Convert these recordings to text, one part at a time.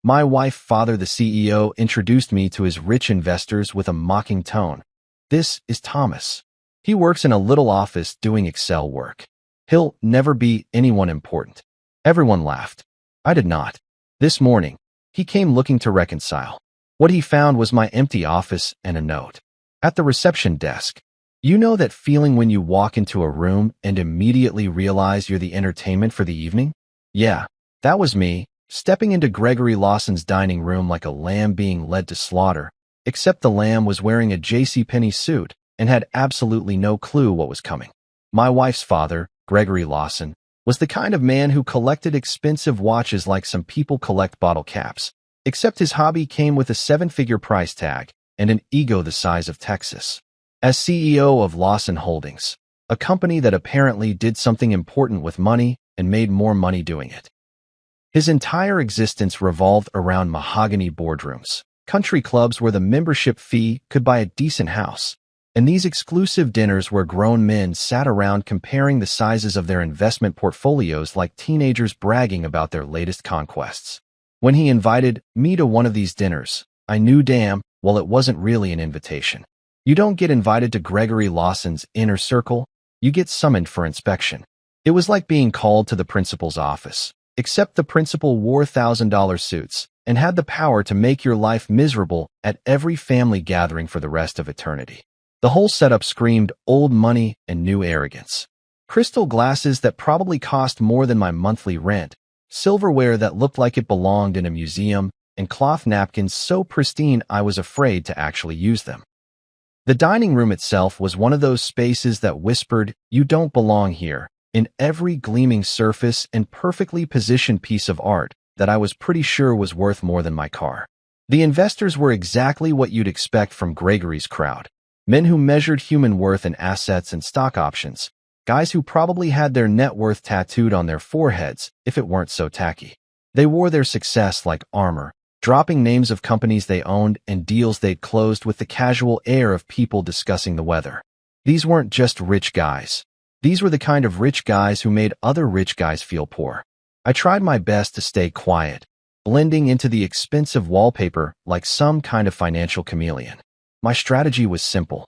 My wife, father, the CEO, introduced me to his rich investors with a mocking tone. This is Thomas. He works in a little office doing Excel work. He'll never be anyone important. Everyone laughed. I did not. This morning, he came looking to reconcile. What he found was my empty office and a note. At the reception desk. You know that feeling when you walk into a room and immediately realize you're the entertainment for the evening? Yeah, that was me, stepping into Gregory Lawson's dining room like a lamb being led to slaughter, except the lamb was wearing a JCPenney suit and had absolutely no clue what was coming. My wife's father, Gregory Lawson, was the kind of man who collected expensive watches like some people collect bottle caps, except his hobby came with a seven-figure price tag and an ego the size of Texas. As CEO of Lawson Holdings, a company that apparently did something important with money and made more money doing it. His entire existence revolved around mahogany boardrooms, country clubs where the membership fee could buy a decent house, and these exclusive dinners where grown men sat around comparing the sizes of their investment portfolios like teenagers bragging about their latest conquests. When he invited me to one of these dinners, I knew damn well it wasn't really an invitation. You don't get invited to Gregory Lawson's inner circle, you get summoned for inspection. It was like being called to the principal's office, except the principal wore $1,000 suits and had the power to make your life miserable at every family gathering for the rest of eternity. The whole setup screamed old money and new arrogance. Crystal glasses that probably cost more than my monthly rent, silverware that looked like it belonged in a museum, and cloth napkins so pristine I was afraid to actually use them. The dining room itself was one of those spaces that whispered, "You don't belong here," in every gleaming surface and perfectly positioned piece of art that I was pretty sure was worth more than my car. The investors were exactly what you'd expect from Gregory's crowd. Men who measured human worth in assets and stock options. Guys who probably had their net worth tattooed on their foreheads if it weren't so tacky. They wore their success like armor, dropping names of companies they owned and deals they'd closed with the casual air of people discussing the weather. These weren't just rich guys. These were the kind of rich guys who made other rich guys feel poor. I tried my best to stay quiet, blending into the expensive wallpaper like some kind of financial chameleon. My strategy was simple.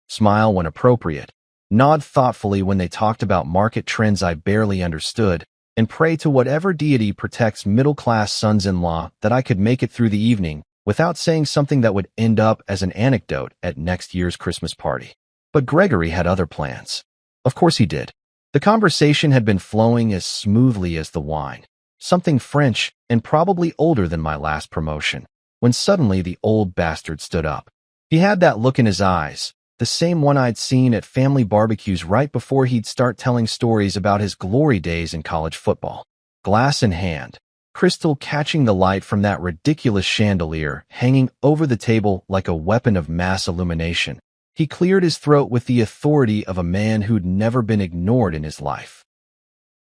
Smile when appropriate, nod thoughtfully when they talked about market trends I barely understood, and pray to whatever deity protects middle-class sons-in-law that I could make it through the evening without saying something that would end up as an anecdote at next year's Christmas party. But Gregory had other plans. Of course he did. The conversation had been flowing as smoothly as the wine, something French and probably older than my last promotion, when suddenly the old bastard stood up. He had that look in his eyes, the same one I'd seen at family barbecues right before he'd start telling stories about his glory days in college football. Glass in hand, crystal catching the light from that ridiculous chandelier hanging over the table like a weapon of mass illumination. He cleared his throat with the authority of a man who'd never been ignored in his life.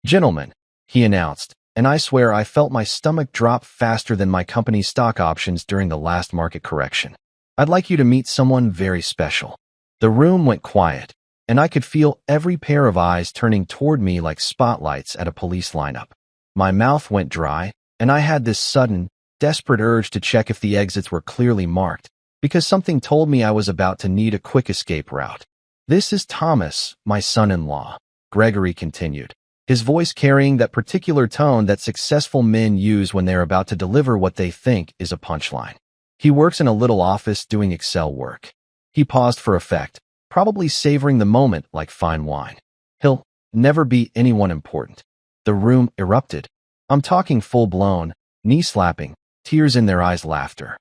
"Gentlemen," he announced, and I swear I felt my stomach drop faster than my company's stock options during the last market correction. "I'd like you to meet someone very special." The room went quiet, and I could feel every pair of eyes turning toward me like spotlights at a police lineup. My mouth went dry, and I had this sudden, desperate urge to check if the exits were clearly marked, because something told me I was about to need a quick escape route. "This is Thomas, my son-in-law," Gregory continued, his voice carrying that particular tone that successful men use when they're about to deliver what they think is a punchline. "He works in a little office doing Excel work." He paused for effect, probably savoring the moment like fine wine. "He'll never be anyone important." The room erupted. I'm talking full-blown, knee-slapping, tears in their eyes laughter.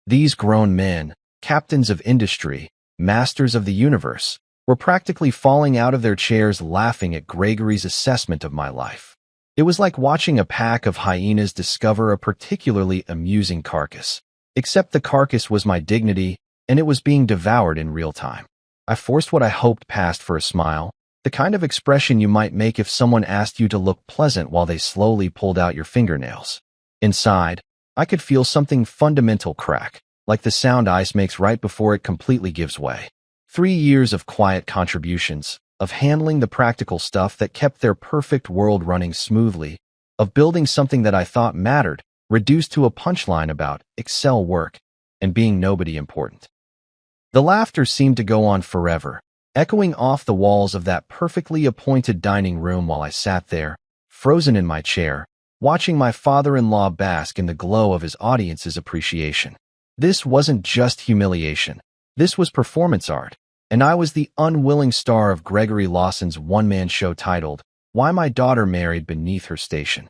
These grown men, captains of industry, masters of the universe, were practically falling out of their chairs laughing at Gregory's assessment of my life. It was like watching a pack of hyenas discover a particularly amusing carcass. Except the carcass was my dignity, and it was being devoured in real time. I forced what I hoped passed for a smile, the kind of expression you might make if someone asked you to look pleasant while they slowly pulled out your fingernails. Inside, I could feel something fundamental crack, like the sound ice makes right before it completely gives way. 3 years of quiet contributions, of handling the practical stuff that kept their perfect world running smoothly, of building something that I thought mattered, reduced to a punchline about Excel work and being nobody important. The laughter seemed to go on forever, echoing off the walls of that perfectly appointed dining room while I sat there, frozen in my chair, watching my father-in-law bask in the glow of his audience's appreciation. This wasn't just humiliation. This was performance art, and I was the unwilling star of Gregory Lawson's one-man show titled, Why My Daughter Married Beneath Her Station.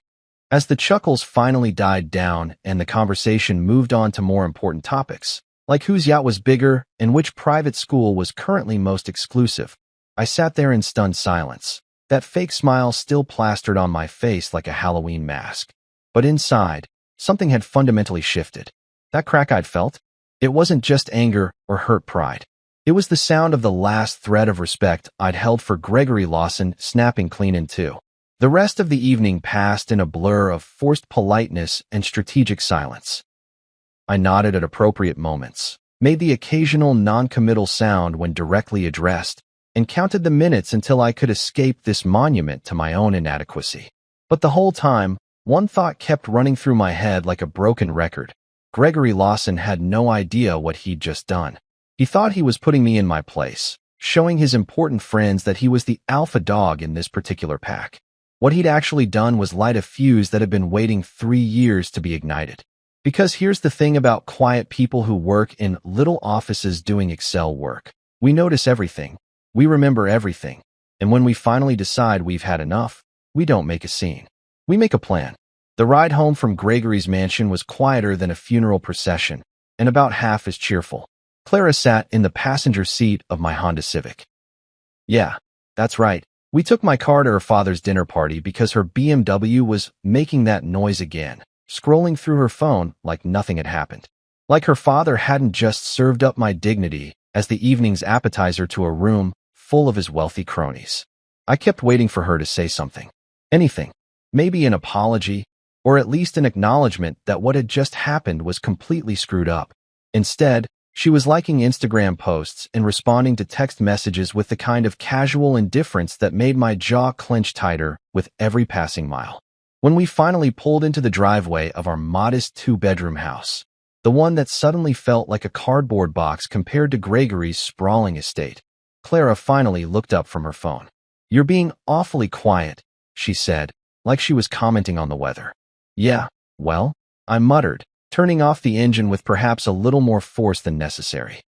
As the chuckles finally died down and the conversation moved on to more important topics, like whose yacht was bigger and which private school was currently most exclusive, I sat there in stunned silence, that fake smile still plastered on my face like a Halloween mask. But inside, something had fundamentally shifted. That crack I'd felt? It wasn't just anger or hurt pride. It was the sound of the last thread of respect I'd held for Gregory Lawson snapping clean in two. The rest of the evening passed in a blur of forced politeness and strategic silence. I nodded at appropriate moments, made the occasional non-committal sound when directly addressed, and counted the minutes until I could escape this monument to my own inadequacy. But the whole time, one thought kept running through my head like a broken record. Gregory Lawson had no idea what he'd just done. He thought he was putting me in my place, showing his important friends that he was the alpha dog in this particular pack. What he'd actually done was light a fuse that had been waiting 3 years to be ignited. Because here's the thing about quiet people who work in little offices doing Excel work. We notice everything. We remember everything. And when we finally decide we've had enough, we don't make a scene. We make a plan. The ride home from Gregory's mansion was quieter than a funeral procession, and about half as cheerful. Clara sat in the passenger seat of my Honda Civic. Yeah, that's right. We took my car to her father's dinner party because her BMW was making that noise again, scrolling through her phone like nothing had happened. Like her father hadn't just served up my dignity as the evening's appetizer to a room full of his wealthy cronies. I kept waiting for her to say something. Anything. Maybe an apology, or at least an acknowledgement that what had just happened was completely screwed up. Instead, she was liking Instagram posts and responding to text messages with the kind of casual indifference that made my jaw clench tighter with every passing mile. When we finally pulled into the driveway of our modest 2-bedroom house, the one that suddenly felt like a cardboard box compared to Gregory's sprawling estate, Clara finally looked up from her phone. "You're being awfully quiet," she said, like she was commenting on the weather. "Yeah, well," I muttered, turning off the engine with perhaps a little more force than necessary.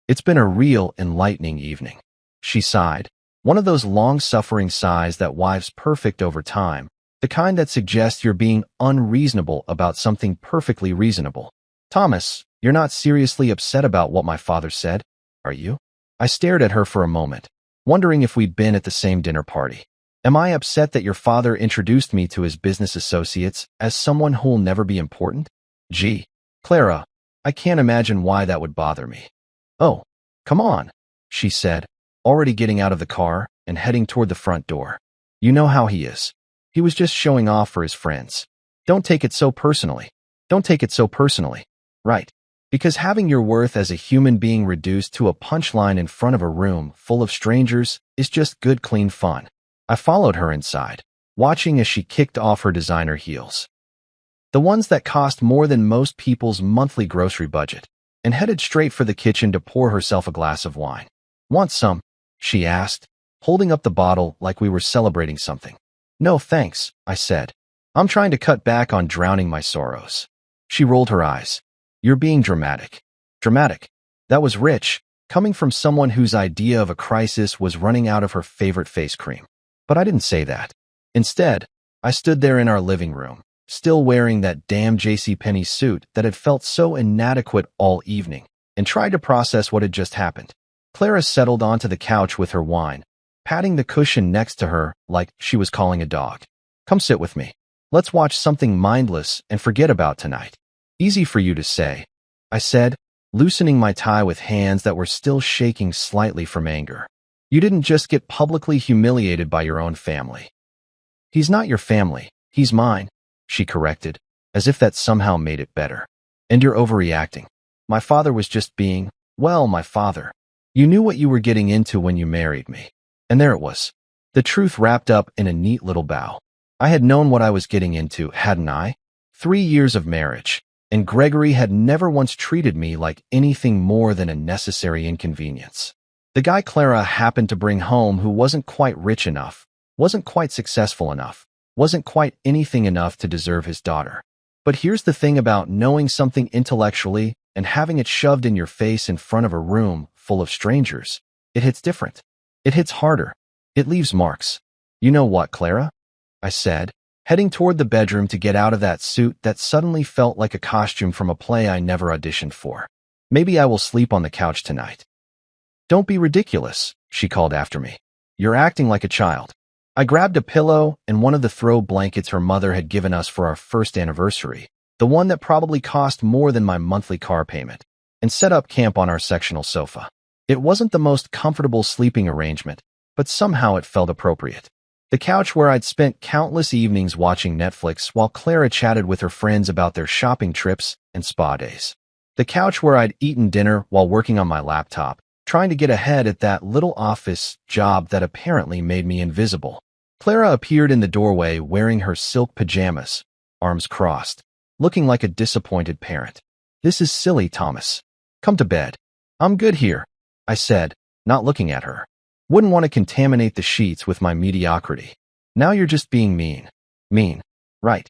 "It's been a real enlightening evening," she sighed, one of those long-suffering sighs that wives perfect over time, the kind that suggests you're being unreasonable about something perfectly reasonable. "Thomas, you're not seriously upset about what my father said, are you?" I stared at her for a moment, wondering if we'd been at the same dinner party. "Am I upset that your father introduced me to his business associates as someone who'll never be important? Gee, Clara, I can't imagine why that would bother me." "Oh, come on," she said, already getting out of the car and heading toward the front door. "You know how he is. He was just showing off for his friends. Don't take it so personally. Don't take it so personally. Right? Because having your worth as a human being reduced to a punchline in front of a room full of strangers is just good, clean fun." I followed her inside, watching as she kicked off her designer heels, the ones that cost more than most people's monthly grocery budget, and headed straight for the kitchen to pour herself a glass of wine. "Want some?" she asked, holding up the bottle like we were celebrating something. "No, thanks," I said. "I'm trying to cut back on drowning my sorrows." She rolled her eyes. "You're being dramatic." Dramatic. That was rich, coming from someone whose idea of a crisis was running out of her favorite face cream. But I didn't say that. Instead, I stood there in our living room, still wearing that damn JCPenney suit that had felt so inadequate all evening, and tried to process what had just happened. Clara settled onto the couch with her wine, patting the cushion next to her like she was calling a dog. "Come sit with me. Let's watch something mindless and forget about tonight." "Easy for you to say," I said, loosening my tie with hands that were still shaking slightly from anger. "You didn't just get publicly humiliated by your own family." "He's not your family, he's mine," she corrected, as if that somehow made it better. "And you're overreacting. My father was just being, well, my father. You knew what you were getting into when you married me." And there it was. The truth wrapped up in a neat little bow. I had known what I was getting into, hadn't I? 3 years of marriage, and Gregory had never once treated me like anything more than a necessary inconvenience. The guy Clara happened to bring home who wasn't quite rich enough, wasn't quite successful enough, wasn't quite anything enough to deserve his daughter. But here's the thing about knowing something intellectually and having it shoved in your face in front of a room full of strangers. It hits different. It hits harder. It leaves marks. You know what, Clara? I said, heading toward the bedroom to get out of that suit that suddenly felt like a costume from a play I never auditioned for. Maybe I will sleep on the couch tonight. Don't be ridiculous, she called after me. You're acting like a child. I grabbed a pillow and one of the throw blankets her mother had given us for our first anniversary, the one that probably cost more than my monthly car payment, and set up camp on our sectional sofa. It wasn't the most comfortable sleeping arrangement, but somehow it felt appropriate. The couch where I'd spent countless evenings watching Netflix while Clara chatted with her friends about their shopping trips and spa days. The couch where I'd eaten dinner while working on my laptop, trying to get ahead at that little office job that apparently made me invisible. Clara appeared in the doorway wearing her silk pajamas, arms crossed, looking like a disappointed parent. This is silly, Thomas. Come to bed. I'm good here, I said, not looking at her. Wouldn't want to contaminate the sheets with my mediocrity. Now you're just being mean. Mean, right?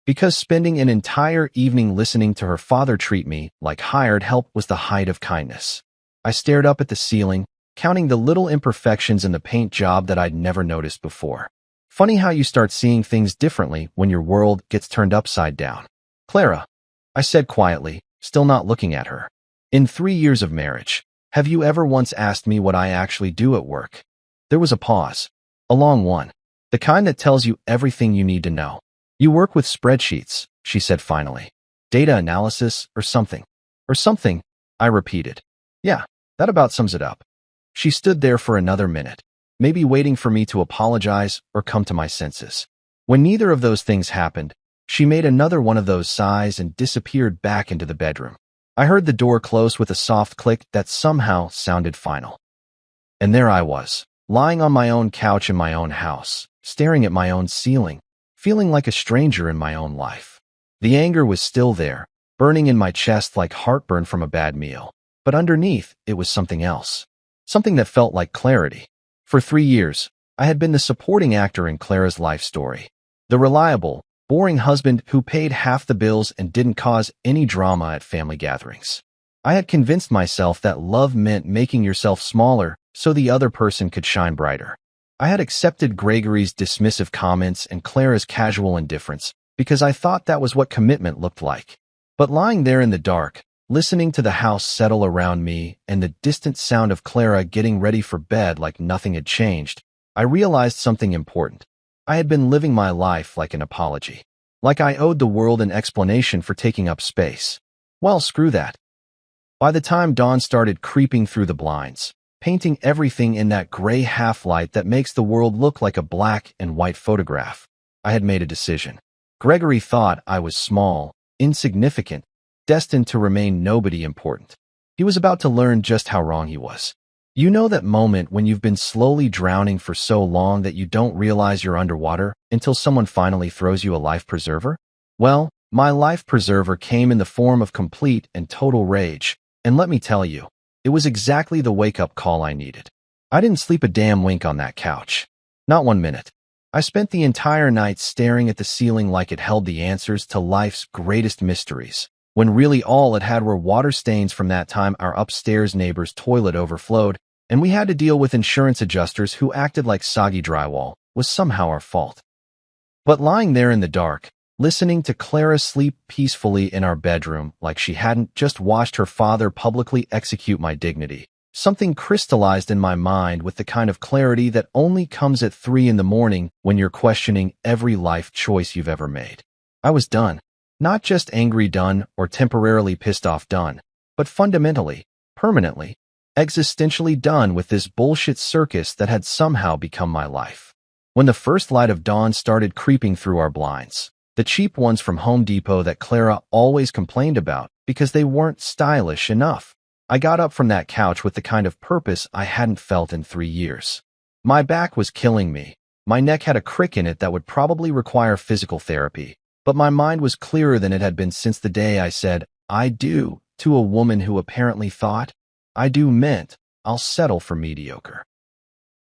Because spending an entire evening listening to her father treat me like hired help was the height of kindness. I stared up at the ceiling, counting the little imperfections in the paint job that I'd never noticed before. Funny how you start seeing things differently when your world gets turned upside down. Clara, I said quietly, still not looking at her. In 3 years of marriage, have you ever once asked me what I actually do at work? There was a pause. A long one. The kind that tells you everything you need to know. You work with spreadsheets, she said finally. Data analysis or something. Or something, I repeated. Yeah, that about sums it up. She stood there for another minute, maybe waiting for me to apologize or come to my senses. When neither of those things happened, she made another one of those sighs and disappeared back into the bedroom. I heard the door close with a soft click that somehow sounded final. And there I was, lying on my own couch in my own house, staring at my own ceiling, feeling like a stranger in my own life. The anger was still there, burning in my chest like heartburn from a bad meal. But underneath, it was something else. Something that felt like clarity. For 3 years, I had been the supporting actor in Clara's life story. The reliable, boring husband who paid half the bills and didn't cause any drama at family gatherings. I had convinced myself that love meant making yourself smaller so the other person could shine brighter. I had accepted Gregory's dismissive comments and Clara's casual indifference because I thought that was what commitment looked like. But lying there in the dark, listening to the house settle around me and the distant sound of Clara getting ready for bed like nothing had changed, I realized something important. I had been living my life like an apology. Like I owed the world an explanation for taking up space. Well, screw that. By the time dawn started creeping through the blinds, painting everything in that gray half-light that makes the world look like a black and white photograph, I had made a decision. Gregory thought I was small, insignificant, destined to remain nobody important. He was about to learn just how wrong he was. You know that moment when you've been slowly drowning for so long that you don't realize you're underwater until someone finally throws you a life preserver? Well, my life preserver came in the form of complete and total rage, and let me tell you, it was exactly the wake-up call I needed. I didn't sleep a damn wink on that couch. Not 1 minute. I spent the entire night staring at the ceiling like it held the answers to life's greatest mysteries, when really all it had were water stains from that time our upstairs neighbor's toilet overflowed, and we had to deal with insurance adjusters who acted like soggy drywall was somehow our fault. But lying there in the dark, listening to Clara sleep peacefully in our bedroom like she hadn't just watched her father publicly execute my dignity, something crystallized in my mind with the kind of clarity that only comes at 3 in the morning when you're questioning every life choice you've ever made. I was done. Not just angry done or temporarily pissed off done, but fundamentally, permanently, existentially done with this bullshit circus that had somehow become my life. When the first light of dawn started creeping through our blinds, the cheap ones from Home Depot that Clara always complained about because they weren't stylish enough, I got up from that couch with the kind of purpose I hadn't felt in 3 years. My back was killing me. My neck had a crick in it that would probably require physical therapy, but my mind was clearer than it had been since the day I said, "I do," to a woman who apparently thought, "I do" meant, "I'll settle for mediocre."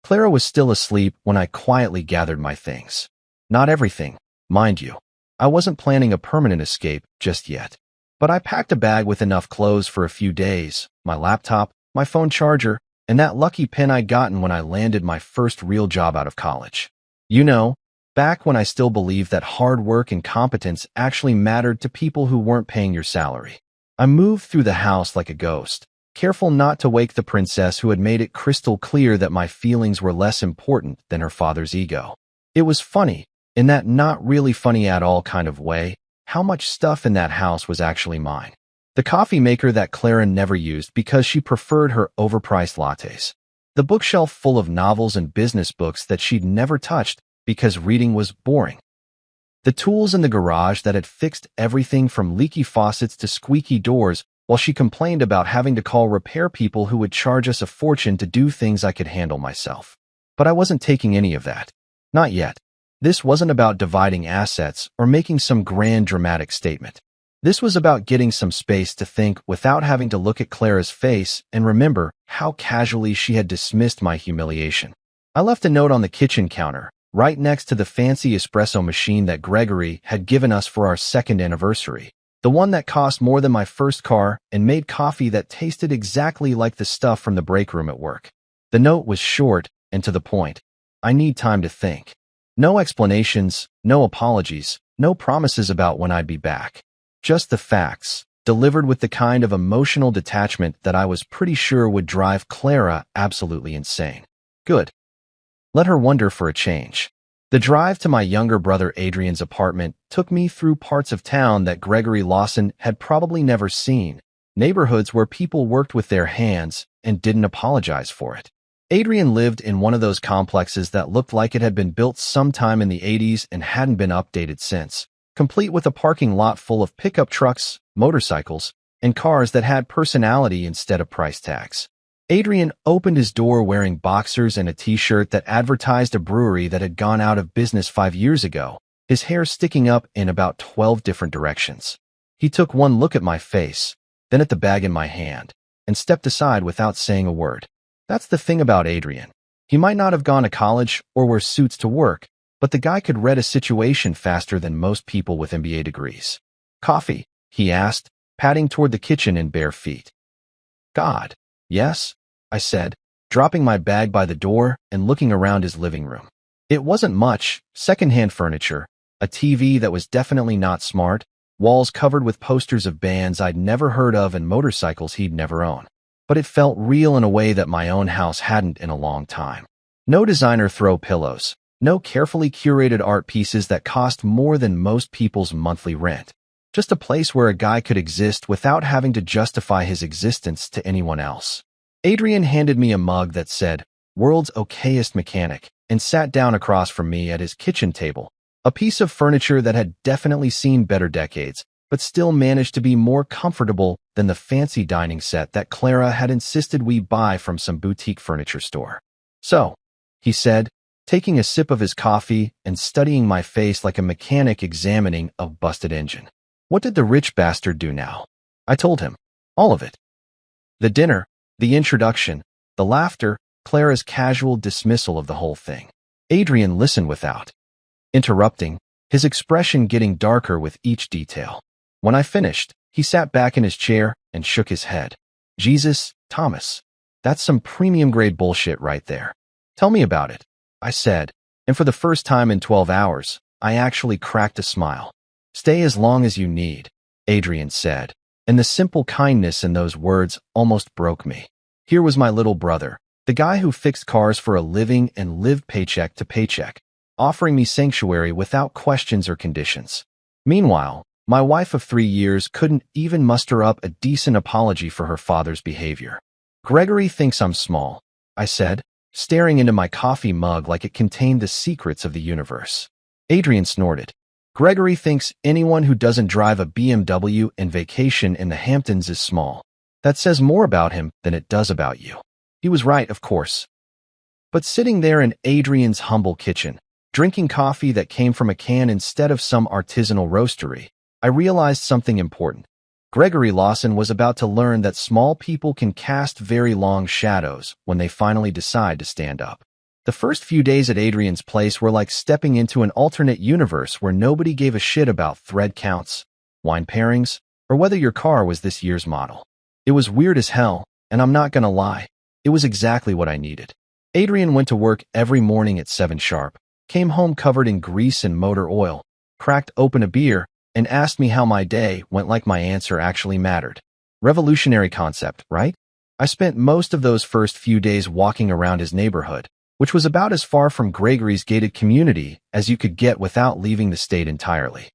Clara was still asleep when I quietly gathered my things. Not everything, mind you. I wasn't planning a permanent escape just yet. But I packed a bag with enough clothes for a few days, my laptop, my phone charger, and that lucky pin I'd gotten when I landed my first real job out of college. You know, back when I still believed that hard work and competence actually mattered to people who weren't paying your salary. I moved through the house like a ghost, careful not to wake the princess who had made it crystal clear that my feelings were less important than her father's ego. It was funny, in that not really funny at all kind of way, how much stuff in that house was actually mine. The coffee maker that Clara never used because she preferred her overpriced lattes. The bookshelf full of novels and business books that she'd never touched because reading was boring. The tools in the garage that had fixed everything from leaky faucets to squeaky doors while she complained about having to call repair people who would charge us a fortune to do things I could handle myself. But I wasn't taking any of that. Not yet. This wasn't about dividing assets or making some grand dramatic statement. This was about getting some space to think without having to look at Clara's face and remember how casually she had dismissed my humiliation. I left a note on the kitchen counter, right next to the fancy espresso machine that Gregory had given us for our second anniversary. The one that cost more than my first car and made coffee that tasted exactly like the stuff from the break room at work. The note was short and to the point. I need time to think. No explanations, no apologies, no promises about when I'd be back. Just the facts, delivered with the kind of emotional detachment that I was pretty sure would drive Clara absolutely insane. Good. Let her wonder for a change. The drive to my younger brother Adrian's apartment took me through parts of town that Gregory Lawson had probably never seen, neighborhoods where people worked with their hands and didn't apologize for it. Adrian lived in one of those complexes that looked like it had been built sometime in the 80s and hadn't been updated since, complete with a parking lot full of pickup trucks, motorcycles, and cars that had personality instead of price tags. Adrian opened his door wearing boxers and a t-shirt that advertised a brewery that had gone out of business 5 years ago, his hair sticking up in about 12 different directions. He took one look at my face, then at the bag in my hand, and stepped aside without saying a word. That's the thing about Adrian. He might not have gone to college or wear suits to work, but the guy could read a situation faster than most people with MBA degrees. "Coffee?" he asked, padding toward the kitchen in bare feet. "God, yes," I said, dropping my bag by the door and looking around his living room. It wasn't much, secondhand furniture, a TV that was definitely not smart, walls covered with posters of bands I'd never heard of and motorcycles he'd never owned. But it felt real in a way that my own house hadn't in a long time. No designer throw pillows, no carefully curated art pieces that cost more than most people's monthly rent. Just a place where a guy could exist without having to justify his existence to anyone else. Adrian handed me a mug that said, "World's Okayest Mechanic," and sat down across from me at his kitchen table, a piece of furniture that had definitely seen better decades, but still managed to be more comfortable than the fancy dining set that Clara had insisted we buy from some boutique furniture store. "So," he said, taking a sip of his coffee and studying my face like a mechanic examining a busted engine. "What did the rich bastard do now?" I told him. All of it. The dinner, the introduction, the laughter, Clara's casual dismissal of the whole thing. Adrian listened without interrupting, his expression getting darker with each detail. When I finished, he sat back in his chair and shook his head. "Jesus, Thomas, that's some premium-grade bullshit right there. Tell me about it," I said, and for the first time in 12 hours, I actually cracked a smile. "Stay as long as you need," Adrian said, and the simple kindness in those words almost broke me. Here was my little brother, the guy who fixed cars for a living and lived paycheck to paycheck, offering me sanctuary without questions or conditions. Meanwhile, my wife of 3 years couldn't even muster up a decent apology for her father's behavior. "Gregory thinks I'm small," I said, staring into my coffee mug like it contained the secrets of the universe. Adrian snorted. "Gregory thinks anyone who doesn't drive a BMW and vacation in the Hamptons is small. That says more about him than it does about you." He was right, of course. But sitting there in Adrian's humble kitchen, drinking coffee that came from a can instead of some artisanal roastery, I realized something important. Gregory Lawson was about to learn that small people can cast very long shadows when they finally decide to stand up. The first few days at Adrian's place were like stepping into an alternate universe where nobody gave a shit about thread counts, wine pairings, or whether your car was this year's model. It was weird as hell, and I'm not gonna lie, it was exactly what I needed. Adrian went to work every morning at 7 sharp, came home covered in grease and motor oil, cracked open a beer, and asked me how my day went like my answer actually mattered. Revolutionary concept, right? I spent most of those first few days walking around his neighborhood, which was about as far from Gregory's gated community as you could get without leaving the state entirely.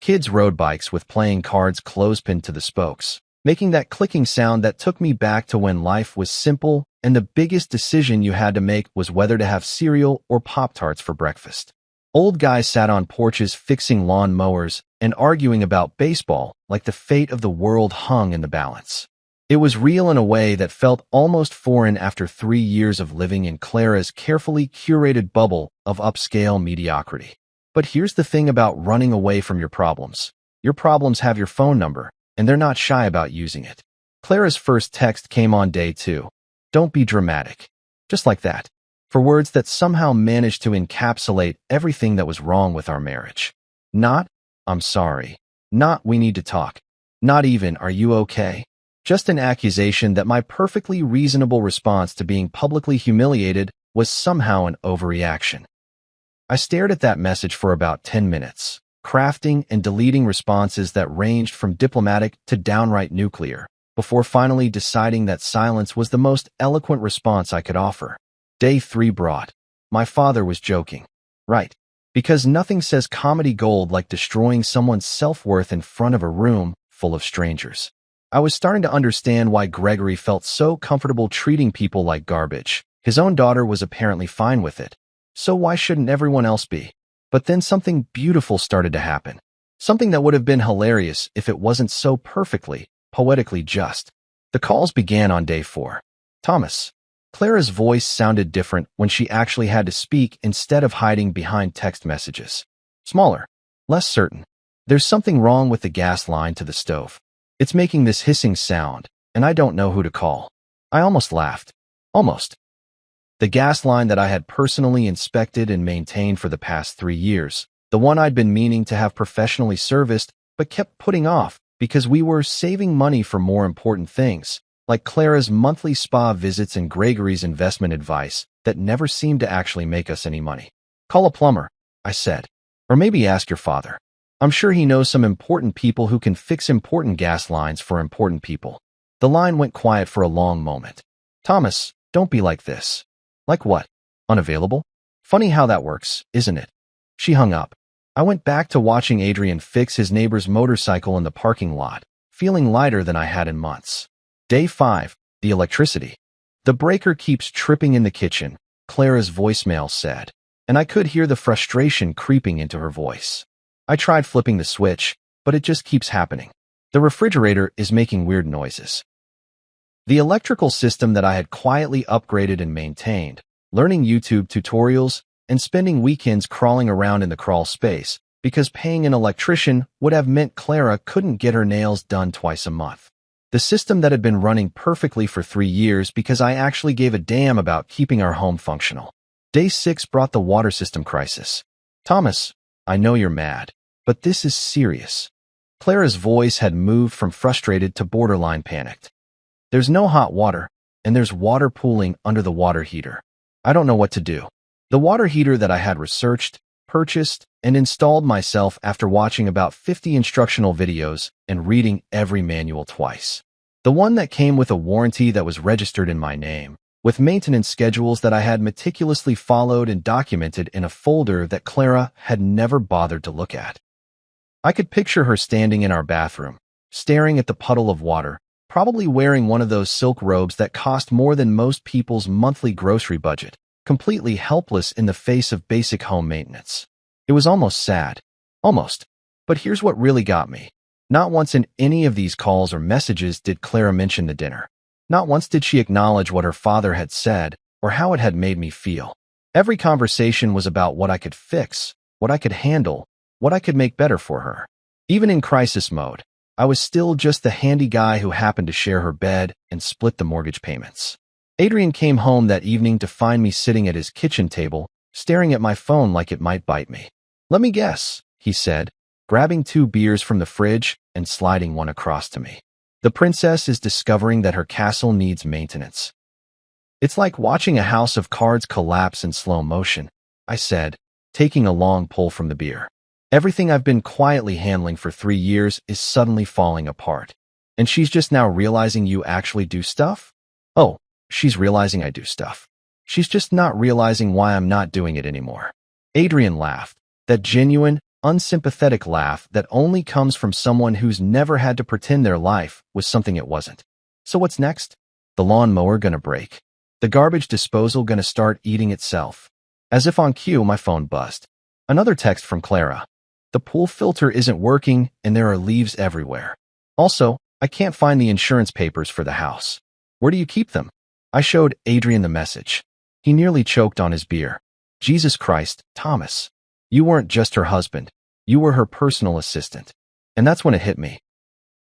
Kids rode bikes with playing cards clothespin to the spokes, making that clicking sound that took me back to when life was simple and the biggest decision you had to make was whether to have cereal or Pop-Tarts for breakfast. Old guys sat on porches fixing lawn mowers and arguing about baseball like the fate of the world hung in the balance. It was real in a way that felt almost foreign after 3 years of living in Clara's carefully curated bubble of upscale mediocrity. But here's the thing about running away from your problems. Your problems have your phone number, and they're not shy about using it. Clara's first text came on day 2. Don't be dramatic. Just like that. For words that somehow managed to encapsulate everything that was wrong with our marriage. Not, I'm sorry. Not, we need to talk. Not even, are you okay? Just an accusation that my perfectly reasonable response to being publicly humiliated was somehow an overreaction. I stared at that message for about 10 minutes, crafting and deleting responses that ranged from diplomatic to downright nuclear, before finally deciding that silence was the most eloquent response I could offer. Day 3 brought. My father was joking. Right. Because nothing says comedy gold like destroying someone's self-worth in front of a room full of strangers. I was starting to understand why Gregory felt so comfortable treating people like garbage. His own daughter was apparently fine with it. So why shouldn't everyone else be? But then something beautiful started to happen. Something that would have been hilarious if it wasn't so perfectly, poetically just. The calls began on day 4. Thomas. Clara's voice sounded different when she actually had to speak instead of hiding behind text messages. Smaller. Less certain. There's something wrong with the gas line to the stove. It's making this hissing sound, and I don't know who to call. I almost laughed. Almost. The gas line that I had personally inspected and maintained for the past 3 years, the one I'd been meaning to have professionally serviced but kept putting off because we were saving money for more important things, like Clara's monthly spa visits and Gregory's investment advice that never seemed to actually make us any money. Call a plumber, I said. Or maybe ask your father. I'm sure he knows some important people who can fix important gas lines for important people. The line went quiet for a long moment. Thomas, don't be like this. Like what? Unavailable? Funny how that works, isn't it? She hung up. I went back to watching Adrian fix his neighbor's motorcycle in the parking lot, feeling lighter than I had in months. Day 5, the electricity. The breaker keeps tripping in the kitchen, Clara's voicemail said, and I could hear the frustration creeping into her voice. I tried flipping the switch, but it just keeps happening. The refrigerator is making weird noises. The electrical system that I had quietly upgraded and maintained, learning YouTube tutorials, and spending weekends crawling around in the crawl space, because paying an electrician would have meant Clara couldn't get her nails done twice a month. The system that had been running perfectly for 3 years because I actually gave a damn about keeping our home functional. Day 6 brought the water system crisis. Thomas, I know you're mad, but this is serious. Clara's voice had moved from frustrated to borderline panicked. There's no hot water, and there's water pooling under the water heater. I don't know what to do. The water heater that I had researched, purchased, and installed myself after watching about 50 instructional videos and reading every manual twice. The one that came with a warranty that was registered in my name, with maintenance schedules that I had meticulously followed and documented in a folder that Clara had never bothered to look at. I could picture her standing in our bathroom, staring at the puddle of water, probably wearing one of those silk robes that cost more than most people's monthly grocery budget, completely helpless in the face of basic home maintenance. It was almost sad. Almost. But here's what really got me. Not once in any of these calls or messages did Clara mention the dinner. Not once did she acknowledge what her father had said or how it had made me feel. Every conversation was about what I could fix, what I could handle, what I could make better for her. Even in crisis mode, I was still just the handy guy who happened to share her bed and split the mortgage payments. Adrian came home that evening to find me sitting at his kitchen table, staring at my phone like it might bite me. "Let me guess," he said, grabbing 2 beers from the fridge and sliding one across to me. "The princess is discovering that her castle needs maintenance." "It's like watching a house of cards collapse in slow motion," I said, taking a long pull from the beer. "Everything I've been quietly handling for 3 years is suddenly falling apart. And she's just now realizing you actually do stuff?" "Oh, she's realizing I do stuff. She's just not realizing why I'm not doing it anymore." Adrian laughed, that genuine, unsympathetic laugh that only comes from someone who's never had to pretend their life was something it wasn't. "So what's next? The lawnmower gonna break? The garbage disposal gonna start eating itself?" As if on cue, my phone buzzed. Another text from Clara. "The pool filter isn't working and there are leaves everywhere. Also, I can't find the insurance papers for the house. Where do you keep them?" I showed Adrian the message. He nearly choked on his beer. "Jesus Christ, Thomas. You weren't just her husband. You were her personal assistant." And that's when it hit me.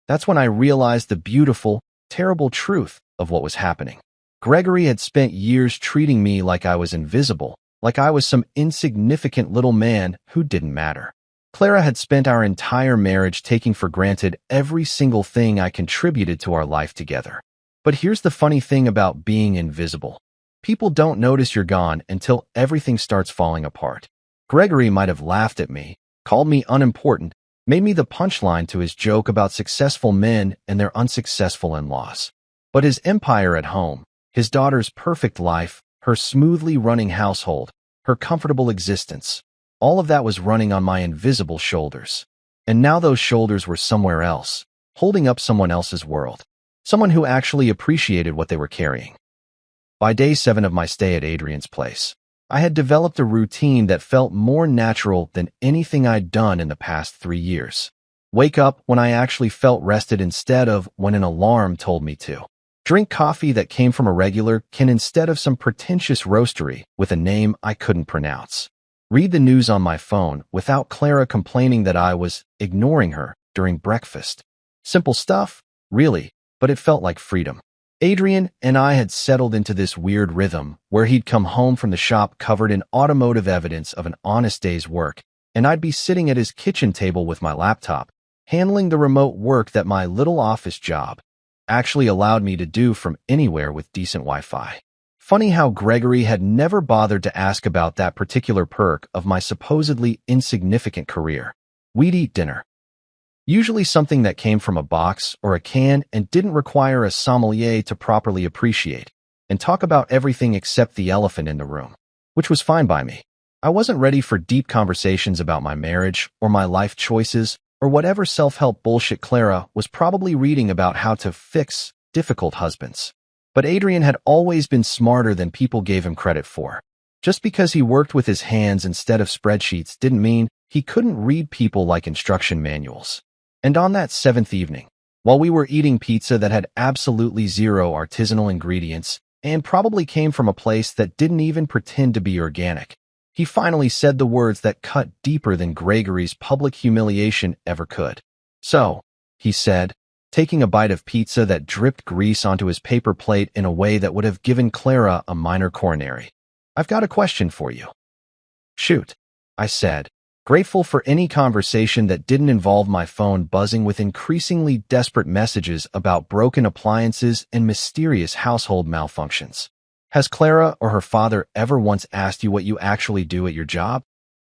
That's when I realized the beautiful, terrible truth of what was happening. Gregory had spent years treating me like I was invisible, like I was some insignificant little man who didn't matter. Clara had spent our entire marriage taking for granted every single thing I contributed to our life together. But here's the funny thing about being invisible. People don't notice you're gone until everything starts falling apart. Gregory might have laughed at me, called me unimportant, made me the punchline to his joke about successful men and their unsuccessful in-laws. But his empire at home, his daughter's perfect life, her smoothly running household, her comfortable existence, all of that was running on my invisible shoulders. And now those shoulders were somewhere else, holding up someone else's world. Someone who actually appreciated what they were carrying. By day 7 of my stay at Adrian's place, I had developed a routine that felt more natural than anything I'd done in the past 3 years. Wake up when I actually felt rested instead of when an alarm told me to. Drink coffee that came from a regular can instead of some pretentious roastery with a name I couldn't pronounce. Read the news on my phone without Clara complaining that I was ignoring her during breakfast. Simple stuff, really, but it felt like freedom. Adrian and I had settled into this weird rhythm where he'd come home from the shop covered in automotive evidence of an honest day's work, and I'd be sitting at his kitchen table with my laptop, handling the remote work that my little office job actually allowed me to do from anywhere with decent Wi-Fi. Funny how Gregory had never bothered to ask about that particular perk of my supposedly insignificant career. We'd eat dinner. Usually something that came from a box or a can and didn't require a sommelier to properly appreciate, and talk about everything except the elephant in the room, which was fine by me. I wasn't ready for deep conversations about my marriage or my life choices or whatever self-help bullshit Clara was probably reading about how to fix difficult husbands. But Adrian had always been smarter than people gave him credit for. Just because he worked with his hands instead of spreadsheets didn't mean he couldn't read people like instruction manuals. And on that 7th evening, while we were eating pizza that had absolutely zero artisanal ingredients and probably came from a place that didn't even pretend to be organic, he finally said the words that cut deeper than Gregory's public humiliation ever could. "So," he said, taking a bite of pizza that dripped grease onto his paper plate in a way that would have given Clara a minor coronary, "I've got a question for you." "Shoot," I said, grateful for any conversation that didn't involve my phone buzzing with increasingly desperate messages about broken appliances and mysterious household malfunctions. "Has Clara or her father ever once asked you what you actually do at your job?"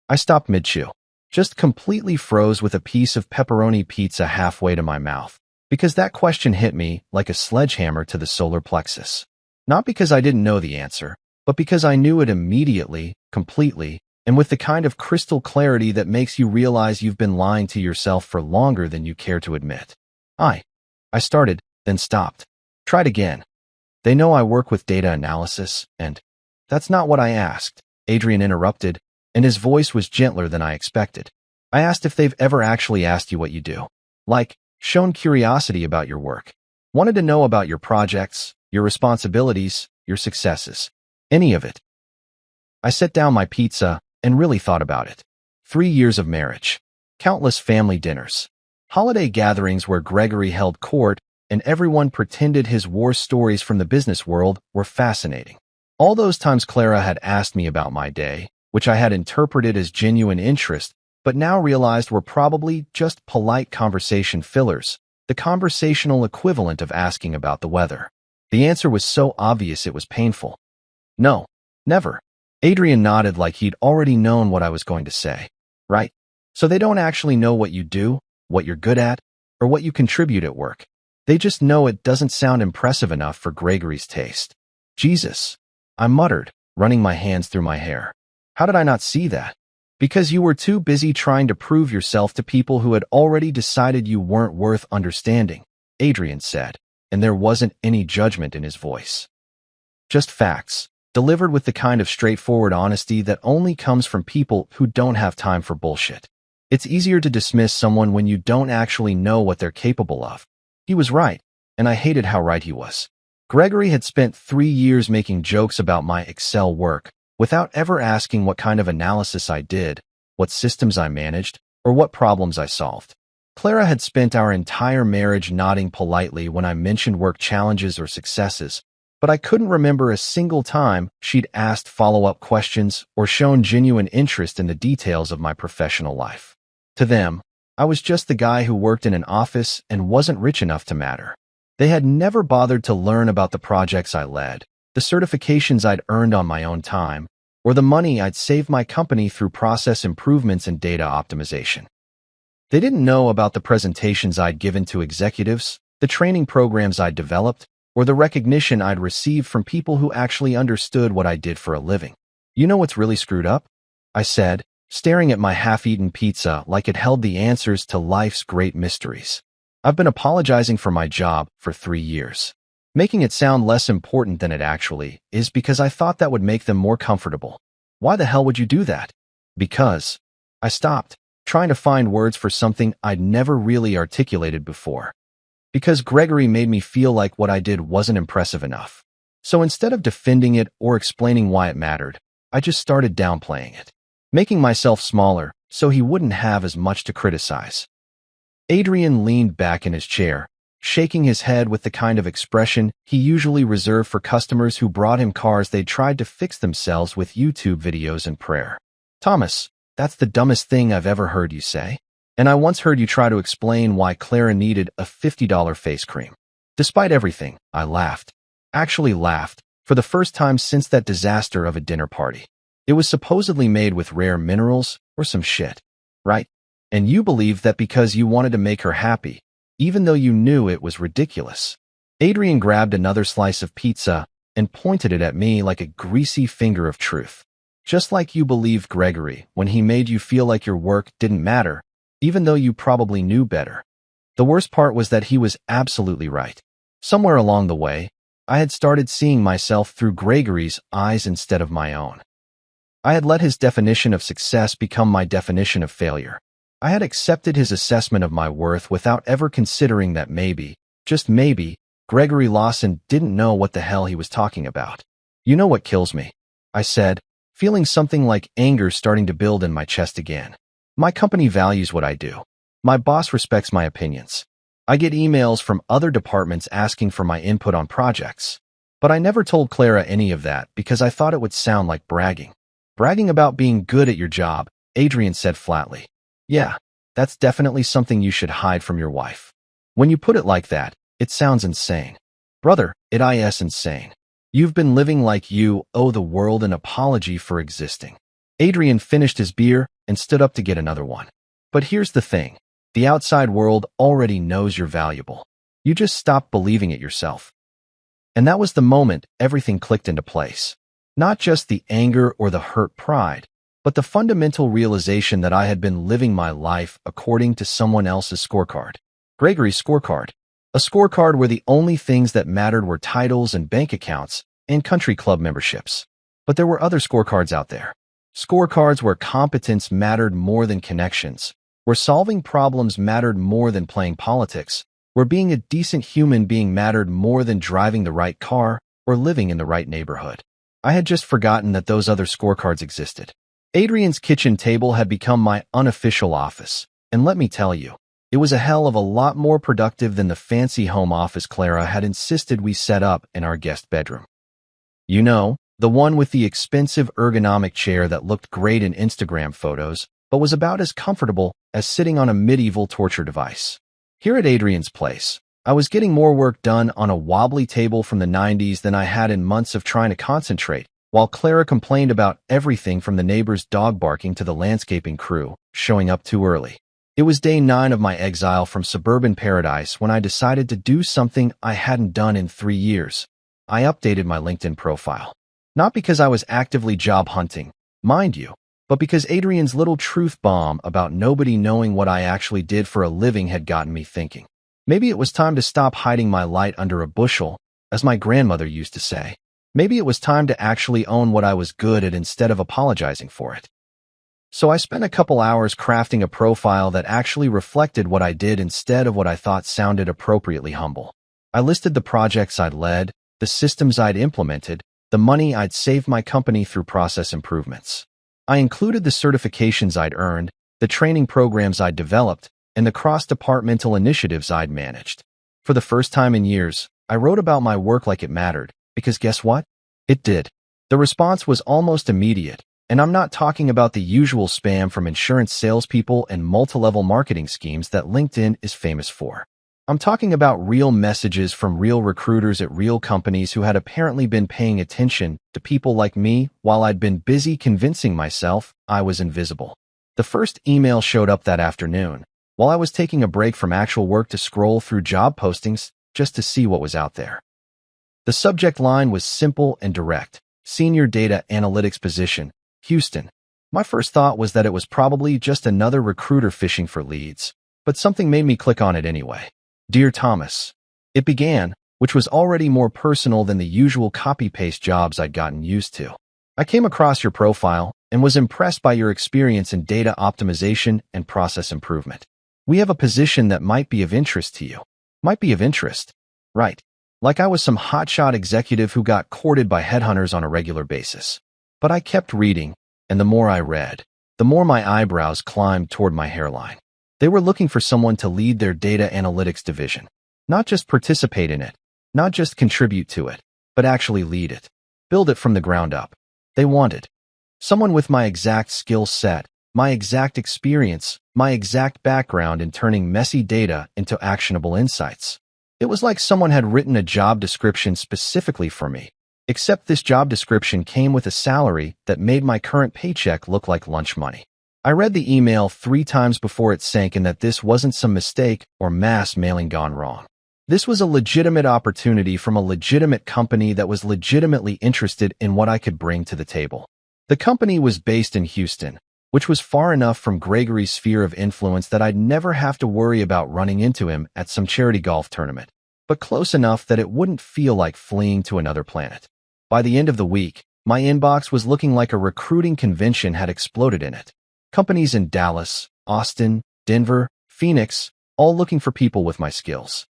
I stopped mid-chew, just completely froze with a piece of pepperoni pizza halfway to my mouth, because that question hit me like a sledgehammer to the solar plexus. Not because I didn't know the answer, but because I knew it immediately, completely, and with the kind of crystal clarity that makes you realize you've been lying to yourself for longer than you care to admit. I started, then stopped. Tried again. "They know I work with data analysis, and—" "That's not what I asked," Adrian interrupted, and his voice was gentler than I expected. "I asked if they've ever actually asked you what you do. Like, shown curiosity about your work. Wanted to know about your projects, your responsibilities, your successes. Any of it." I set down my pizza and really thought about it. 3 years of marriage. Countless family dinners. Holiday gatherings where Gregory held court and everyone pretended his war stories from the business world were fascinating. All those times Clara had asked me about my day, which I had interpreted as genuine interest, but now realized were probably just polite conversation fillers, the conversational equivalent of asking about the weather. The answer was so obvious it was painful. No, never. Adrian nodded like he'd already known what I was going to say. Right? So they don't actually know what you do, what you're good at, or what you contribute at work. They just know it doesn't sound impressive enough for Gregory's taste. Jesus, I muttered, running my hands through my hair. How did I not see that? Because you were too busy trying to prove yourself to people who had already decided you weren't worth understanding, Adrian said, and there wasn't any judgment in his voice. Just facts, delivered with the kind of straightforward honesty that only comes from people who don't have time for bullshit. It's easier to dismiss someone when you don't actually know what they're capable of. He was right, and I hated how right he was. Gregory had spent 3 years making jokes about my Excel work, without ever asking what kind of analysis I did, what systems I managed, or what problems I solved. Clara had spent our entire marriage nodding politely when I mentioned work challenges or successes, but I couldn't remember a single time she'd asked follow-up questions or shown genuine interest in the details of my professional life. To them, I was just the guy who worked in an office and wasn't rich enough to matter. They had never bothered to learn about the projects I led, the certifications I'd earned on my own time, or the money I'd saved my company through process improvements and data optimization. They didn't know about the presentations I'd given to executives, the training programs I'd developed, or the recognition I'd received from people who actually understood what I did for a living. You know what's really screwed up? I said, staring at my half-eaten pizza like it held the answers to life's great mysteries. I've been apologizing for my job for 3 years. Making it sound less important than it actually is because I thought that would make them more comfortable. Why the hell would you do that? Because. I stopped, trying to find words for something I'd never really articulated before. Because Gregory made me feel like what I did wasn't impressive enough. So instead of defending it or explaining why it mattered, I just started downplaying it, making myself smaller so he wouldn't have as much to criticize. Adrian leaned back in his chair, shaking his head with the kind of expression he usually reserved for customers who brought him cars they'd tried to fix themselves with YouTube videos and prayer. Thomas, that's the dumbest thing I've ever heard you say. And I once heard you try to explain why Clara needed a $50 face cream. Despite everything, I laughed. Actually laughed, for the first time since that disaster of a dinner party. It was supposedly made with rare minerals or some shit, right? And you believed that because you wanted to make her happy, even though you knew it was ridiculous. Adrian grabbed another slice of pizza and pointed it at me like a greasy finger of truth. Just like you believed Gregory when he made you feel like your work didn't matter, even though you probably knew better. The worst part was that he was absolutely right. Somewhere along the way, I had started seeing myself through Gregory's eyes instead of my own. I had let his definition of success become my definition of failure. I had accepted his assessment of my worth without ever considering that maybe, just maybe, Gregory Lawson didn't know what the hell he was talking about. You know what kills me? I said, feeling something like anger starting to build in my chest again. My company values what I do. My boss respects my opinions. I get emails from other departments asking for my input on projects. But I never told Clara any of that because I thought it would sound like bragging. Bragging about being good at your job, Adrian said flatly. Yeah, that's definitely something you should hide from your wife. When you put it like that, it sounds insane. Brother, it is insane. You've been living like you owe the world an apology for existing. Adrian finished his beer and stood up to get another one. But here's the thing. The outside world already knows you're valuable. You just stopped believing it yourself. And that was the moment everything clicked into place. Not just the anger or the hurt pride, but the fundamental realization that I had been living my life according to someone else's scorecard. Gregory's scorecard. A scorecard where the only things that mattered were titles and bank accounts and country club memberships. But there were other scorecards out there. Scorecards where competence mattered more than connections, where solving problems mattered more than playing politics, where being a decent human being mattered more than driving the right car or living in the right neighborhood. I had just forgotten that those other scorecards existed. Adrian's kitchen table had become my unofficial office, and let me tell you, it was a hell of a lot more productive than the fancy home office Clara had insisted we set up in our guest bedroom. You know, the one with the expensive ergonomic chair that looked great in Instagram photos, but was about as comfortable as sitting on a medieval torture device. Here at Adrian's place, I was getting more work done on a wobbly table from the 90s than I had in months of trying to concentrate, while Clara complained about everything from the neighbor's dog barking to the landscaping crew showing up too early. It was day 9 of my exile from suburban paradise when I decided to do something I hadn't done in 3 years. I updated my LinkedIn profile. Not because I was actively job hunting, mind you, but because Adrian's little truth bomb about nobody knowing what I actually did for a living had gotten me thinking. Maybe it was time to stop hiding my light under a bushel, as my grandmother used to say. Maybe it was time to actually own what I was good at instead of apologizing for it. So I spent a couple hours crafting a profile that actually reflected what I did instead of what I thought sounded appropriately humble. I listed the projects I'd led, the systems I'd implemented, the money I'd saved my company through process improvements. I included the certifications I'd earned, the training programs I'd developed, and the cross-departmental initiatives I'd managed. For the first time in years, I wrote about my work like it mattered, because guess what? It did. The response was almost immediate, and I'm not talking about the usual spam from insurance salespeople and multi-level marketing schemes that LinkedIn is famous for. I'm talking about real messages from real recruiters at real companies who had apparently been paying attention to people like me while I'd been busy convincing myself I was invisible. The first email showed up that afternoon, while I was taking a break from actual work to scroll through job postings just to see what was out there. The subject line was simple and direct: Senior Data Analytics Position, Houston. My first thought was that it was probably just another recruiter fishing for leads, but something made me click on it anyway. Dear Thomas, it began, which was already more personal than the usual copy-paste jobs I'd gotten used to. I came across your profile and was impressed by your experience in data optimization and process improvement. We have a position that might be of interest to you. Might be of interest. Right. Like I was some hotshot executive who got courted by headhunters on a regular basis. But I kept reading, and the more I read, the more my eyebrows climbed toward my hairline. They were looking for someone to lead their data analytics division. Not just participate in it, not just contribute to it, but actually lead it. Build it from the ground up. They wanted someone with my exact skill set, my exact experience, my exact background in turning messy data into actionable insights. It was like someone had written a job description specifically for me, except this job description came with a salary that made my current paycheck look like lunch money. I read the email 3 times before it sank in that this wasn't some mistake or mass mailing gone wrong. This was a legitimate opportunity from a legitimate company that was legitimately interested in what I could bring to the table. The company was based in Houston, which was far enough from Gregory's sphere of influence that I'd never have to worry about running into him at some charity golf tournament, but close enough that it wouldn't feel like fleeing to another planet. By the end of the week, my inbox was looking like a recruiting convention had exploded in it. Companies in Dallas, Austin, Denver, Phoenix, all looking for people with my skills.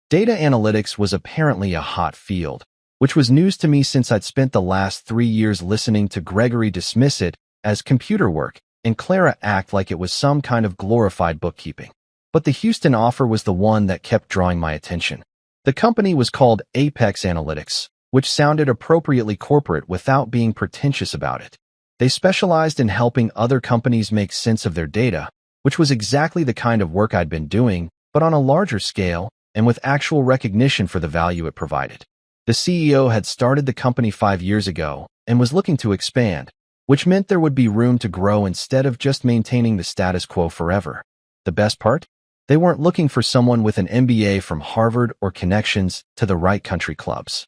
Data analytics was apparently a hot field, which was news to me since I'd spent the last 3 years listening to Gregory dismiss it as computer work and Clara act like it was some kind of glorified bookkeeping. But the Houston offer was the one that kept drawing my attention. The company was called Apex Analytics, which sounded appropriately corporate without being pretentious about it. They specialized in helping other companies make sense of their data, which was exactly the kind of work I'd been doing, but on a larger scale and with actual recognition for the value it provided. The CEO had started the company 5 years ago and was looking to expand, which meant there would be room to grow instead of just maintaining the status quo forever. The best part? They weren't looking for someone with an MBA from Harvard or connections to the right country clubs.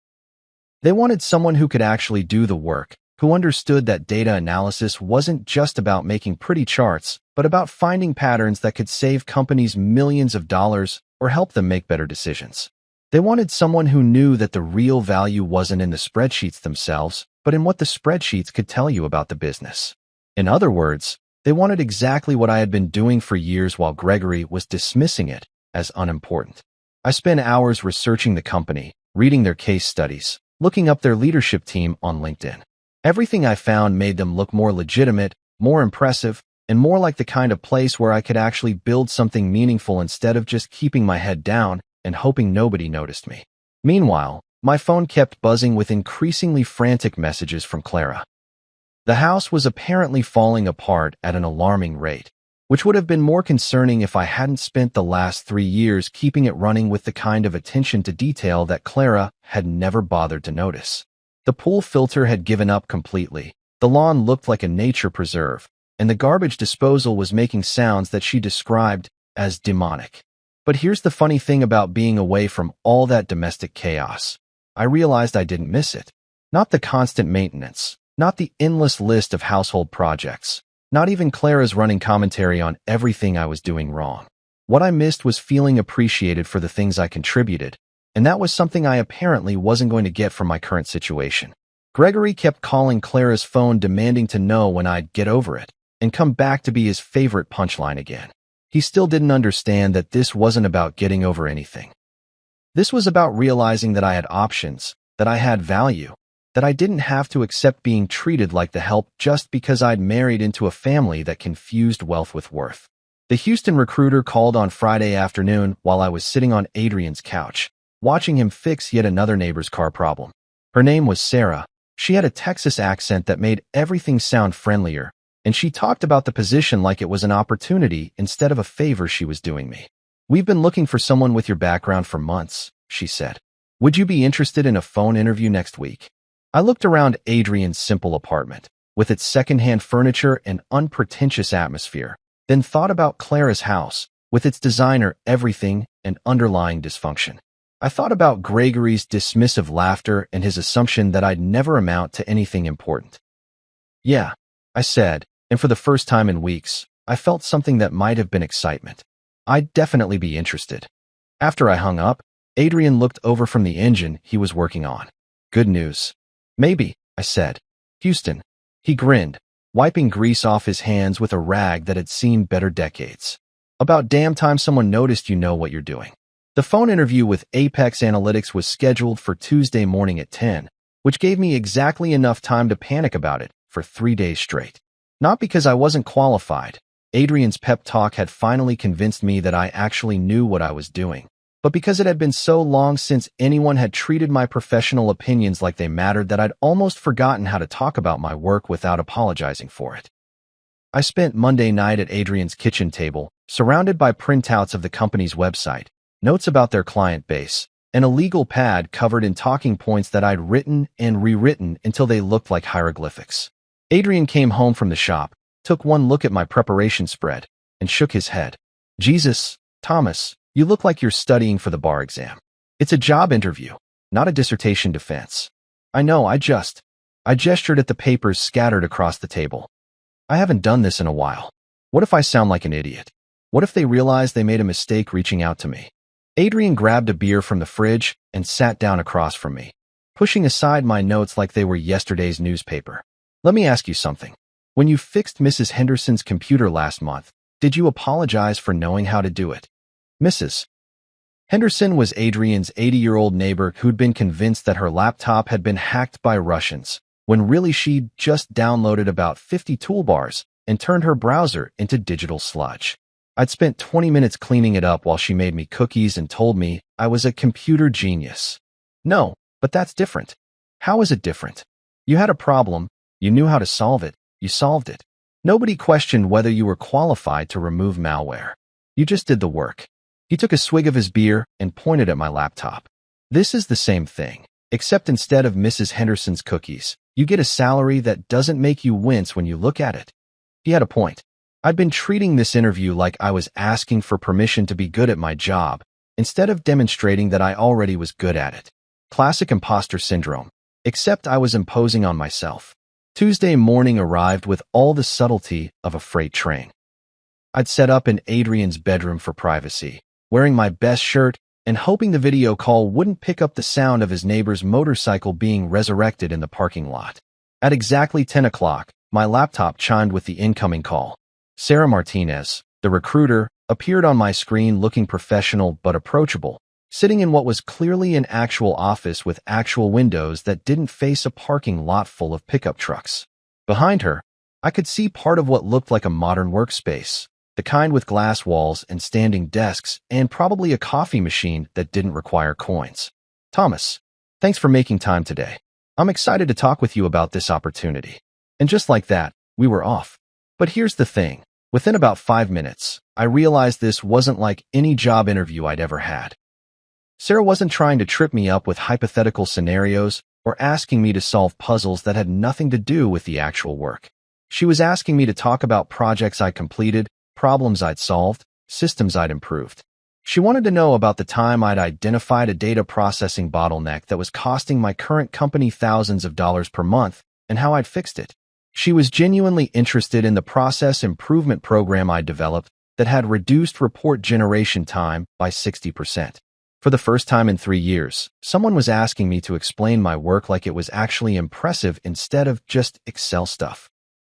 They wanted someone who could actually do the work, who understood that data analysis wasn't just about making pretty charts, but about finding patterns that could save companies millions of dollars or help them make better decisions. They wanted someone who knew that the real value wasn't in the spreadsheets themselves, but in what the spreadsheets could tell you about the business. In other words, they wanted exactly what I had been doing for years while Gregory was dismissing it as unimportant. I spent hours researching the company, reading their case studies, looking up their leadership team on LinkedIn. Everything I found made them look more legitimate, more impressive, and more like the kind of place where I could actually build something meaningful instead of just keeping my head down and hoping nobody noticed me. Meanwhile, my phone kept buzzing with increasingly frantic messages from Clara. The house was apparently falling apart at an alarming rate, which would have been more concerning if I hadn't spent the last 3 years keeping it running with the kind of attention to detail that Clara had never bothered to notice. The pool filter had given up completely, the lawn looked like a nature preserve, and the garbage disposal was making sounds that she described as demonic. But here's the funny thing about being away from all that domestic chaos. I realized I didn't miss it. Not the constant maintenance, not the endless list of household projects, not even Clara's running commentary on everything I was doing wrong. What I missed was feeling appreciated for the things I contributed, and that was something I apparently wasn't going to get from my current situation. Gregory kept calling Clara's phone demanding to know when I'd get over it and come back to be his favorite punchline again. He still didn't understand that this wasn't about getting over anything. This was about realizing that I had options, that I had value, that I didn't have to accept being treated like the help just because I'd married into a family that confused wealth with worth. The Houston recruiter called on Friday afternoon while I was sitting on Adrian's couch, watching him fix yet another neighbor's car problem. Her name was Sarah. She had a Texas accent that made everything sound friendlier, and she talked about the position like it was an opportunity instead of a favor she was doing me. "We've been looking for someone with your background for months," she said. "Would you be interested in a phone interview next week?" I looked around Adrian's simple apartment, with its secondhand furniture and unpretentious atmosphere, then thought about Clara's house, with its designer everything and underlying dysfunction. I thought about Gregory's dismissive laughter and his assumption that I'd never amount to anything important. "Yeah," I said, and for the first time in weeks, I felt something that might have been excitement. I'd definitely be interested. After I hung up, Adrian looked over from the engine he was working on. "Good news." "Maybe," I said. "Houston." He grinned, wiping grease off his hands with a rag that had seen better decades. "About damn time someone noticed you know what you're doing." The phone interview with Apex Analytics was scheduled for Tuesday morning at 10, which gave me exactly enough time to panic about it for 3 days straight. Not because I wasn't qualified. Adrian's pep talk had finally convinced me that I actually knew what I was doing, but because it had been so long since anyone had treated my professional opinions like they mattered that I'd almost forgotten how to talk about my work without apologizing for it. I spent Monday night at Adrian's kitchen table, surrounded by printouts of the company's website, notes about their client base, and a legal pad covered in talking points that I'd written and rewritten until they looked like hieroglyphics. Adrian came home from the shop, took one look at my preparation spread, and shook his head. "Jesus, Thomas, you look like you're studying for the bar exam. It's a job interview, not a dissertation defense." "I know, I gestured at the papers scattered across the table. "I haven't done this in a while. What if I sound like an idiot? What if they realize they made a mistake reaching out to me?" Adrian grabbed a beer from the fridge and sat down across from me, pushing aside my notes like they were yesterday's newspaper. "Let me ask you something. When you fixed Mrs. Henderson's computer last month, did you apologize for knowing how to do it?" Mrs. Henderson was Adrian's 80-year-old neighbor who'd been convinced that her laptop had been hacked by Russians, when really she'd just downloaded about 50 toolbars and turned her browser into digital sludge. I'd spent 20 minutes cleaning it up while she made me cookies and told me I was a computer genius. "No, but that's different." "How is it different?" "You had a problem, you knew how to solve it, you solved it. Nobody questioned whether you were qualified to remove malware. You just did the work." He took a swig of his beer and pointed at my laptop. "This is the same thing, except instead of Mrs. Henderson's cookies, you get a salary that doesn't make you wince when you look at it." He had a point. I'd been treating this interview like I was asking for permission to be good at my job, instead of demonstrating that I already was good at it. Classic imposter syndrome, except I was imposing on myself. Tuesday morning arrived with all the subtlety of a freight train. I'd set up in Adrian's bedroom for privacy, wearing my best shirt and hoping the video call wouldn't pick up the sound of his neighbor's motorcycle being resurrected in the parking lot. At exactly 10 o'clock, my laptop chimed with the incoming call. Sarah Martinez, the recruiter, appeared on my screen looking professional but approachable, sitting in what was clearly an actual office with actual windows that didn't face a parking lot full of pickup trucks. Behind her, I could see part of what looked like a modern workspace, the kind with glass walls and standing desks and probably a coffee machine that didn't require coins. Thomas, thanks for making time today. I'm excited to talk with you about this opportunity. And just like that, we were off. But here's the thing. Within about 5 minutes, I realized this wasn't like any job interview I'd ever had. Sarah wasn't trying to trip me up with hypothetical scenarios or asking me to solve puzzles that had nothing to do with the actual work. She was asking me to talk about projects I'd completed, problems I'd solved, systems I'd improved. She wanted to know about the time I'd identified a data processing bottleneck that was costing my current company thousands of dollars per month and how I'd fixed it. She was genuinely interested in the process improvement program I'd developed that had reduced report generation time by 60%. For the first time in 3 years, someone was asking me to explain my work like it was actually impressive instead of just Excel stuff.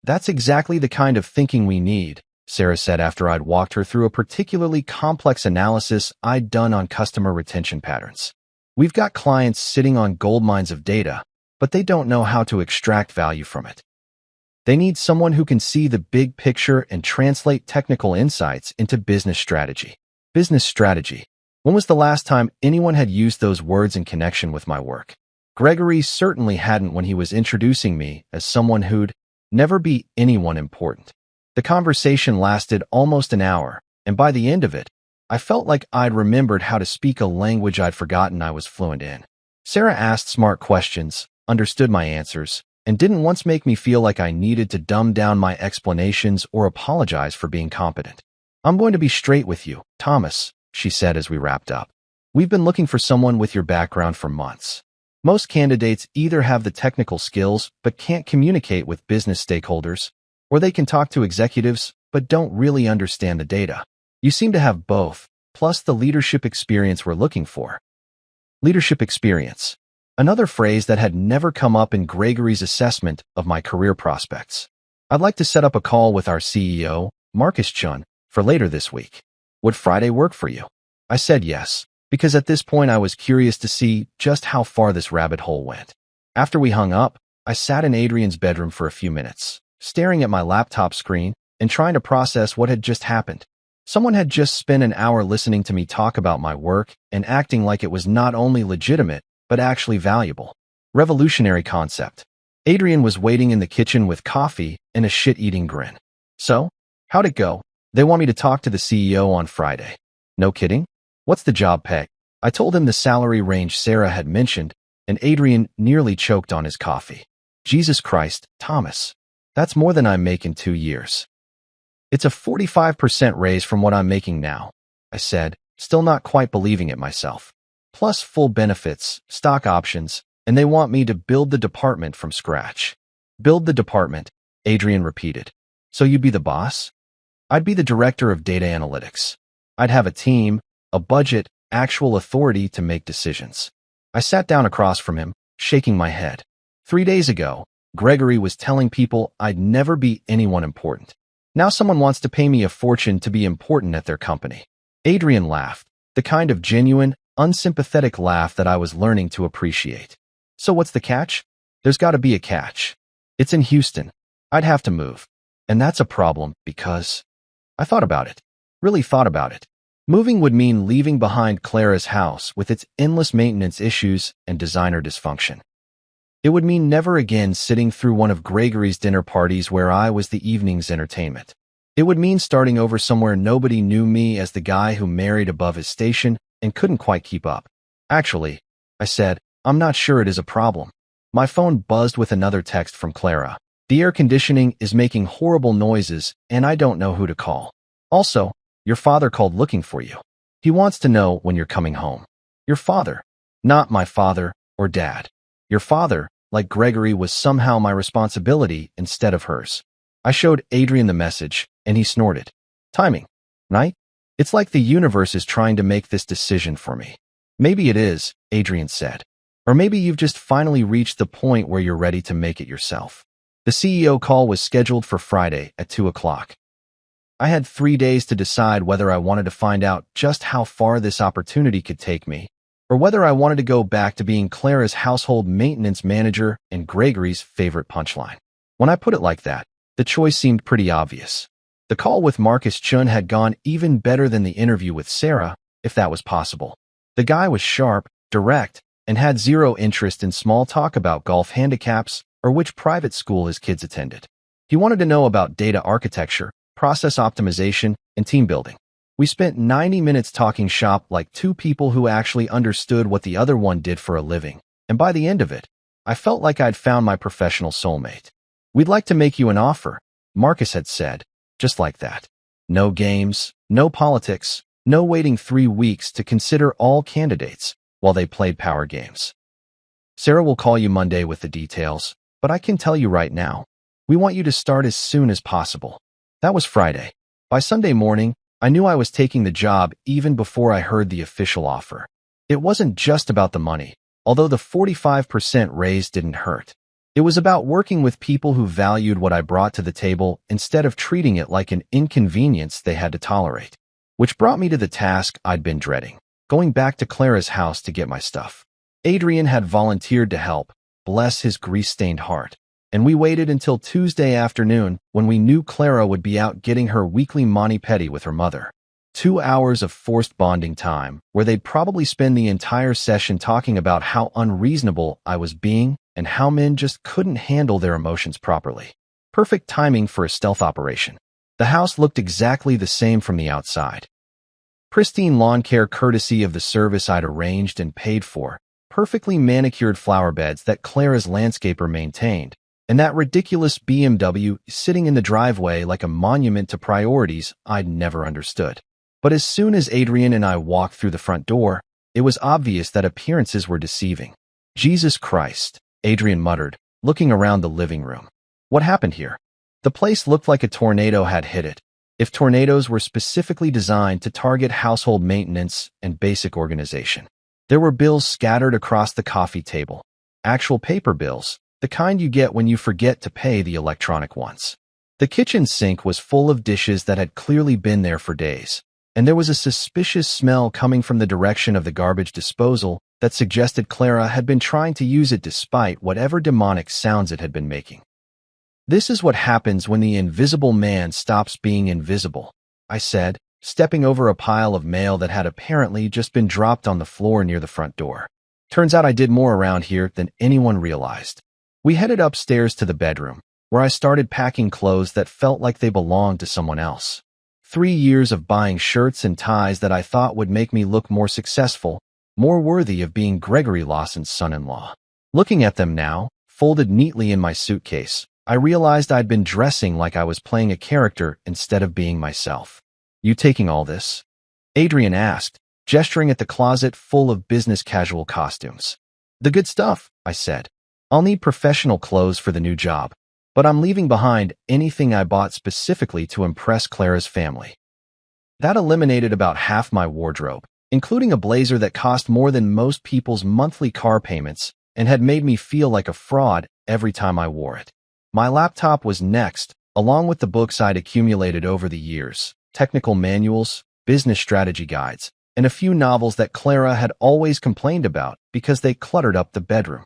That's exactly the kind of thinking we need, Sarah said after I'd walked her through a particularly complex analysis I'd done on customer retention patterns. We've got clients sitting on gold mines of data, but they don't know how to extract value from it. They need someone who can see the big picture and translate technical insights into business strategy. Business strategy. When was the last time anyone had used those words in connection with my work? Gregory certainly hadn't when he was introducing me as someone who'd never be anyone important. The conversation lasted almost an hour, and by the end of it, I felt like I'd remembered how to speak a language I'd forgotten I was fluent in. Sarah asked smart questions, understood my answers, and didn't once make me feel like I needed to dumb down my explanations or apologize for being competent. I'm going to be straight with you, Thomas, she said as we wrapped up. We've been looking for someone with your background for months. Most candidates either have the technical skills but can't communicate with business stakeholders, or they can talk to executives but don't really understand the data. You seem to have both, plus the leadership experience we're looking for. Leadership experience. Another phrase that had never come up in Gregory's assessment of my career prospects. I'd like to set up a call with our CEO, Marcus Chun, for later this week. Would Friday work for you? I said yes, because at this point I was curious to see just how far this rabbit hole went. After we hung up, I sat in Adrian's bedroom for a few minutes, staring at my laptop screen and trying to process what had just happened. Someone had just spent an hour listening to me talk about my work and acting like it was not only legitimate, but actually valuable. Revolutionary concept. Adrian was waiting in the kitchen with coffee and a shit-eating grin. So, how'd it go? They want me to talk to the CEO on Friday. No kidding? What's the job pay? I told him the salary range Sarah had mentioned, and Adrian nearly choked on his coffee. Jesus Christ, Thomas. That's more than I make in 2 years. It's a 45% raise from what I'm making now, I said, still not quite believing it myself. Plus full benefits, stock options, and they want me to build the department from scratch. Build the department, Adrian repeated. So you'd be the boss? I'd be the director of data analytics. I'd have a team, a budget, actual authority to make decisions. I sat down across from him, shaking my head. 3 days ago, Gregory was telling people I'd never be anyone important. Now someone wants to pay me a fortune to be important at their company. Adrian laughed, the kind of genuine, unsympathetic laugh that I was learning to appreciate. So what's the catch? There's got to be a catch. It's in Houston. I'd have to move. And that's a problem because I thought about it. Really thought about it. Moving would mean leaving behind Clara's house with its endless maintenance issues and designer dysfunction. It would mean never again sitting through one of Gregory's dinner parties where I was the evening's entertainment. It would mean starting over somewhere nobody knew me as the guy who married above his station and couldn't quite keep up. Actually, I said, I'm not sure it is a problem. My phone buzzed with another text from Clara. The air conditioning is making horrible noises and I don't know who to call. Also, your father called looking for you. He wants to know when you're coming home. Your father, not my father or dad. Your father, like Gregory, was somehow my responsibility instead of hers. I showed Adrian the message, and he snorted. Timing, right? It's like the universe is trying to make this decision for me. Maybe it is, Adrian said. Or maybe you've just finally reached the point where you're ready to make it yourself. The CEO call was scheduled for Friday at 2 o'clock. I had 3 days to decide whether I wanted to find out just how far this opportunity could take me, or whether I wanted to go back to being Clara's household maintenance manager and Gregory's favorite punchline. When I put it like that, the choice seemed pretty obvious. The call with Marcus Chun had gone even better than the interview with Sarah, if that was possible. The guy was sharp, direct, and had zero interest in small talk about golf handicaps or which private school his kids attended. He wanted to know about data architecture, process optimization, and team building. We spent 90 minutes talking shop like two people who actually understood what the other one did for a living, and by the end of it, I felt like I'd found my professional soulmate. "We'd like to make you an offer," Marcus had said, just like that. No games, no politics, no waiting 3 weeks to consider all candidates while they played power games. "Sarah will call you Monday with the details, but I can tell you right now, we want you to start as soon as possible." That was Friday. By Sunday morning, I knew I was taking the job even before I heard the official offer. It wasn't just about the money, although the 45% raise didn't hurt. It was about working with people who valued what I brought to the table instead of treating it like an inconvenience they had to tolerate. Which brought me to the task I'd been dreading, going back to Clara's house to get my stuff. Adrian had volunteered to help, bless his grease-stained heart, and we waited until Tuesday afternoon when we knew Clara would be out getting her weekly mani-pedi with her mother. 2 hours of forced bonding time, where they'd probably spend the entire session talking about how unreasonable I was being and how men just couldn't handle their emotions properly. Perfect timing for a stealth operation. The house looked exactly the same from the outside. Pristine lawn care courtesy of the service I'd arranged and paid for, perfectly manicured flower beds that Clara's landscaper maintained, and that ridiculous BMW sitting in the driveway like a monument to priorities I'd never understood. But as soon as Adrian and I walked through the front door, it was obvious that appearances were deceiving. "Jesus Christ," Adrian muttered, looking around the living room. "What happened here?" The place looked like a tornado had hit it, if tornadoes were specifically designed to target household maintenance and basic organization. There were bills scattered across the coffee table. Actual paper bills, the kind you get when you forget to pay the electronic ones. The kitchen sink was full of dishes that had clearly been there for days, and there was a suspicious smell coming from the direction of the garbage disposal that suggested Clara had been trying to use it despite whatever demonic sounds it had been making. "This is what happens when the invisible man stops being invisible," I said, stepping over a pile of mail that had apparently just been dropped on the floor near the front door. Turns out I did more around here than anyone realized. We headed upstairs to the bedroom, where I started packing clothes that felt like they belonged to someone else. 3 years of buying shirts and ties that I thought would make me look more successful, more worthy of being Gregory Lawson's son-in-law. Looking at them now, folded neatly in my suitcase, I realized I'd been dressing like I was playing a character instead of being myself. "You taking all this?" Adrian asked, gesturing at the closet full of business casual costumes. "The good stuff," I said. "I'll need professional clothes for the new job, but I'm leaving behind anything I bought specifically to impress Clara's family." That eliminated about half my wardrobe, including a blazer that cost more than most people's monthly car payments and had made me feel like a fraud every time I wore it. My laptop was next, along with the books I'd accumulated over the years, technical manuals, business strategy guides, and a few novels that Clara had always complained about because they cluttered up the bedroom.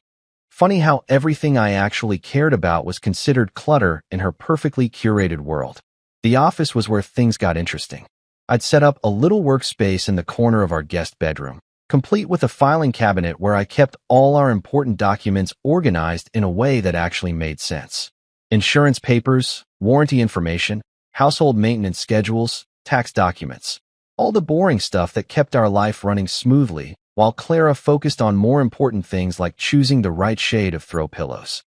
Funny how everything I actually cared about was considered clutter in her perfectly curated world. The office was where things got interesting. I'd set up a little workspace in the corner of our guest bedroom, complete with a filing cabinet where I kept all our important documents organized in a way that actually made sense. Insurance papers, warranty information, household maintenance schedules, tax documents. All the boring stuff that kept our life running smoothly, while Clara focused on more important things like choosing the right shade of throw pillows.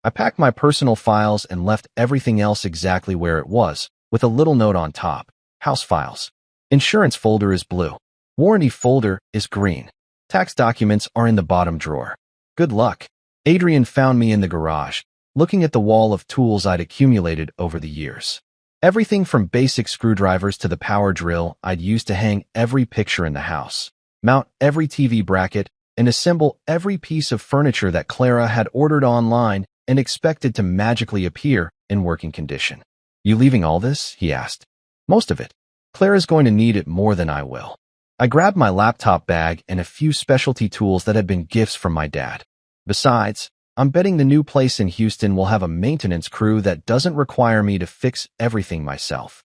I packed my personal files and left everything else exactly where it was, with a little note on top. House files. Insurance folder is blue. Warranty folder is green. Tax documents are in the bottom drawer. Good luck. Adrian found me in the garage, looking at the wall of tools I'd accumulated over the years. Everything from basic screwdrivers to the power drill I'd used to hang every picture in the house, mount every TV bracket, and assemble every piece of furniture that Clara had ordered online and expected to magically appear in working condition. "You leaving all this?" he asked. Most of it. Clara's going to need it more than I will. I grabbed my laptop bag and a few specialty tools that had been gifts from my dad. Besides, I'm betting the new place in Houston will have a maintenance crew that doesn't require me to fix everything myself.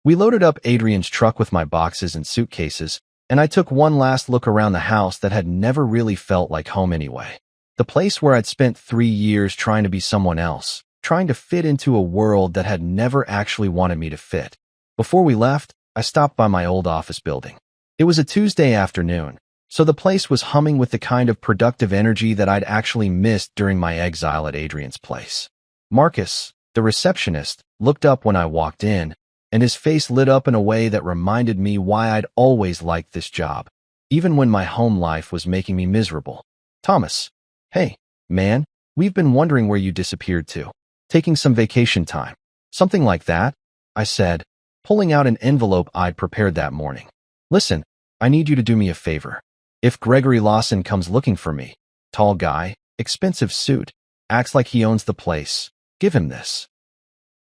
We loaded up Adrian's truck with my boxes and suitcases, and I took one last look around the house that had never really felt like home anyway. The place where I'd spent 3 years trying to be someone else, trying to fit into a world that had never actually wanted me to fit. Before we left, I stopped by my old office building. It was a Tuesday afternoon, so the place was humming with the kind of productive energy that I'd actually missed during my exile at Adrian's place. Marcus, the receptionist, looked up when I walked in, and his face lit up in a way that reminded me why I'd always liked this job, even when my home life was making me miserable. Thomas. Hey, man, we've been wondering where you disappeared to. Taking some vacation time. Something like that, I said, pulling out an envelope I'd prepared that morning. Listen, I need you to do me a favor. If Gregory Lawson comes looking for me, tall guy, expensive suit, acts like he owns the place, give him this.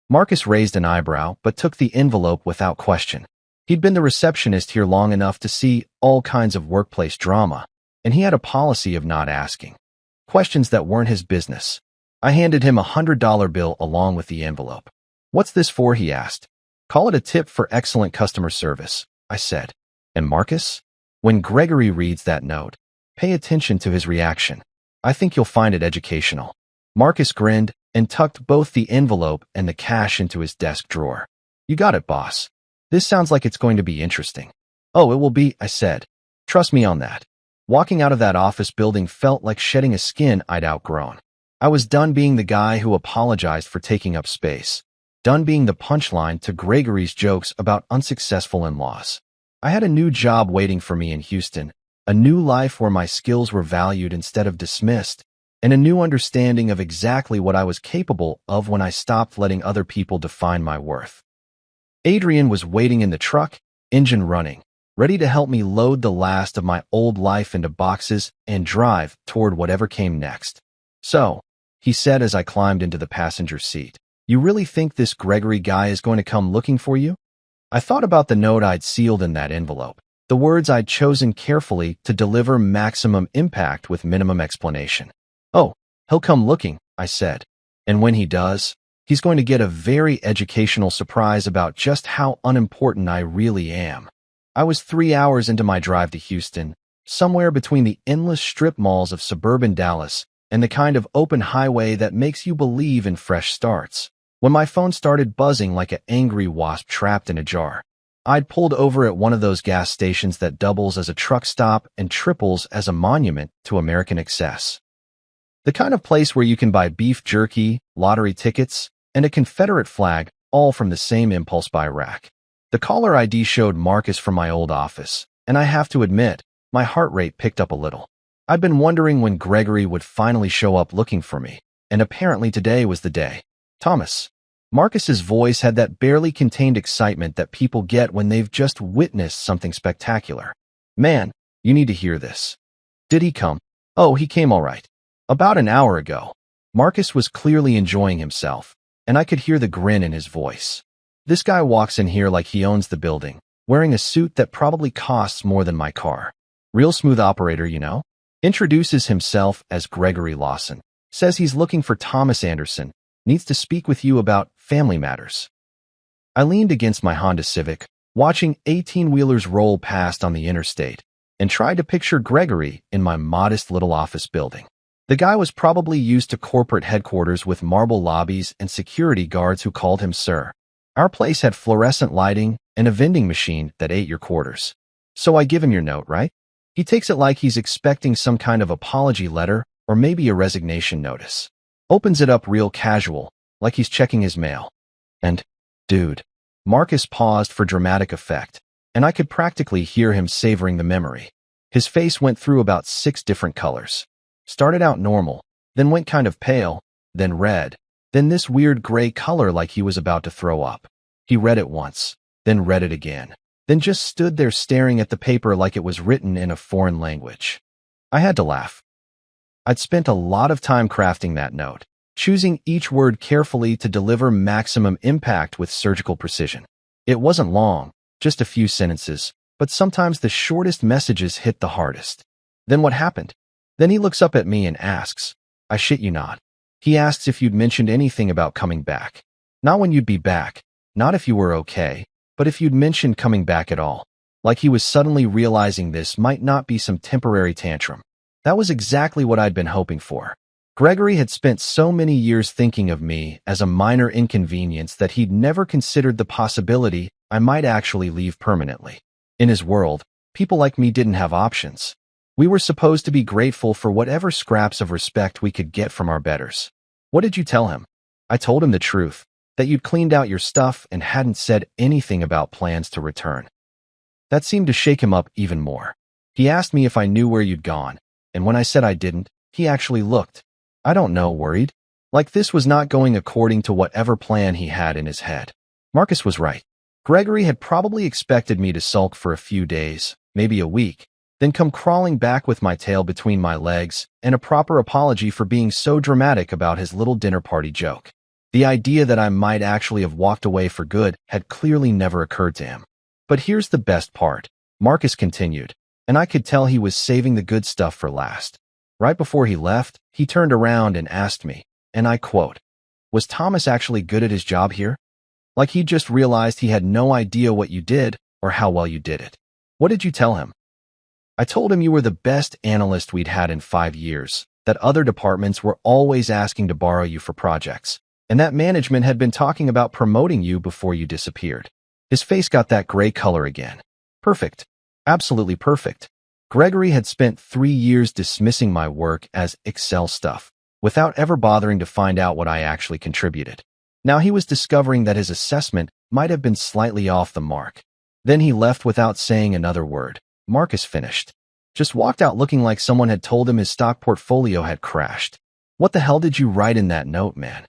Marcus raised an eyebrow but took the envelope without question. He'd been the receptionist here long enough to see all kinds of workplace drama, and he had a policy of not asking questions that weren't his business. I handed him a $100 bill along with the envelope. What's this for? He asked. Call it a tip for excellent customer service, I said. And Marcus? When Gregory reads that note, pay attention to his reaction. I think you'll find it educational. Marcus grinned and tucked both the envelope and the cash into his desk drawer. You got it, boss. This sounds like it's going to be interesting. Oh, it will be, I said. Trust me on that. Walking out of that office building felt like shedding a skin I'd outgrown. I was done being the guy who apologized for taking up space. Done being the punchline to Gregory's jokes about unsuccessful in-laws. I had a new job waiting for me in Houston, a new life where my skills were valued instead of dismissed, and a new understanding of exactly what I was capable of when I stopped letting other people define my worth. Adrian was waiting in the truck, engine running, ready to help me load the last of my old life into boxes and drive toward whatever came next. So, he said as I climbed into the passenger seat, you really think this Gregory guy is going to come looking for you? I thought about the note I'd sealed in that envelope, the words I'd chosen carefully to deliver maximum impact with minimum explanation. Oh, he'll come looking, I said. And when he does, he's going to get a very educational surprise about just how unimportant I really am. I was 3 hours into my drive to Houston, somewhere between the endless strip malls of suburban Dallas and the kind of open highway that makes you believe in fresh starts, when my phone started buzzing like an angry wasp trapped in a jar. I'd pulled over at one of those gas stations that doubles as a truck stop and triples as a monument to American excess. The kind of place where you can buy beef jerky, lottery tickets, and a Confederate flag, all from the same impulse buy rack. The caller ID showed Marcus from my old office, and I have to admit, my heart rate picked up a little. I'd been wondering when Gregory would finally show up looking for me, and apparently today was the day. Thomas. Marcus's voice had that barely contained excitement that people get when they've just witnessed something spectacular. Man, you need to hear this. Did he come? Oh, he came all right. About an hour ago. Marcus was clearly enjoying himself, and I could hear the grin in his voice. This guy walks in here like he owns the building, wearing a suit that probably costs more than my car. Real smooth operator, you know? Introduces himself as Gregory Lawson. Says he's looking for Thomas Anderson. Needs to speak with you about family matters. I leaned against my Honda Civic, watching 18-wheelers roll past on the interstate, and tried to picture Gregory in my modest little office building. The guy was probably used to corporate headquarters with marble lobbies and security guards who called him sir. Our place had fluorescent lighting and a vending machine that ate your quarters. So I give him your note, right? He takes it like he's expecting some kind of apology letter or maybe a resignation notice. Opens it up real casual, like he's checking his mail. And, dude, Marcus paused for dramatic effect, and I could practically hear him savoring the memory. His face went through about 6 different colors. Started out normal, then went kind of pale, then red, then this weird gray color like he was about to throw up. He read it once, then read it again, then just stood there staring at the paper like it was written in a foreign language. I had to laugh. I'd spent a lot of time crafting that note, choosing each word carefully to deliver maximum impact with surgical precision. It wasn't long, just a few sentences, but sometimes the shortest messages hit the hardest. Then what happened? Then he looks up at me and asks, I shit you not. He asks if you'd mentioned anything about coming back. Not when you'd be back, not if you were okay, but if you'd mentioned coming back at all. Like he was suddenly realizing this might not be some temporary tantrum. That was exactly what I'd been hoping for. Gregory had spent so many years thinking of me as a minor inconvenience that he'd never considered the possibility I might actually leave permanently. In his world, people like me didn't have options. We were supposed to be grateful for whatever scraps of respect we could get from our betters. What did you tell him? I told him the truth, that you'd cleaned out your stuff and hadn't said anything about plans to return. That seemed to shake him up even more. He asked me if I knew where you'd gone, and when I said I didn't, he actually looked, I don't know, worried. Like this was not going according to whatever plan he had in his head. Marcus was right. Gregory had probably expected me to sulk for a few days, maybe a week, then come crawling back with my tail between my legs and a proper apology for being so dramatic about his little dinner party joke. The idea that I might actually have walked away for good had clearly never occurred to him. But here's the best part, Marcus continued, and I could tell he was saving the good stuff for last. Right before he left, he turned around and asked me, and I quote, was Thomas actually good at his job here? Like he just realized he had no idea what you did or how well you did it. What did you tell him? I told him you were the best analyst we'd had in 5 years, that other departments were always asking to borrow you for projects, and that management had been talking about promoting you before you disappeared. His face got that gray color again. Perfect. Absolutely perfect. Gregory had spent 3 years dismissing my work as Excel stuff, without ever bothering to find out what I actually contributed. Now he was discovering that his assessment might have been slightly off the mark. Then he left without saying another word. Marcus finished. Just walked out looking like someone had told him his stock portfolio had crashed. What the hell did you write in that note, man?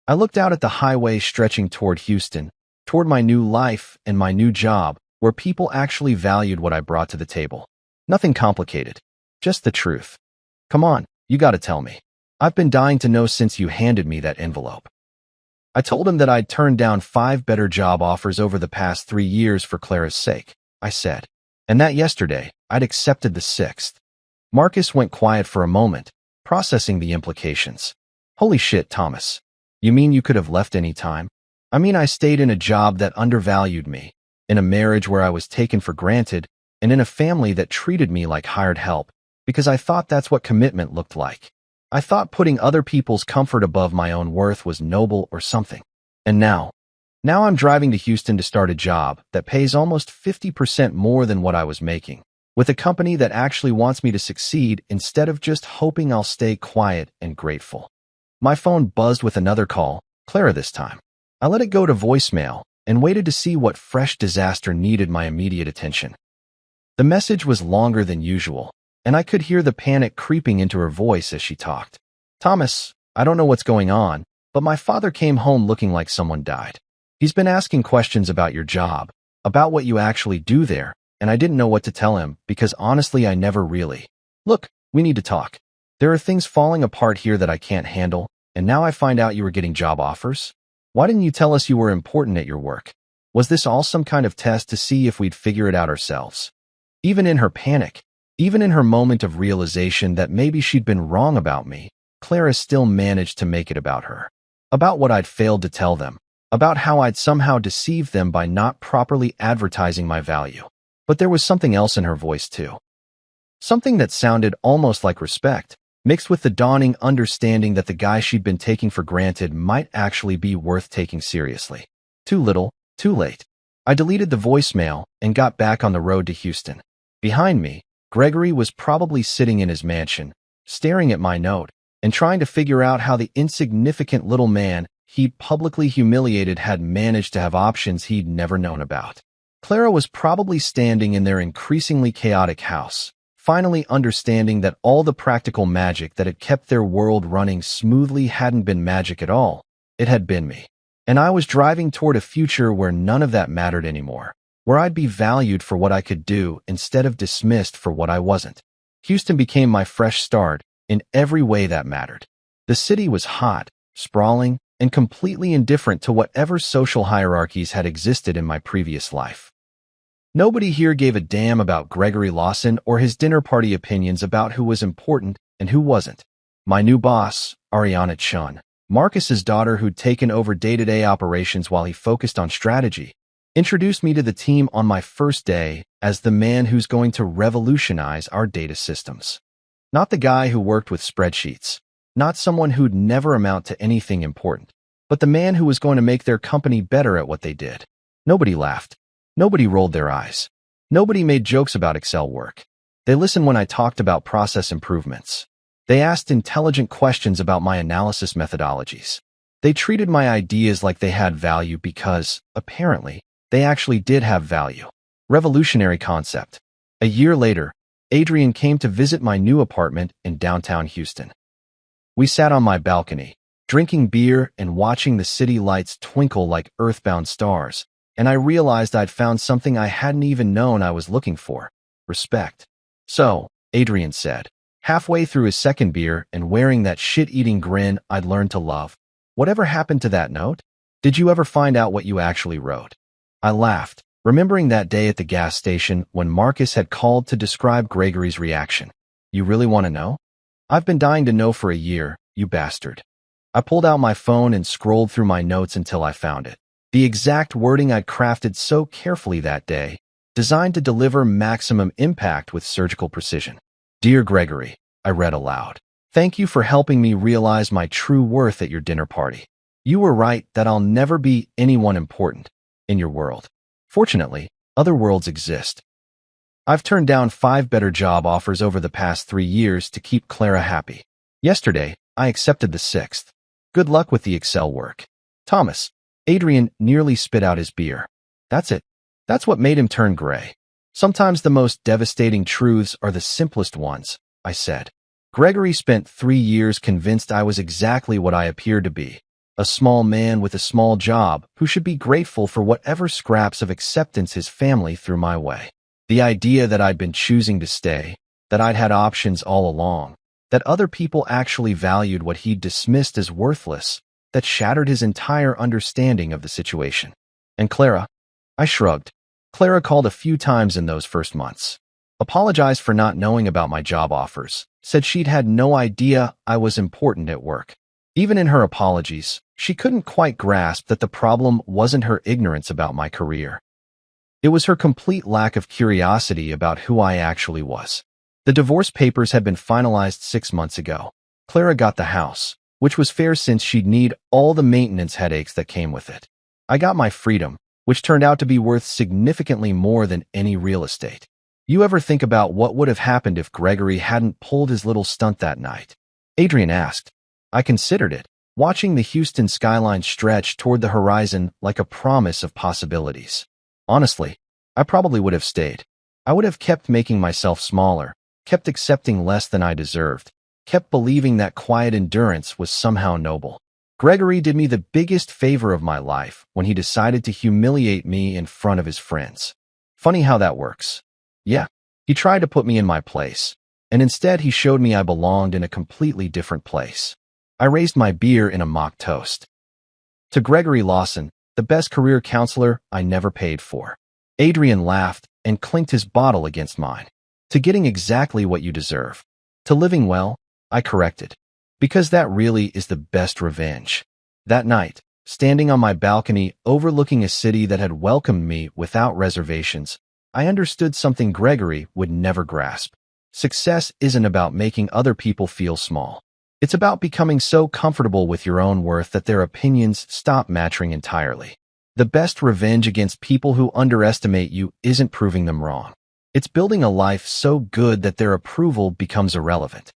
I looked out at the highway stretching toward Houston, toward my new life and my new job, where people actually valued what I brought to the table. Nothing complicated. Just the truth. Come on, you gotta tell me. I've been dying to know since you handed me that envelope. I told him that I'd turned down 5 better job offers over the past 3 years for Clara's sake, I said. And that yesterday, I'd accepted the 6th. Marcus went quiet for a moment, processing the implications. Holy shit, Thomas. You mean you could have left any time? I mean I stayed in a job that undervalued me, in a marriage where I was taken for granted, and in a family that treated me like hired help, because I thought that's what commitment looked like. I thought putting other people's comfort above my own worth was noble or something. And now I'm driving to Houston to start a job that pays almost 50% more than what I was making, with a company that actually wants me to succeed instead of just hoping I'll stay quiet and grateful. My phone buzzed with another call, Clara this time. I let it go to voicemail and waited to see what fresh disaster needed my immediate attention. The message was longer than usual, and I could hear the panic creeping into her voice as she talked. Thomas, I don't know what's going on, but my father came home looking like someone died. He's been asking questions about your job, about what you actually do there, and I didn't know what to tell him because honestly I never really. Look, we need to talk. There are things falling apart here that I can't handle, and now I find out you were getting job offers. Why didn't you tell us you were important at your work? Was this all some kind of test to see if we'd figure it out ourselves? Even in her panic, even in her moment of realization that maybe she'd been wrong about me, Clara still managed to make it about her. About what I'd failed to tell them. About how I'd somehow deceived them by not properly advertising my value. But there was something else in her voice too. Something that sounded almost like respect, mixed with the dawning understanding that the guy she'd been taking for granted might actually be worth taking seriously. Too little, too late. I deleted the voicemail and got back on the road to Houston. Behind me, Gregory was probably sitting in his mansion, staring at my note, and trying to figure out how the insignificant little man he'd publicly humiliated had managed to have options he'd never known about. Clara was probably standing in their increasingly chaotic house, finally understanding that all the practical magic that had kept their world running smoothly hadn't been magic at all. It had been me. And I was driving toward a future where none of that mattered anymore, where I'd be valued for what I could do instead of dismissed for what I wasn't. Houston became my fresh start in every way that mattered. The city was hot, sprawling, and completely indifferent to whatever social hierarchies had existed in my previous life. Nobody here gave a damn about Gregory Lawson or his dinner party opinions about who was important and who wasn't. My new boss, Ariana Chun, Marcus's daughter who'd taken over day-to-day operations while he focused on strategy, introduced me to the team on my first day as the man who's going to revolutionize our data systems. Not the guy who worked with spreadsheets, not someone who'd never amount to anything important, but the man who was going to make their company better at what they did. Nobody laughed. Nobody rolled their eyes. Nobody made jokes about Excel work. They listened when I talked about process improvements. They asked intelligent questions about my analysis methodologies. They treated my ideas like they had value because, apparently, they actually did have value. Revolutionary concept. A year later, Adrian came to visit my new apartment in downtown Houston. We sat on my balcony, drinking beer and watching the city lights twinkle like earthbound stars, and I realized I'd found something I hadn't even known I was looking for: respect. So, Adrian said, halfway through his second beer and wearing that shit-eating grin I'd learned to love, "Whatever happened to that note? Did you ever find out what you actually wrote?" I laughed, remembering that day at the gas station when Marcus had called to describe Gregory's reaction. "You really want to know? I've been dying to know for a year, you bastard." I pulled out my phone and scrolled through my notes until I found it. The exact wording I'd crafted so carefully that day, designed to deliver maximum impact with surgical precision. "Dear Gregory," I read aloud, "thank you for helping me realize my true worth at your dinner party. You were right that I'll never be anyone important in your world. Fortunately, other worlds exist. I've turned down 5 better job offers over the past 3 years to keep Clara happy. Yesterday, I accepted the 6th. Good luck with the Excel work. Thomas." Adrian nearly spit out his beer. That's it. That's what made him turn gray. "Sometimes the most devastating truths are the simplest ones," I said. Gregory spent 3 years convinced I was exactly what I appeared to be: a small man with a small job who should be grateful for whatever scraps of acceptance his family threw my way. The idea that I'd been choosing to stay, that I'd had options all along, that other people actually valued what he'd dismissed as worthless, that shattered his entire understanding of the situation. And Clara? I shrugged. Clara called a few times in those first months. Apologized for not knowing about my job offers. Said she'd had no idea I was important at work. Even in her apologies, she couldn't quite grasp that the problem wasn't her ignorance about my career. It was her complete lack of curiosity about who I actually was. The divorce papers had been finalized 6 months ago. Clara got the house, which was fair since she'd need all the maintenance headaches that came with it. I got my freedom, which turned out to be worth significantly more than any real estate. You ever think about what would have happened if Gregory hadn't pulled his little stunt that night? Adrian asked. I considered it, watching the Houston skyline stretch toward the horizon like a promise of possibilities. Honestly, I probably would have stayed. I would have kept making myself smaller, kept accepting less than I deserved, kept believing that quiet endurance was somehow noble. Gregory did me the biggest favor of my life when he decided to humiliate me in front of his friends. Funny how that works. Yeah, he tried to put me in my place, and instead he showed me I belonged in a completely different place. I raised my beer in a mock toast. To Gregory Lawson, the best career counselor I never paid for. Adrian laughed and clinked his bottle against mine. To getting exactly what you deserve. To living well, I corrected. Because that really is the best revenge. That night, standing on my balcony overlooking a city that had welcomed me without reservations, I understood something Gregory would never grasp. Success isn't about making other people feel small. It's about becoming so comfortable with your own worth that their opinions stop mattering entirely. The best revenge against people who underestimate you isn't proving them wrong. It's building a life so good that their approval becomes irrelevant.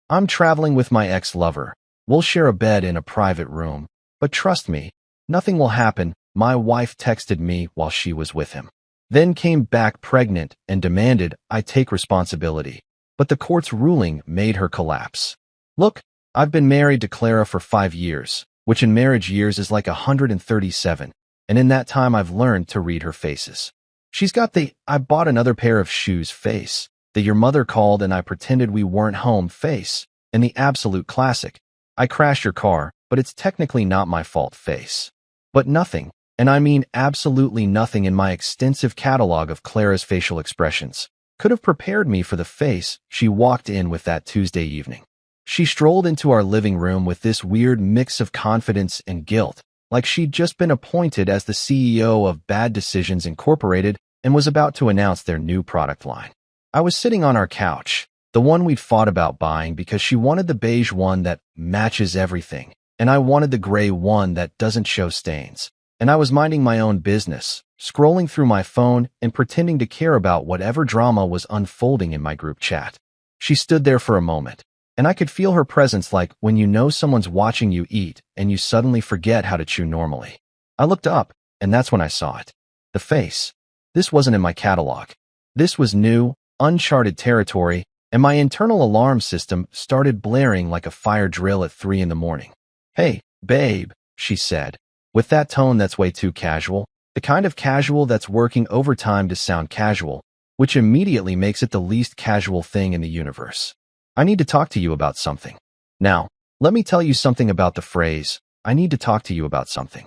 I'm traveling with my ex-lover. We'll share a bed in a private room. But trust me, nothing will happen. My wife texted me while she was with him. Then came back pregnant and demanded I take responsibility. But the court's ruling made her collapse. Look, I've been married to Clara for 5 years, which in marriage years is like 137, and in that time I've learned to read her faces. She's got the "I bought another pair of shoes" face, the "your mother called and I pretended we weren't home" face, and the absolute classic "I crashed your car, but it's technically not my fault face. But nothing, and I mean absolutely nothing in my extensive catalog of Clara's facial expressions, could have prepared me for the face she walked in with that Tuesday evening. She strolled into our living room with this weird mix of confidence and guilt, like she'd just been appointed as the CEO of Bad Decisions Incorporated and was about to announce their new product line. I was sitting on our couch, the one we'd fought about buying because she wanted the beige one that matches everything, and I wanted the gray one that doesn't show stains. And I was minding my own business, scrolling through my phone and pretending to care about whatever drama was unfolding in my group chat. She stood there for a moment, and I could feel her presence like when you know someone's watching you eat and you suddenly forget how to chew normally. I looked up, and that's when I saw it. The face. This wasn't in my catalog. This was new, uncharted territory, and my internal alarm system started blaring like a fire drill at 3 in the morning. "Hey, babe," she said, with that tone that's way too casual, the kind of casual that's working overtime to sound casual, which immediately makes it the least casual thing in the universe. "I need to talk to you about something." Now, let me tell you something about the phrase, "I need to talk to you about something."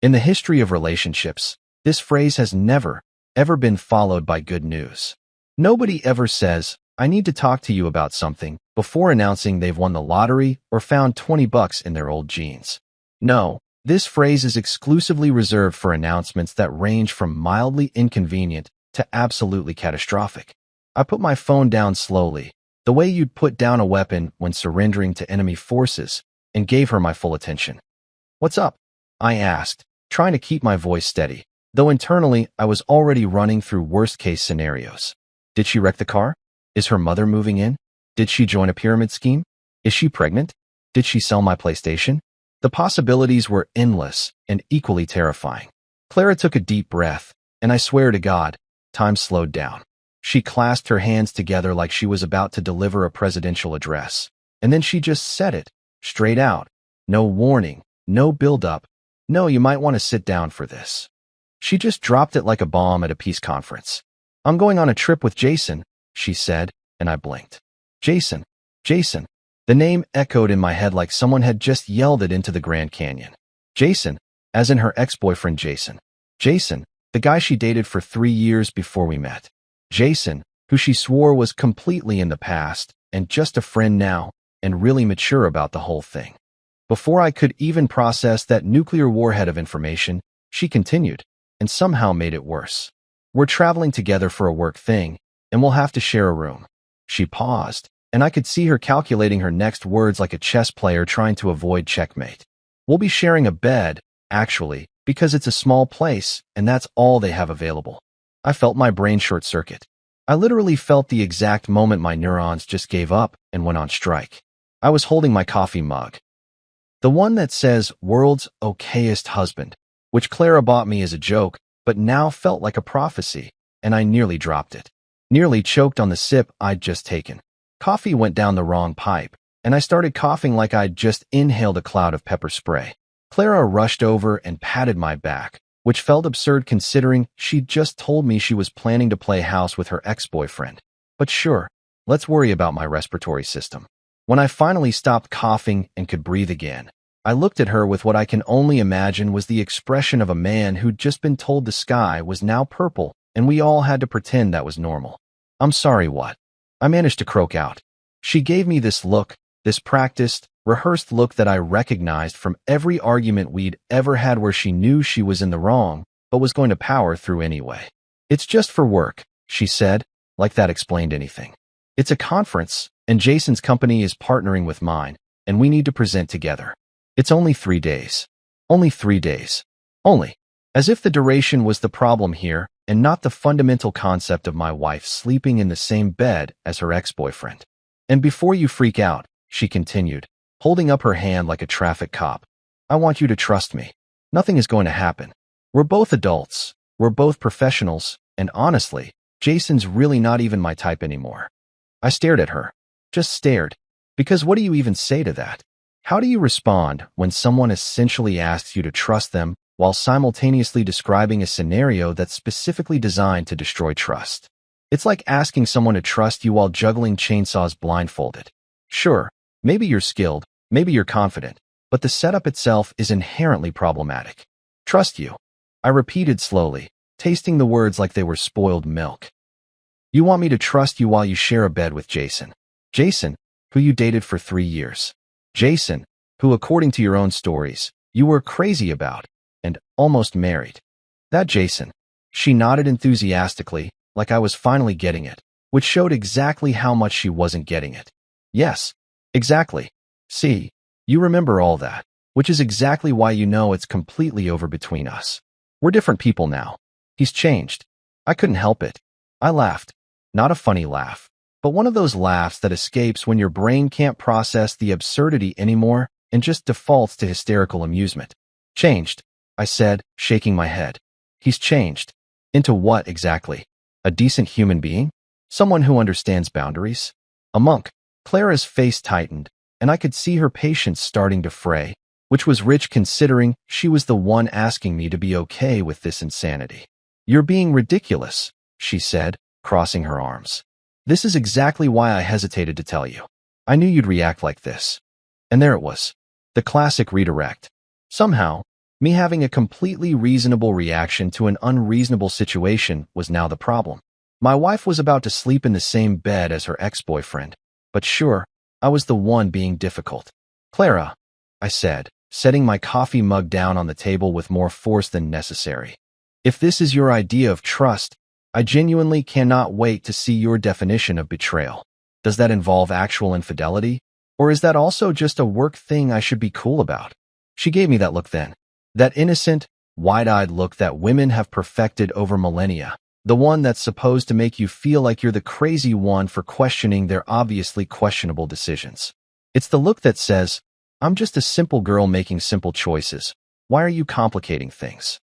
In the history of relationships, this phrase has never, ever been followed by good news. Nobody ever says, "I need to talk to you about something," before announcing they've won the lottery or found $20 in their old jeans. No, this phrase is exclusively reserved for announcements that range from mildly inconvenient to absolutely catastrophic. I put my phone down slowly, the way you'd put down a weapon when surrendering to enemy forces, and gave her my full attention. "What's up?" I asked, trying to keep my voice steady, though internally I was already running through worst-case scenarios. Did she wreck the car? Is her mother moving in? Did she join a pyramid scheme? Is she pregnant? Did she sell my PlayStation? The possibilities were endless and equally terrifying. Clara took a deep breath, and I swear to God, time slowed down. She clasped her hands together like she was about to deliver a presidential address, and then she just said it, straight out. No warning, no build-up, no you might want to sit down for this. She just dropped it like a bomb at a peace conference. "I'm going on a trip with Jason," she said, and I blinked. Jason. Jason. The name echoed in my head like someone had just yelled it into the Grand Canyon. Jason, as in her ex-boyfriend Jason. Jason, the guy she dated for 3 years before we met. Jason, who she swore was completely in the past and just a friend now, and really mature about the whole thing. Before I could even process that nuclear warhead of information, she continued, and somehow made it worse. "We're traveling together for a work thing, and we'll have to share a room." She paused, and I could see her calculating her next words like a chess player trying to avoid checkmate. "We'll be sharing a bed, actually, because it's a small place, and that's all they have available." I felt my brain short-circuit. I literally felt the exact moment my neurons just gave up and went on strike. I was holding my coffee mug. The one that says, "World's Okayest Husband," which Clara bought me as a joke, but now felt like a prophecy, and I nearly dropped it. Nearly choked on the sip I'd just taken. Coffee went down the wrong pipe, and I started coughing like I'd just inhaled a cloud of pepper spray. Clara rushed over and patted my back, which felt absurd considering she'd just told me she was planning to play house with her ex-boyfriend. But sure, let's worry about my respiratory system. When I finally stopped coughing and could breathe again, I looked at her with what I can only imagine was the expression of a man who'd just been told the sky was now purple and we all had to pretend that was normal. "I'm sorry, what?" I managed to croak out. She gave me this look, this practiced, rehearsed look that I recognized from every argument we'd ever had where she knew she was in the wrong, but was going to power through anyway. "It's just for work," she said, like that explained anything. "It's a conference, and Jason's company is partnering with mine, and we need to present together. It's only 3 days. Only 3 days. Only." As if the duration was the problem here, and not the fundamental concept of my wife sleeping in the same bed as her ex-boyfriend. "And before you freak out," she continued, holding up her hand like a traffic cop, "I want you to trust me. Nothing is going to happen. We're both adults, we're both professionals, and honestly, Jason's really not even my type anymore." I stared at her. Just stared. Because what do you even say to that? How do you respond when someone essentially asks you to trust them while simultaneously describing a scenario that's specifically designed to destroy trust? It's like asking someone to trust you while juggling chainsaws blindfolded. Sure, maybe you're skilled, maybe you're confident, but the setup itself is inherently problematic. Trust you, I repeated slowly, tasting the words like they were spoiled milk. You want me to trust you while you share a bed with Jason. Jason, who you dated for 3 years. Jason, who, according to your own stories, you were crazy about and almost married. That Jason. She nodded enthusiastically, like I was finally getting it, which showed exactly how much she wasn't getting it. Yes, exactly. See, you remember all that, which is exactly why you know it's completely over between us. We're different people now. He's changed. I couldn't help it. I laughed. Not a funny laugh, but one of those laughs that escapes when your brain can't process the absurdity anymore and just defaults to hysterical amusement. Changed, I said, shaking my head. He's changed. Into what exactly? A decent human being? Someone who understands boundaries? A monk? Clara's face tightened, and I could see her patience starting to fray, which was rich considering she was the one asking me to be okay with this insanity. You're being ridiculous, she said, crossing her arms. This is exactly why I hesitated to tell you. I knew you'd react like this. And there it was. The classic redirect. Somehow, me having a completely reasonable reaction to an unreasonable situation was now the problem. My wife was about to sleep in the same bed as her ex-boyfriend, but sure, I was the one being difficult. Clara, I said, setting my coffee mug down on the table with more force than necessary. If this is your idea of trust, I genuinely cannot wait to see your definition of betrayal. Does that involve actual infidelity? Or is that also just a work thing I should be cool about? She gave me that look then. That innocent, wide-eyed look that women have perfected over millennia. The one that's supposed to make you feel like you're the crazy one for questioning their obviously questionable decisions. It's the look that says, I'm just a simple girl making simple choices. Why are you complicating things?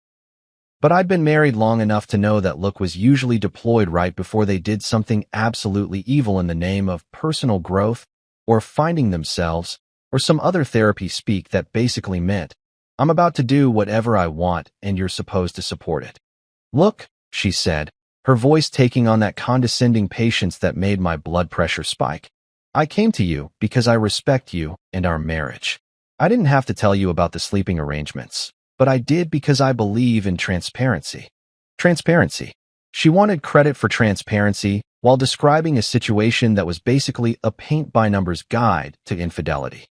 But I'd been married long enough to know that look was usually deployed right before they did something absolutely evil in the name of personal growth, or finding themselves, or some other therapy speak that basically meant, I'm about to do whatever I want and you're supposed to support it. Look, she said, her voice taking on that condescending patience that made my blood pressure spike. I came to you because I respect you and our marriage. I didn't have to tell you about the sleeping arrangements, but I did because I believe in transparency. Transparency. She wanted credit for transparency while describing a situation that was basically a paint-by-numbers guide to infidelity.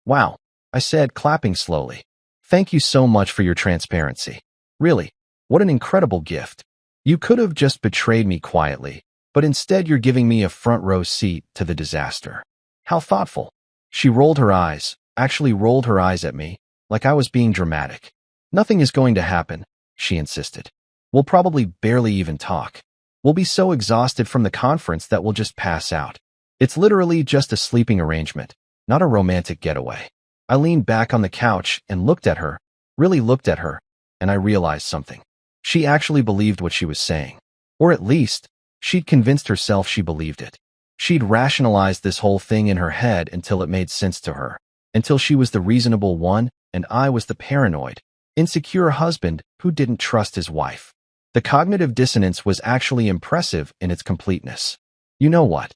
Wow, I said, clapping slowly. Thank you so much for your transparency. Really, what an incredible gift. You could have just betrayed me quietly, but instead you're giving me a front-row seat to the disaster. How thoughtful. She rolled her eyes, actually rolled her eyes at me, like I was being dramatic. Nothing is going to happen, she insisted. We'll probably barely even talk. We'll be so exhausted from the conference that we'll just pass out. It's literally just a sleeping arrangement, not a romantic getaway. I leaned back on the couch and looked at her, really looked at her, and I realized something. She actually believed what she was saying. Or at least, she'd convinced herself she believed it. She'd rationalized this whole thing in her head until it made sense to her, until she was the reasonable one and I was the paranoid, insecure husband who didn't trust his wife. The cognitive dissonance was actually impressive in its completeness. You know what?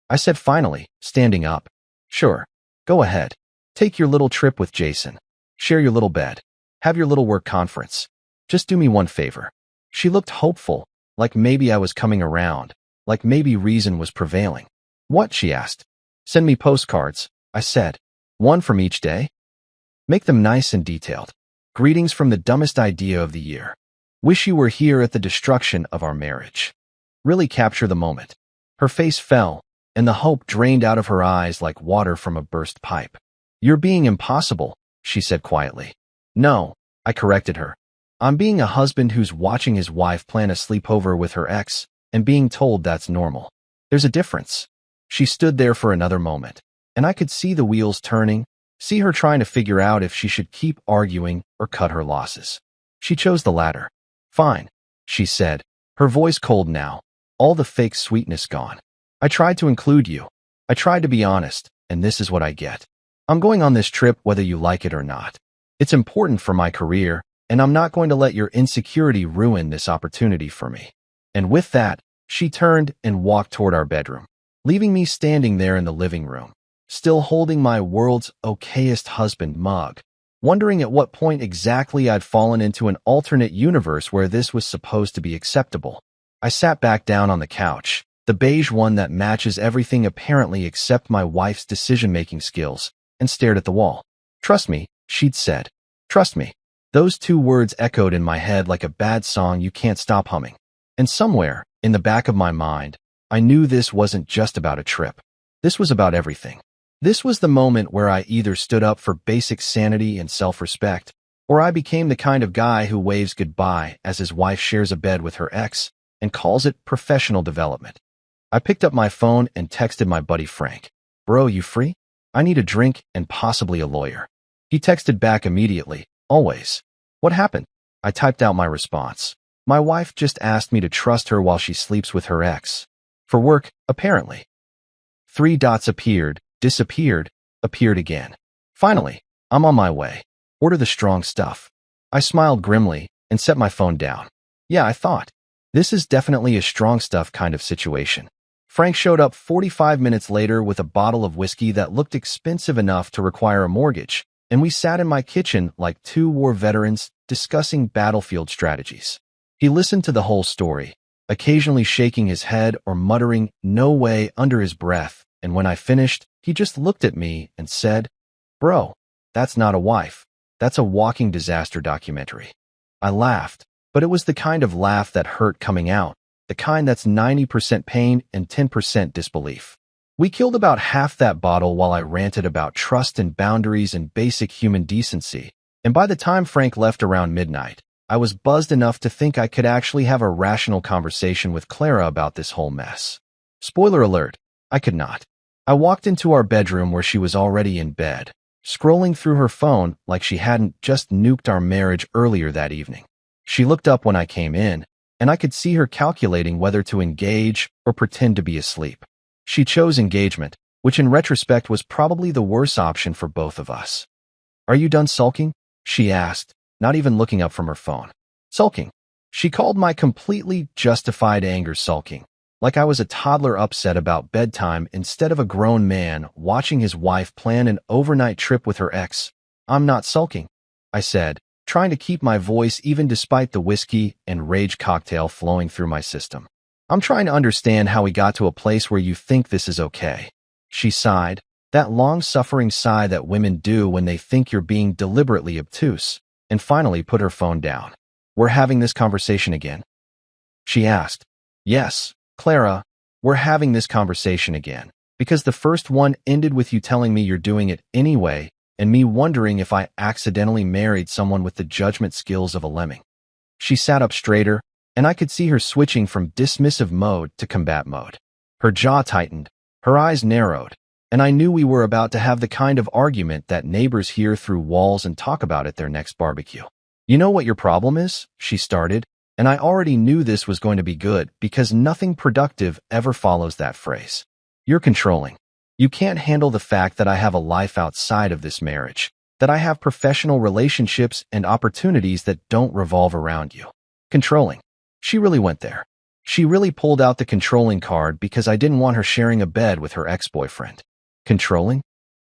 I said finally, standing up. Sure, go ahead. Take your little trip with Jason. Share your little bed. Have your little work conference. Just do me one favor. She looked hopeful, like maybe I was coming around, like maybe reason was prevailing. What? She asked. Send me postcards, I said. One from each day? Make them nice and detailed. Greetings from the dumbest idea of the year. Wish you were here at the destruction of our marriage. Really capture the moment. Her face fell, and the hope drained out of her eyes like water from a burst pipe. You're being impossible, she said quietly. No, I corrected her. I'm being a husband who's watching his wife plan a sleepover with her ex and being told that's normal. There's a difference. She stood there for another moment, and I could see the wheels turning, see her trying to figure out if she should keep arguing or cut her losses. She chose the latter. Fine, she said, her voice cold now, all the fake sweetness gone. I tried to include you. I tried to be honest, and this is what I get. I'm going on this trip whether you like it or not. It's important for my career, and I'm not going to let your insecurity ruin this opportunity for me. And with that, she turned and walked toward our bedroom, leaving me standing there in the living room, still holding my world's okayest husband mug, wondering at what point exactly I'd fallen into an alternate universe where this was supposed to be acceptable. I sat back down on the couch, the beige one that matches everything apparently except my wife's decision-making skills, and stared at the wall. "Trust me," she'd said. "Trust me." Those two words echoed in my head like a bad song you can't stop humming. And somewhere, in the back of my mind, I knew this wasn't just about a trip. This was about everything. This was the moment where I either stood up for basic sanity and self-respect, or I became the kind of guy who waves goodbye as his wife shares a bed with her ex and calls it professional development. I picked up my phone and texted my buddy Frank. "Bro, you free? I need a drink and possibly a lawyer." He texted back immediately, "Always." "What happened?" I typed out my response. "My wife just asked me to trust her while she sleeps with her ex. For work, apparently." Three dots appeared, disappeared, appeared again. "Finally, I'm on my way. Order the strong stuff." I smiled grimly and set my phone down. Yeah, I thought. This is definitely a strong stuff kind of situation. Frank showed up 45 minutes later with a bottle of whiskey that looked expensive enough to require a mortgage, and we sat in my kitchen like two war veterans discussing battlefield strategies. He listened to the whole story, occasionally shaking his head or muttering "no way" under his breath, and when I finished, he just looked at me and said, "Bro, that's not a wife. That's a walking disaster documentary." I laughed, but it was the kind of laugh that hurt coming out, the kind that's 90% pain and 10% disbelief. We killed about half that bottle while I ranted about trust and boundaries and basic human decency, and by the time Frank left around midnight, I was buzzed enough to think I could actually have a rational conversation with Clara about this whole mess. Spoiler alert, I could not. I walked into our bedroom where she was already in bed, scrolling through her phone like she hadn't just nuked our marriage earlier that evening. She looked up when I came in, and I could see her calculating whether to engage or pretend to be asleep. She chose engagement, which in retrospect was probably the worst option for both of us. "Are you done sulking?" she asked, not even looking up from her phone. "Sulking." She called my completely justified anger sulking, like I was a toddler upset about bedtime instead of a grown man watching his wife plan an overnight trip with her ex. "I'm not sulking," I said, trying to keep my voice even despite the whiskey and rage cocktail flowing through my system. "I'm trying to understand how we got to a place where you think this is okay." She sighed, that long-suffering sigh that women do when they think you're being deliberately obtuse, and finally put her phone down. "We're having this conversation again?" she asked. "Yes, Clara, we're having this conversation again, because the first one ended with you telling me you're doing it anyway, and me wondering if I accidentally married someone with the judgment skills of a lemming." She sat up straighter, and I could see her switching from dismissive mode to combat mode. Her jaw tightened, her eyes narrowed, and I knew we were about to have the kind of argument that neighbors hear through walls and talk about at their next barbecue. "You know what your problem is?" she started, and I already knew this was going to be good because nothing productive ever follows that phrase. "You're controlling. You can't handle the fact that I have a life outside of this marriage, that I have professional relationships and opportunities that don't revolve around you. Controlling." She really went there. She really pulled out the controlling card because I didn't want her sharing a bed with her ex-boyfriend. "Controlling?"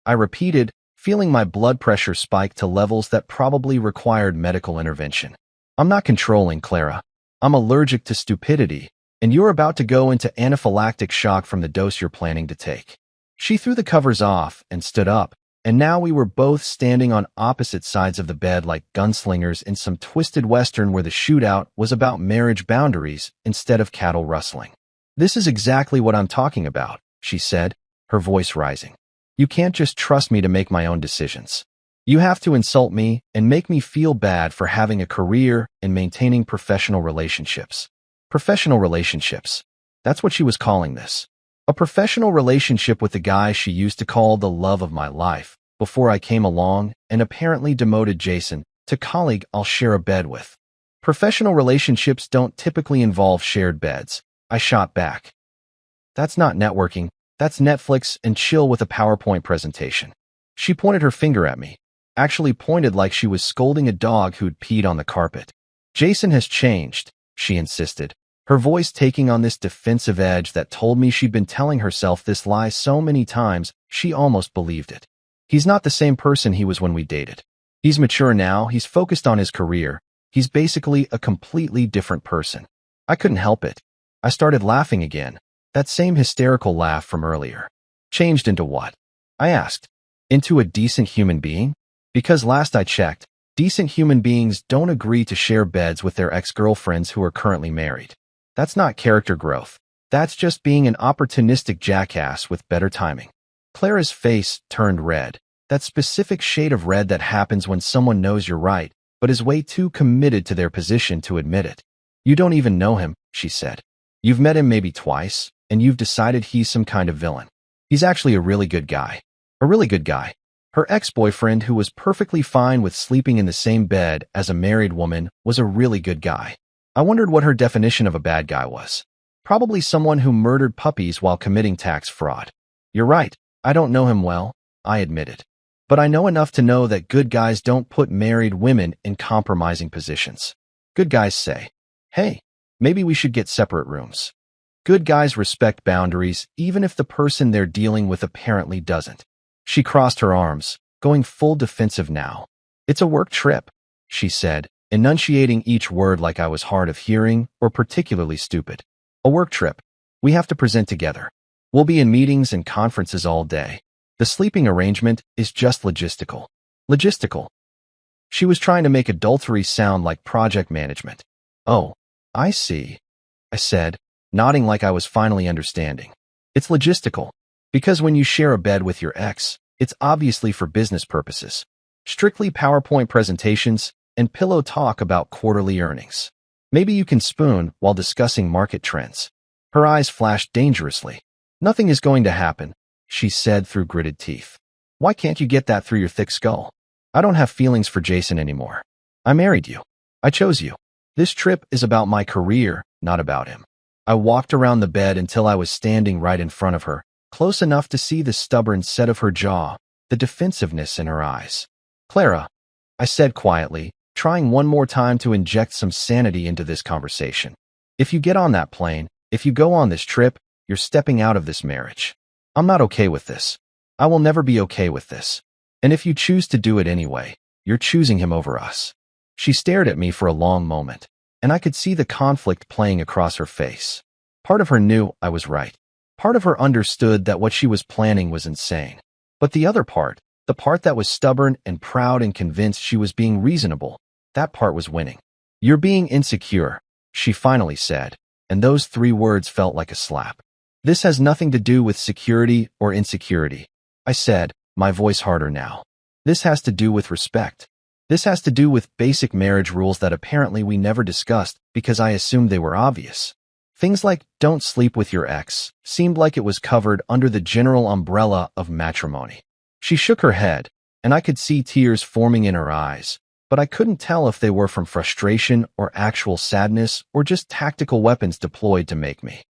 I repeated, feeling my blood pressure spike to levels that probably required medical intervention. "I'm not controlling, Clara. I'm allergic to stupidity, and you're about to go into anaphylactic shock from the dose you're planning to take." She threw the covers off and stood up, and now we were both standing on opposite sides of the bed like gunslingers in some twisted western where the shootout was about marriage boundaries instead of cattle rustling. "This is exactly what I'm talking about," she said, her voice rising. "You can't just trust me to make my own decisions. You have to insult me and make me feel bad for having a career and maintaining professional relationships." Professional relationships. That's what she was calling this. A professional relationship with the guy she used to call the love of my life before I came along and apparently demoted Jason to colleague I'll share a bed with. Professional relationships don't typically involve shared beds, I shot back. "That's not networking. That's Netflix and chill with a PowerPoint presentation." She pointed her finger at me, actually pointed like she was scolding a dog who'd peed on the carpet. "Jason has changed," she insisted. her voice taking on this defensive edge that told me she'd been telling herself this lie so many times she almost believed it. He's not the same person he was when we dated. He's mature now, he's focused on his career, he's basically a completely different person. I couldn't help it. I started laughing again, that same hysterical laugh from earlier. Changed into what? I asked. Into a decent human being? Because last I checked, decent human beings don't agree to share beds with their ex-girlfriends who are currently married. That's not character growth. That's just being an opportunistic jackass with better timing. Clara's face turned red, that specific shade of red that happens when someone knows you're right, but is way too committed to their position to admit it. You don't even know him, she said. You've met him maybe twice, and you've decided he's some kind of villain. He's actually a really good guy. A really good guy. Her ex-boyfriend, who was perfectly fine with sleeping in the same bed as a married woman, was a really good guy. I wondered what her definition of a bad guy was. Probably someone who murdered puppies while committing tax fraud. You're right, I don't know him well, I admitted. But I know enough to know that good guys don't put married women in compromising positions. Good guys say, hey, maybe we should get separate rooms. Good guys respect boundaries even if the person they're dealing with apparently doesn't. She crossed her arms, going full defensive now. It's a work trip, she said, enunciating each word like I was hard of hearing or particularly stupid. A work trip. We have to present together. We'll be in meetings and conferences all day. The sleeping arrangement is just logistical. Logistical. She was trying to make adultery sound like project management. Oh, I see, I said, nodding like I was finally understanding. It's logistical. Because when you share a bed with your ex, it's obviously for business purposes. Strictly PowerPoint presentations and pillow talk about quarterly earnings. Maybe you can spoon while discussing market trends. Her eyes flashed dangerously. Nothing is going to happen, she said through gritted teeth. Why can't you get that through your thick skull? I don't have feelings for Jason anymore. I married you. I chose you. This trip is about my career, not about him. I walked around the bed until I was standing right in front of her, close enough to see the stubborn set of her jaw, the defensiveness in her eyes. Clara, I said quietly, trying one more time to inject some sanity into this conversation. If you get on that plane, if you go on this trip, you're stepping out of this marriage. I'm not okay with this. I will never be okay with this. And if you choose to do it anyway, you're choosing him over us. She stared at me for a long moment, and I could see the conflict playing across her face. Part of her knew I was right. Part of her understood that what she was planning was insane. But the other part, the part that was stubborn and proud and convinced she was being reasonable, that part was winning. You're being insecure, she finally said, and those 3 words felt like a slap. This has nothing to do with security or insecurity, I said, my voice harder now. This has to do with respect. This has to do with basic marriage rules that apparently we never discussed because I assumed they were obvious. Things like don't sleep with your ex seemed like it was covered under the general umbrella of matrimony. She shook her head, and I could see tears forming in her eyes, but I couldn't tell if they were from frustration or actual sadness or just tactical weapons deployed to make me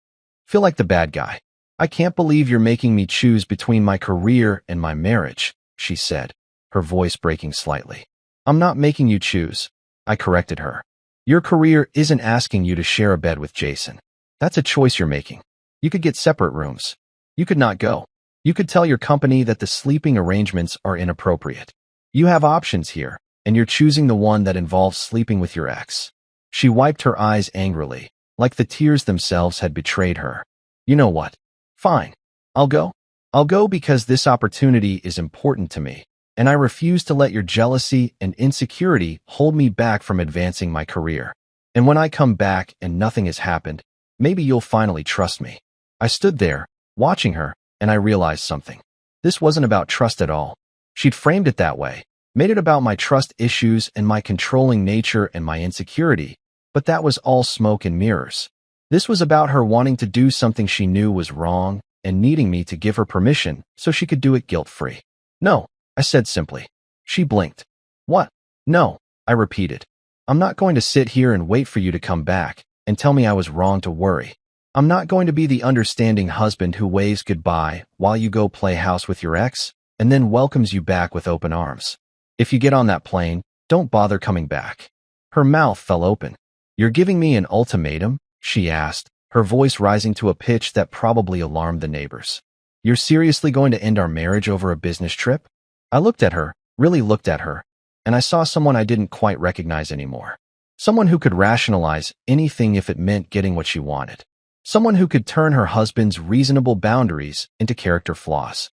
feel like the bad guy. I can't believe you're making me choose between my career and my marriage, she said, her voice breaking slightly. I'm not making you choose, I corrected her. Your career isn't asking you to share a bed with Jason. That's a choice you're making. You could get separate rooms. You could not go. You could tell your company that the sleeping arrangements are inappropriate. You have options here, and you're choosing the one that involves sleeping with your ex. She wiped her eyes angrily, like the tears themselves had betrayed her. You know what? Fine. I'll go. I'll go because this opportunity is important to me, and I refuse to let your jealousy and insecurity hold me back from advancing my career. And when I come back and nothing has happened, maybe you'll finally trust me. I stood there, watching her, and I realized something. This wasn't about trust at all. She'd framed it that way, made it about my trust issues and my controlling nature and my insecurity, but that was all smoke and mirrors. This was about her wanting to do something she knew was wrong and needing me to give her permission so she could do it guilt-free. No, I said simply. She blinked. What? No, I repeated. I'm not going to sit here and wait for you to come back and tell me I was wrong to worry. I'm not going to be the understanding husband who waves goodbye while you go play house with your ex and then welcomes you back with open arms. If you get on that plane, don't bother coming back. Her mouth fell open. You're giving me an ultimatum? she asked, her voice rising to a pitch that probably alarmed the neighbors. You're seriously going to end our marriage over a business trip? I looked at her, really looked at her, and I saw someone I didn't quite recognize anymore. Someone who could rationalize anything if it meant getting what she wanted. Someone who could turn her husband's reasonable boundaries into character flaws.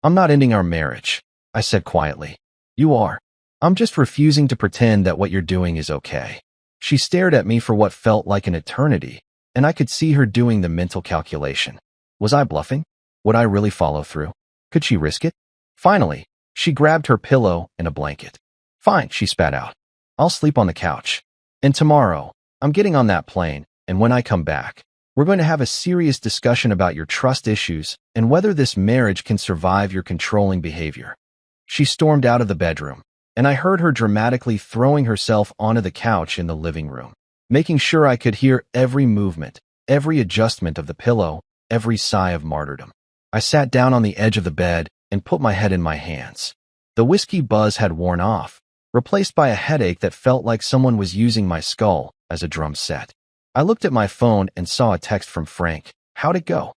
I'm not ending our marriage, I said quietly. You are. I'm just refusing to pretend that what you're doing is okay. She stared at me for what felt like an eternity, and I could see her doing the mental calculation. Was I bluffing? Would I really follow through? Could she risk it? Finally, she grabbed her pillow and a blanket. Fine, she spat out. I'll sleep on the couch. And tomorrow, I'm getting on that plane, and when I come back, we're going to have a serious discussion about your trust issues and whether this marriage can survive your controlling behavior. She stormed out of the bedroom, and I heard her dramatically throwing herself onto the couch in the living room, making sure I could hear every movement, every adjustment of the pillow, every sigh of martyrdom. I sat down on the edge of the bed and put my head in my hands. The whiskey buzz had worn off, replaced by a headache that felt like someone was using my skull as a drum set. I looked at my phone and saw a text from Frank. How'd it go?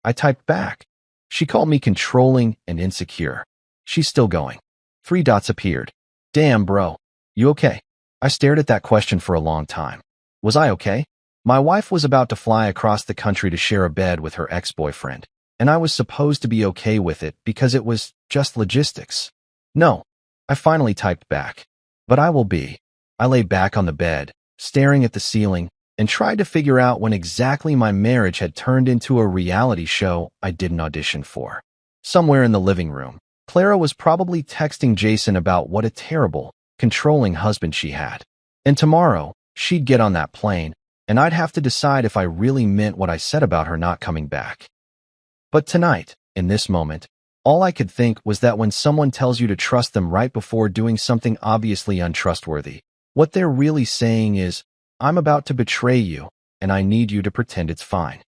I typed back. She called me controlling and insecure. She's still going. 3 dots appeared. Damn, bro. You okay? I stared at that question for a long time. Was I okay? My wife was about to fly across the country to share a bed with her ex-boyfriend, and I was supposed to be okay with it because it was just logistics. No, I finally typed back. But I will be. I lay back on the bed, staring at the ceiling, and tried to figure out when exactly my marriage had turned into a reality show I didn't audition for. Somewhere in the living room, Clara was probably texting Jason about what a terrible, controlling husband she had. And tomorrow, she'd get on that plane, and I'd have to decide if I really meant what I said about her not coming back. But tonight, in this moment, all I could think was that when someone tells you to trust them right before doing something obviously untrustworthy, what they're really saying is, I'm about to betray you, and I need you to pretend it's fine.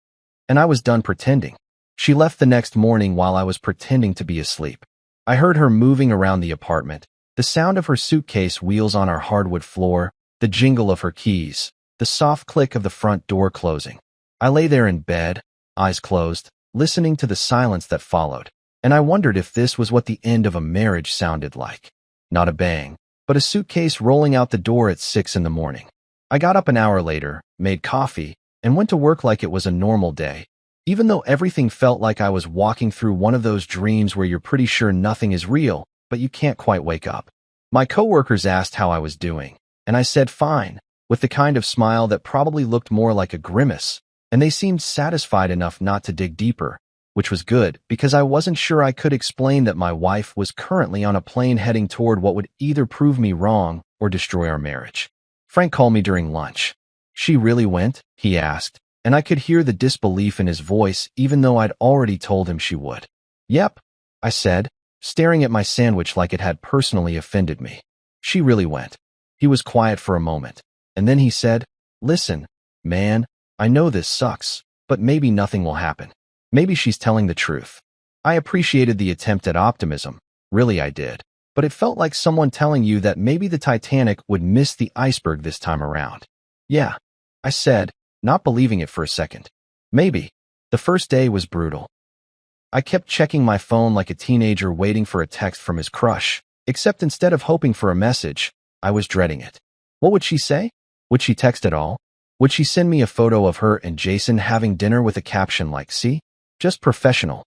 And I was done pretending. She left the next morning while I was pretending to be asleep. I heard her moving around the apartment, the sound of her suitcase wheels on our hardwood floor, the jingle of her keys, the soft click of the front door closing. I lay there in bed, eyes closed, listening to the silence that followed, and I wondered if this was what the end of a marriage sounded like. Not a bang, but a suitcase rolling out the door at 6 in the morning. I got up an hour later, made coffee, and went to work like it was a normal day, even though everything felt like I was walking through one of those dreams where you're pretty sure nothing is real, but you can't quite wake up. My coworkers asked how I was doing, and I said fine, with the kind of smile that probably looked more like a grimace, and they seemed satisfied enough not to dig deeper, which was good because I wasn't sure I could explain that my wife was currently on a plane heading toward what would either prove me wrong or destroy our marriage. Frank called me during lunch. She really went? He asked, and I could hear the disbelief in his voice even though I'd already told him she would. Yep, I said, staring at my sandwich like it had personally offended me. She really went. He was quiet for a moment, and then he said, Listen, man, I know this sucks, but maybe nothing will happen. Maybe she's telling the truth. I appreciated the attempt at optimism, really I did, but it felt like someone telling you that maybe the Titanic would miss the iceberg this time around. Yeah, I said, not believing it for a second. Maybe. The first day was brutal. I kept checking my phone like a teenager waiting for a text from his crush, except instead of hoping for a message, I was dreading it. What would she say? Would she text at all? Would she send me a photo of her and Jason having dinner with a caption like, see? Just professional.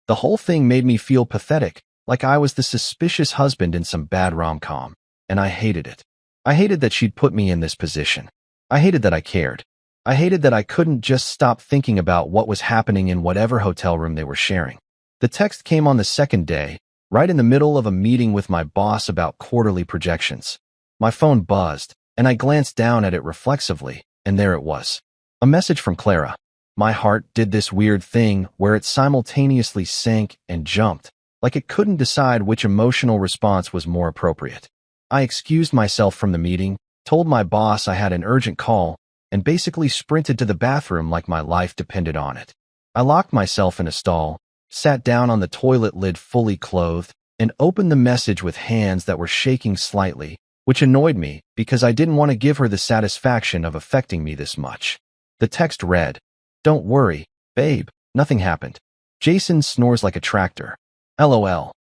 The whole thing made me feel pathetic, like I was the suspicious husband in some bad rom-com, and I hated it. I hated that she'd put me in this position. I hated that I cared. I hated that I couldn't just stop thinking about what was happening in whatever hotel room they were sharing. The text came on the second day, right in the middle of a meeting with my boss about quarterly projections. My phone buzzed, and I glanced down at it reflexively, and there it was. A message from Clara. My heart did this weird thing where it simultaneously sank and jumped, like it couldn't decide which emotional response was more appropriate. I excused myself from the meeting, told my boss I had an urgent call, and basically sprinted to the bathroom like my life depended on it. I locked myself in a stall, sat down on the toilet lid fully clothed, and opened the message with hands that were shaking slightly, which annoyed me because I didn't want to give her the satisfaction of affecting me this much. The text read, "Don't worry, babe, nothing happened. Jason snores like a tractor. LOL."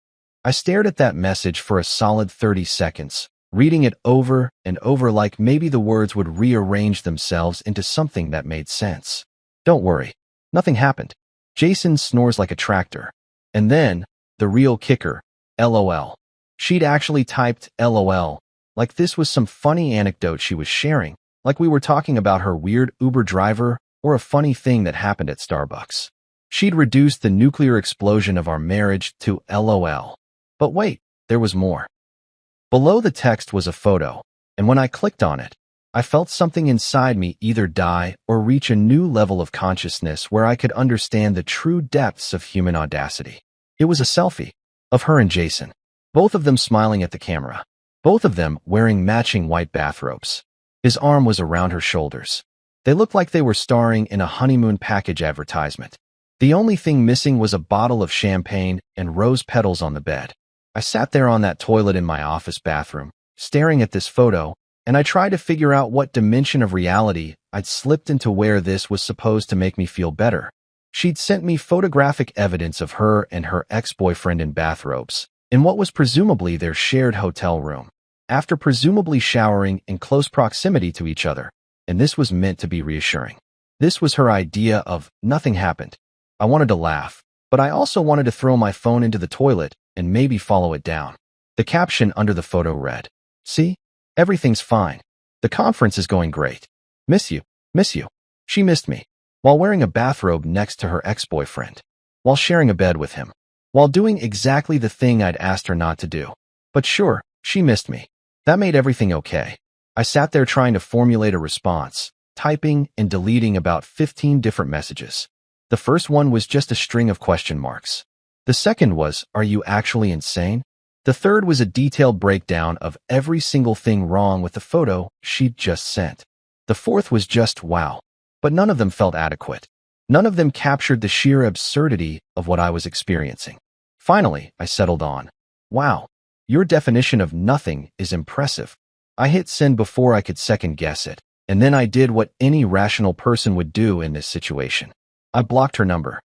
I stared at that message for a solid 30 seconds, reading it over and over like maybe the words would rearrange themselves into something that made sense. Don't worry, nothing happened. Jason snores like a tractor. And then, the real kicker, LOL. She'd actually typed LOL, like this was some funny anecdote she was sharing, like we were talking about her weird Uber driver or a funny thing that happened at Starbucks. She'd reduced the nuclear explosion of our marriage to LOL. But wait, there was more. Below the text was a photo, and when I clicked on it, I felt something inside me either die or reach a new level of consciousness where I could understand the true depths of human audacity. It was a selfie of her and Jason, both of them smiling at the camera, both of them wearing matching white bathrobes. His arm was around her shoulders. They looked like they were starring in a honeymoon package advertisement. The only thing missing was a bottle of champagne and rose petals on the bed. I sat there on that toilet in my office bathroom, staring at this photo, and I tried to figure out what dimension of reality I'd slipped into where this was supposed to make me feel better. She'd sent me photographic evidence of her and her ex-boyfriend in bathrobes, in what was presumably their shared hotel room, after presumably showering in close proximity to each other, and this was meant to be reassuring. This was her idea of nothing happened. I wanted to laugh, but I also wanted to throw my phone into the toilet and maybe follow it down. The caption under the photo read, "See? Everything's fine. The conference is going great. Miss you, miss you." She missed me, while wearing a bathrobe next to her ex-boyfriend, while sharing a bed with him, while doing exactly the thing I'd asked her not to do. But sure, she missed me. That made everything okay. I sat there trying to formulate a response, typing and deleting about 15 different messages. The first one was just a string of question marks. The second was, "Are you actually insane?" The third was a detailed breakdown of every single thing wrong with the photo she'd just sent. The fourth was just wow. But none of them felt adequate. None of them captured the sheer absurdity of what I was experiencing. Finally, I settled on, "Wow, your definition of nothing is impressive." I hit send before I could second guess it, and then I did what any rational person would do in this situation. I blocked her number.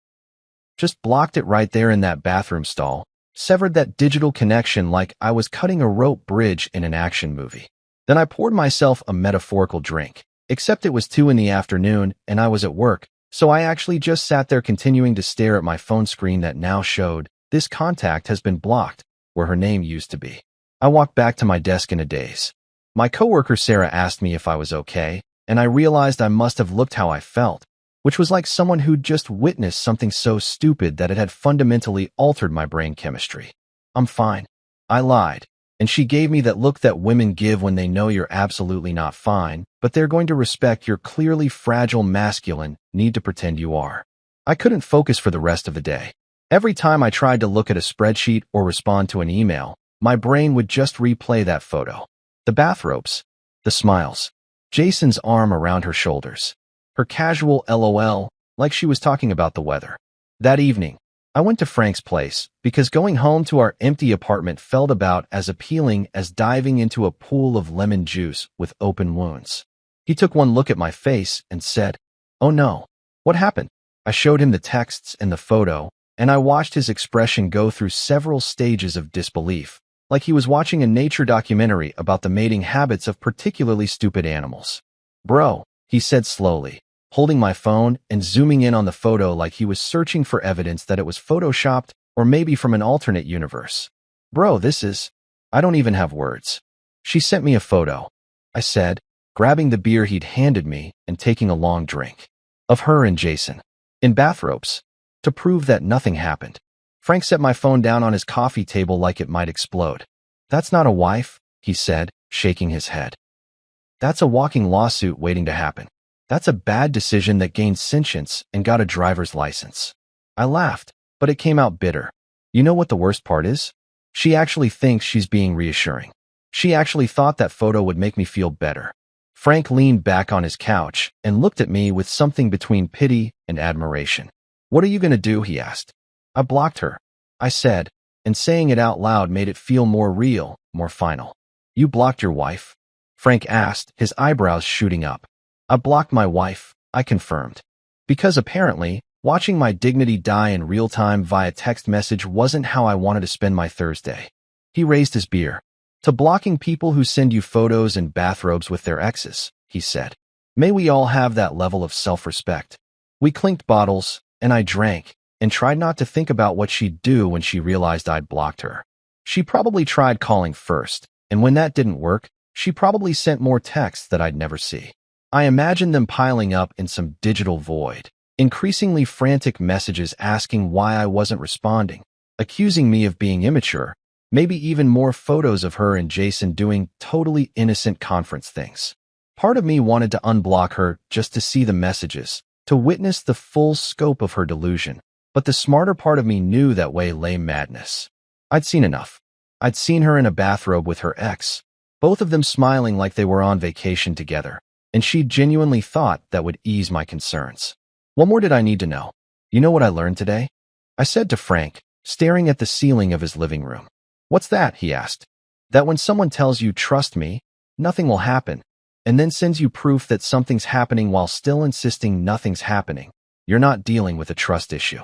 Just blocked it right there in that bathroom stall, severed that digital connection like I was cutting a rope bridge in an action movie. Then I poured myself a metaphorical drink, except it was 2 in the afternoon and I was at work, so I actually just sat there continuing to stare at my phone screen that now showed, "This contact has been blocked," where her name used to be. I walked back to my desk in a daze. My coworker Sarah asked me if I was okay, and I realized I must have looked how I felt, which was like someone who'd just witnessed something so stupid that it had fundamentally altered my brain chemistry. "I'm fine." I lied, and she gave me that look that women give when they know you're absolutely not fine, but they're going to respect your clearly fragile masculine need to pretend you are. I couldn't focus for the rest of the day. Every time I tried to look at a spreadsheet or respond to an email, my brain would just replay that photo. The bathrobes, the smiles, Jason's arm around her shoulders, her casual LOL, like she was talking about the weather. That evening, I went to Frank's place because going home to our empty apartment felt about as appealing as diving into a pool of lemon juice with open wounds. He took one look at my face and said, "Oh no, what happened?" I showed him the texts and the photo, and I watched his expression go through several stages of disbelief, like he was watching a nature documentary about the mating habits of particularly stupid animals. "Bro," he said slowly, holding my phone and zooming in on the photo like he was searching for evidence that it was photoshopped or maybe from an alternate universe. "Bro, this is—" I don't even have words. "She sent me a photo," I said, grabbing the beer he'd handed me and taking a long drink. "Of her and Jason. In bathrobes. To prove that nothing happened." Frank set my phone down on his coffee table like it might explode. "That's not a wife," he said, shaking his head. "That's a walking lawsuit waiting to happen. That's a bad decision that gained sentience and got a driver's license." I laughed, but it came out bitter. You know what the worst part is? She actually thinks she's being reassuring. She actually thought that photo would make me feel better. Frank leaned back on his couch and looked at me with something between pity and admiration. "What are you going to do?" he asked. "I blocked her," I said, and saying it out loud made it feel more real, more final. "You blocked your wife?" Frank asked, his eyebrows shooting up. "I blocked my wife," I confirmed. Because apparently, watching my dignity die in real time via text message wasn't how I wanted to spend my Thursday. He raised his beer. To blocking people who send you photos in bathrobes with their exes, he said. May we all have that level of self-respect. We clinked bottles, and I drank, and tried not to think about what she'd do when she realized I'd blocked her. She probably tried calling first, and when that didn't work, she probably sent more texts that I'd never see. I imagined them piling up in some digital void, increasingly frantic messages asking why I wasn't responding, accusing me of being immature, maybe even more photos of her and Jason doing totally innocent conference things. Part of me wanted to unblock her just to see the messages, to witness the full scope of her delusion, but the smarter part of me knew that way lay madness. I'd seen enough. I'd seen her in a bathrobe with her ex, both of them smiling like they were on vacation together, and she genuinely thought that would ease my concerns. What more did I need to know? You know what I learned today? I said to Frank, staring at the ceiling of his living room. What's that? He asked. That when someone tells you, trust me, nothing will happen, and then sends you proof that something's happening while still insisting nothing's happening, you're not dealing with a trust issue.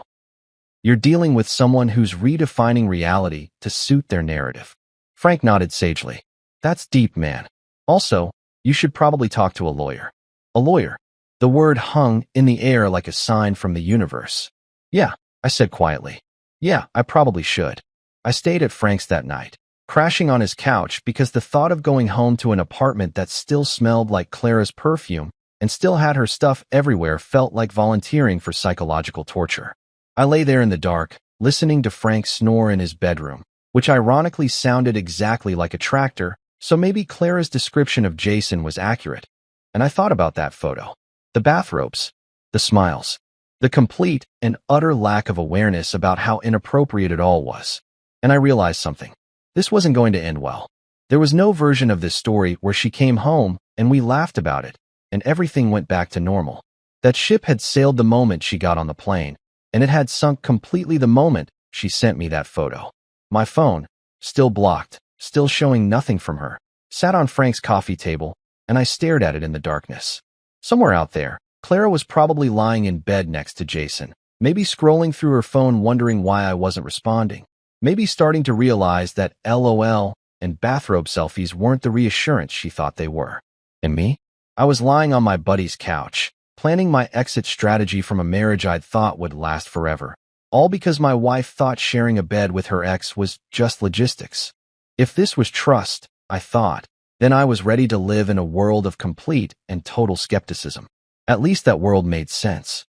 You're dealing with someone who's redefining reality to suit their narrative. Frank nodded sagely. That's deep, man. Also, you should probably talk to a lawyer. A lawyer. The word hung in the air like a sign from the universe. Yeah, I said quietly. Yeah, I probably should. I stayed at Frank's that night, crashing on his couch because the thought of going home to an apartment that still smelled like Clara's perfume and still had her stuff everywhere felt like volunteering for psychological torture. I lay there in the dark, listening to Frank snore in his bedroom, which ironically sounded exactly like a tractor, so maybe Clara's description of Jason was accurate. And I thought about that photo. The bathrobes, the smiles, the complete and utter lack of awareness about how inappropriate it all was. And I realized something. This wasn't going to end well. There was no version of this story where she came home and we laughed about it, and everything went back to normal. That ship had sailed the moment she got on the plane, and it had sunk completely the moment she sent me that photo. My phone, still blocked, still showing nothing from her, sat on Frank's coffee table, and I stared at it in the darkness. Somewhere out there, Clara was probably lying in bed next to Jason, maybe scrolling through her phone wondering why I wasn't responding, maybe starting to realize that LOL and bathrobe selfies weren't the reassurance she thought they were. And me? I was lying on my buddy's couch, planning my exit strategy from a marriage I'd thought would last forever, all because my wife thought sharing a bed with her ex was just logistics. If this was trust, I thought, then I was ready to live in a world of complete and total skepticism. At least that world made sense.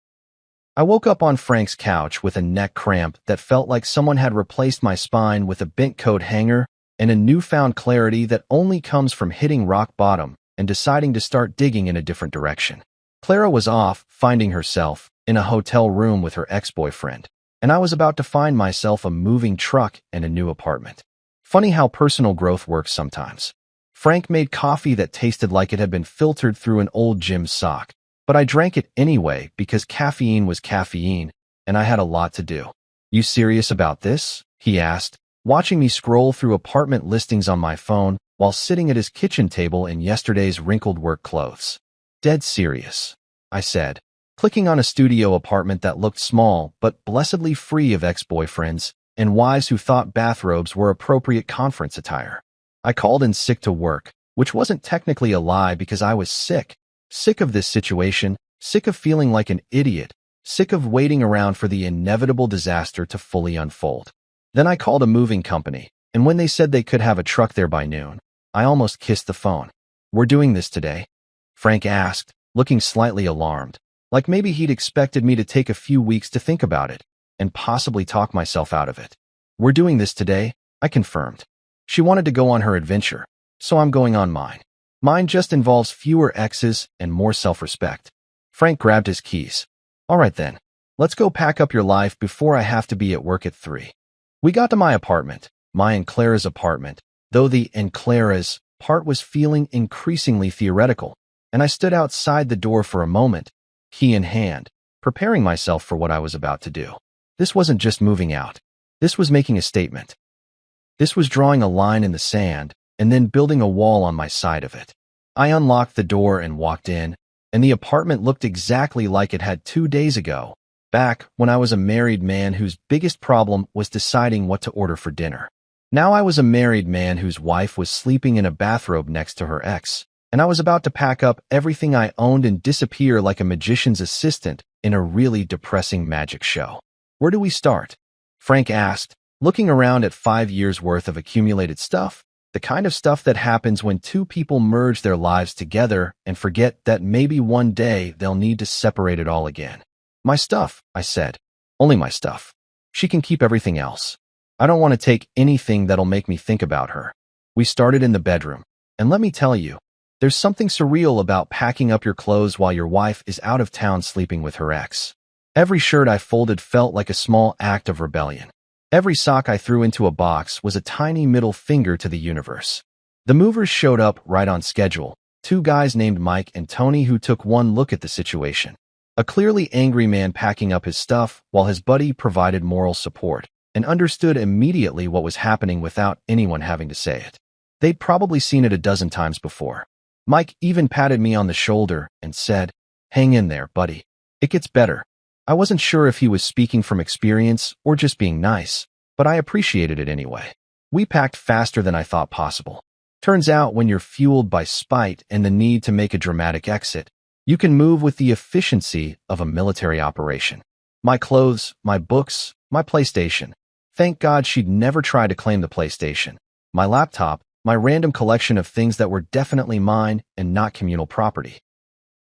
I woke up on Frank's couch with a neck cramp that felt like someone had replaced my spine with a bent coat hanger and a newfound clarity that only comes from hitting rock bottom and deciding to start digging in a different direction. Clara was off, finding herself, in a hotel room with her ex-boyfriend, and I was about to find myself a moving truck and a new apartment. Funny how personal growth works sometimes. Frank made coffee that tasted like it had been filtered through an old gym sock, but I drank it anyway because caffeine was caffeine, and I had a lot to do. You serious about this? He asked, watching me scroll through apartment listings on my phone while sitting at his kitchen table in yesterday's wrinkled work clothes. Dead serious, I said, clicking on a studio apartment that looked small but blessedly free of ex-boyfriends and wives who thought bathrobes were appropriate conference attire. I called in sick to work, which wasn't technically a lie because I was sick. Sick of this situation, sick of feeling like an idiot, sick of waiting around for the inevitable disaster to fully unfold. Then I called a moving company, and when they said they could have a truck there by noon, I almost kissed the phone. We're doing this today? Frank asked, looking slightly alarmed, like maybe he'd expected me to take a few weeks to think about it and possibly talk myself out of it. We're doing this today, I confirmed. She wanted to go on her adventure, so I'm going on mine. Mine just involves fewer exes and more self-respect. Frank grabbed his keys. All right then, let's go pack up your life before I have to be at work at 3. We got to my apartment, my and Clara's apartment, though the and Clara's part was feeling increasingly theoretical, and I stood outside the door for a moment, key in hand, preparing myself for what I was about to do. This wasn't just moving out. This was making a statement. This was drawing a line in the sand and then building a wall on my side of it. I unlocked the door and walked in, and the apartment looked exactly like it had 2 days ago, back when I was a married man whose biggest problem was deciding what to order for dinner. Now I was a married man whose wife was sleeping in a bathrobe next to her ex, and I was about to pack up everything I owned and disappear like a magician's assistant in a really depressing magic show. Where do we start? Frank asked, looking around at 5 years' worth of accumulated stuff, the kind of stuff that happens when two people merge their lives together and forget that maybe one day they'll need to separate it all again. My stuff, I said. Only my stuff. She can keep everything else. I don't want to take anything that'll make me think about her. We started in the bedroom, and let me tell you, there's something surreal about packing up your clothes while your wife is out of town sleeping with her ex. Every shirt I folded felt like a small act of rebellion. Every sock I threw into a box was a tiny middle finger to the universe. The movers showed up right on schedule, two guys named Mike and Tony who took one look at the situation. A clearly angry man packing up his stuff while his buddy provided moral support and understood immediately what was happening without anyone having to say it. They'd probably seen it a dozen times before. Mike even patted me on the shoulder and said, "Hang in there, buddy. It gets better." I wasn't sure if he was speaking from experience or just being nice, but I appreciated it anyway. We packed faster than I thought possible. Turns out when you're fueled by spite and the need to make a dramatic exit, you can move with the efficiency of a military operation. My clothes, my books, my PlayStation. Thank God she'd never try to claim the PlayStation. My laptop, my random collection of things that were definitely mine and not communal property.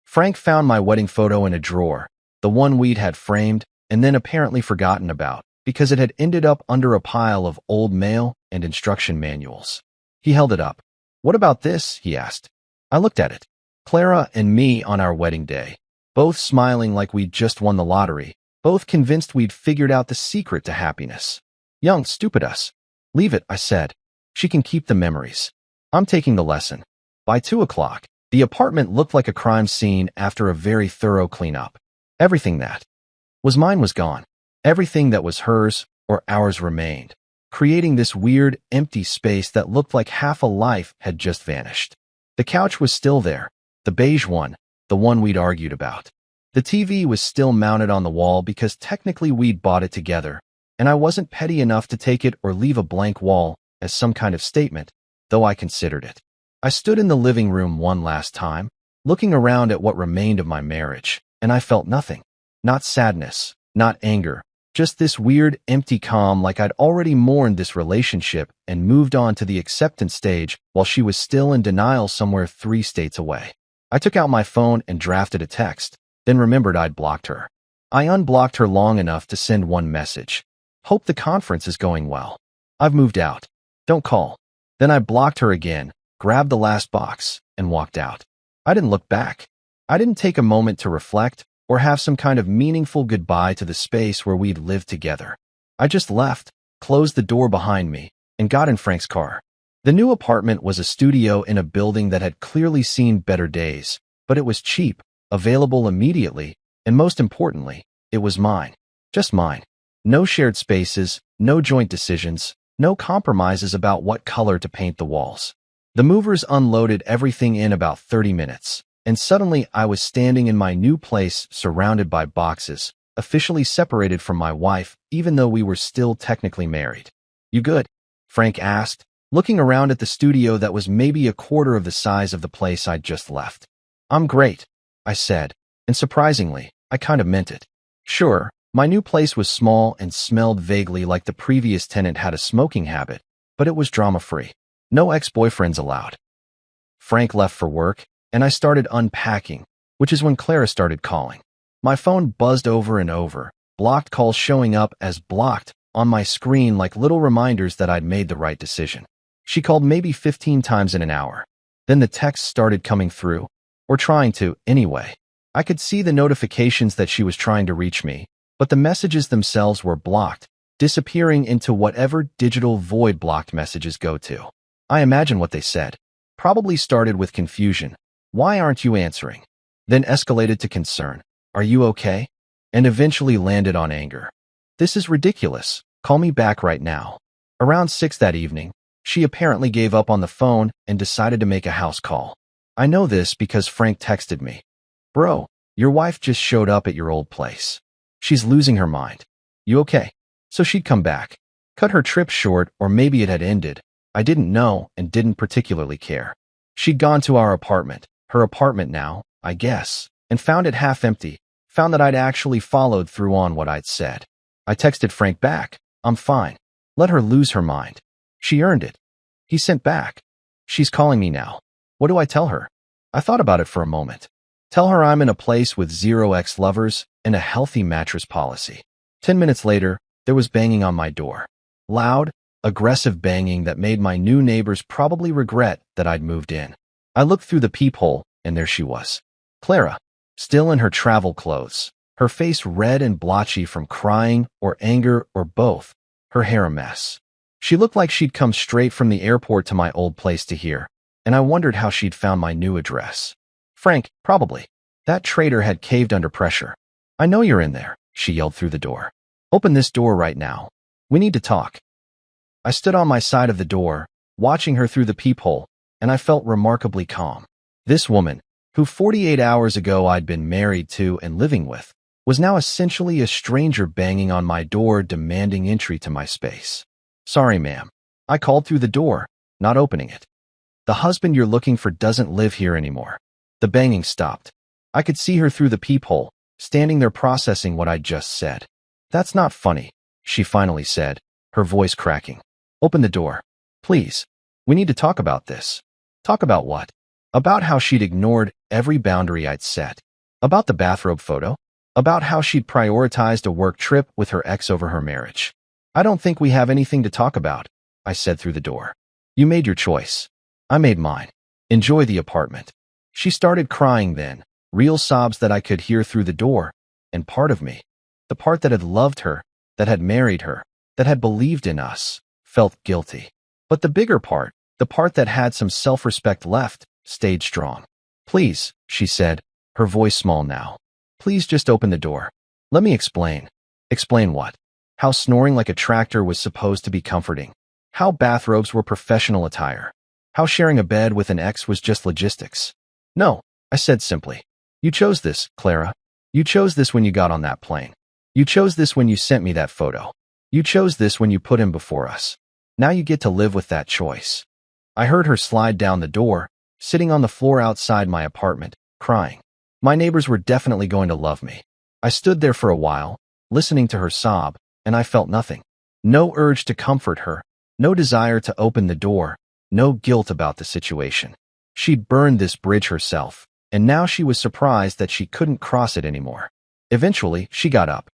Frank found my wedding photo in a drawer, the one we'd had framed and then apparently forgotten about because it had ended up under a pile of old mail and instruction manuals. He held it up. "What about this?" he asked. I looked at it. Clara and me on our wedding day, both smiling like we'd just won the lottery, both convinced we'd figured out the secret to happiness. Young, stupid us. "Leave it," I said. "She can keep the memories. I'm taking the lesson." By 2 o'clock, the apartment looked like a crime scene after a very thorough cleanup. Everything that was mine was gone. Everything that was hers or ours remained, creating this weird, empty space that looked like half a life had just vanished. The couch was still there, the beige one, the one we'd argued about. The TV was still mounted on the wall because technically we'd bought it together, and I wasn't petty enough to take it or leave a blank wall as some kind of statement, though I considered it. I stood in the living room one last time, looking around at what remained of my marriage, and I felt nothing. Not sadness, not anger, just this weird, empty calm like I'd already mourned this relationship and moved on to the acceptance stage while she was still in denial somewhere 3 states away. I took out my phone and drafted a text, then remembered I'd blocked her. I unblocked her long enough to send one message. "Hope the conference is going well. I've moved out. Don't call." Then I blocked her again, grabbed the last box, and walked out. I didn't look back. I didn't take a moment to reflect or have some kind of meaningful goodbye to the space where we'd lived together. I just left, closed the door behind me, and got in Frank's car. The new apartment was a studio in a building that had clearly seen better days, but it was cheap, available immediately, and most importantly, it was mine. Just mine. No shared spaces, no joint decisions, no compromises about what color to paint the walls. The movers unloaded everything in about 30 minutes, and suddenly I was standing in my new place surrounded by boxes, officially separated from my wife, even though we were still technically married. "You good?" Frank asked, looking around at the studio that was maybe a quarter of the size of the place I'd just left. "I'm great," I said, and surprisingly, I kind of meant it. Sure, my new place was small and smelled vaguely like the previous tenant had a smoking habit, but it was drama-free. No ex-boyfriends allowed. Frank left for work, and I started unpacking, which is when Clara started calling. My phone buzzed over and over, blocked calls showing up as blocked on my screen like little reminders that I'd made the right decision. She called maybe 15 times in an hour. Then the texts started coming through, or trying to, anyway. I could see the notifications that she was trying to reach me, but the messages themselves were blocked, disappearing into whatever digital void blocked messages go to. I imagine what they said. Probably started with confusion. "Why aren't you answering?" Then escalated to concern. "Are you okay?" And eventually landed on anger. "This is ridiculous. Call me back right now." Around 6 that evening, she apparently gave up on the phone and decided to make a house call. I know this because Frank texted me. Bro, your wife just showed up at your old place. She's losing her mind. You okay? So she'd come back. Cut her trip short, or maybe it had ended. I didn't know and didn't particularly care. She'd gone to our apartment, her apartment now, I guess, and found it half empty, found that I'd actually followed through on what I'd said. I texted Frank back, I'm fine. Let her lose her mind. She earned it. He sent back, she's calling me now. What do I tell her? I thought about it for a moment. Tell her I'm in a place with 0 ex-lovers and a healthy mattress policy. 10 minutes later, there was banging on my door. Loud, aggressive banging that made my new neighbors probably regret that I'd moved in. I looked through the peephole, and there she was. Clara, still in her travel clothes, her face red and blotchy from crying or anger or both, her hair a mess. She looked like she'd come straight from the airport to my old place to here, and I wondered how she'd found my new address. Frank, probably. That traitor had caved under pressure. I know you're in there, she yelled through the door. Open this door right now. We need to talk. I stood on my side of the door, watching her through the peephole, and I felt remarkably calm. This woman, who 48 hours ago I'd been married to and living with, was now essentially a stranger banging on my door demanding entry to my space. Sorry, ma'am. I called through the door, not opening it. The husband you're looking for doesn't live here anymore. The banging stopped. I could see her through the peephole, standing there processing what I'd just said. That's not funny, she finally said, her voice cracking. Open the door. Please. We need to talk about this. Talk about what? About how she'd ignored every boundary I'd set. About the bathrobe photo. About how she'd prioritized a work trip with her ex over her marriage. I don't think we have anything to talk about, I said through the door. You made your choice. I made mine. Enjoy the apartment. She started crying then, real sobs that I could hear through the door, and part of me, the part that had loved her, that had married her, that had believed in us, felt guilty. But the bigger part, the part that had some self-respect left, stayed strong. Please, she said, her voice small now. Please just open the door. Let me explain. Explain what? How snoring like a tractor was supposed to be comforting. How bathrobes were professional attire. How sharing a bed with an ex was just logistics. No, I said simply. You chose this, Clara. You chose this when you got on that plane. You chose this when you sent me that photo. You chose this when you put him before us. Now you get to live with that choice. I heard her slide down the door, sitting on the floor outside my apartment, crying. My neighbors were definitely going to love me. I stood there for a while, listening to her sob, and I felt nothing. No urge to comfort her, no desire to open the door, no guilt about the situation. She'd burned this bridge herself, and now she was surprised that she couldn't cross it anymore. Eventually, she got up.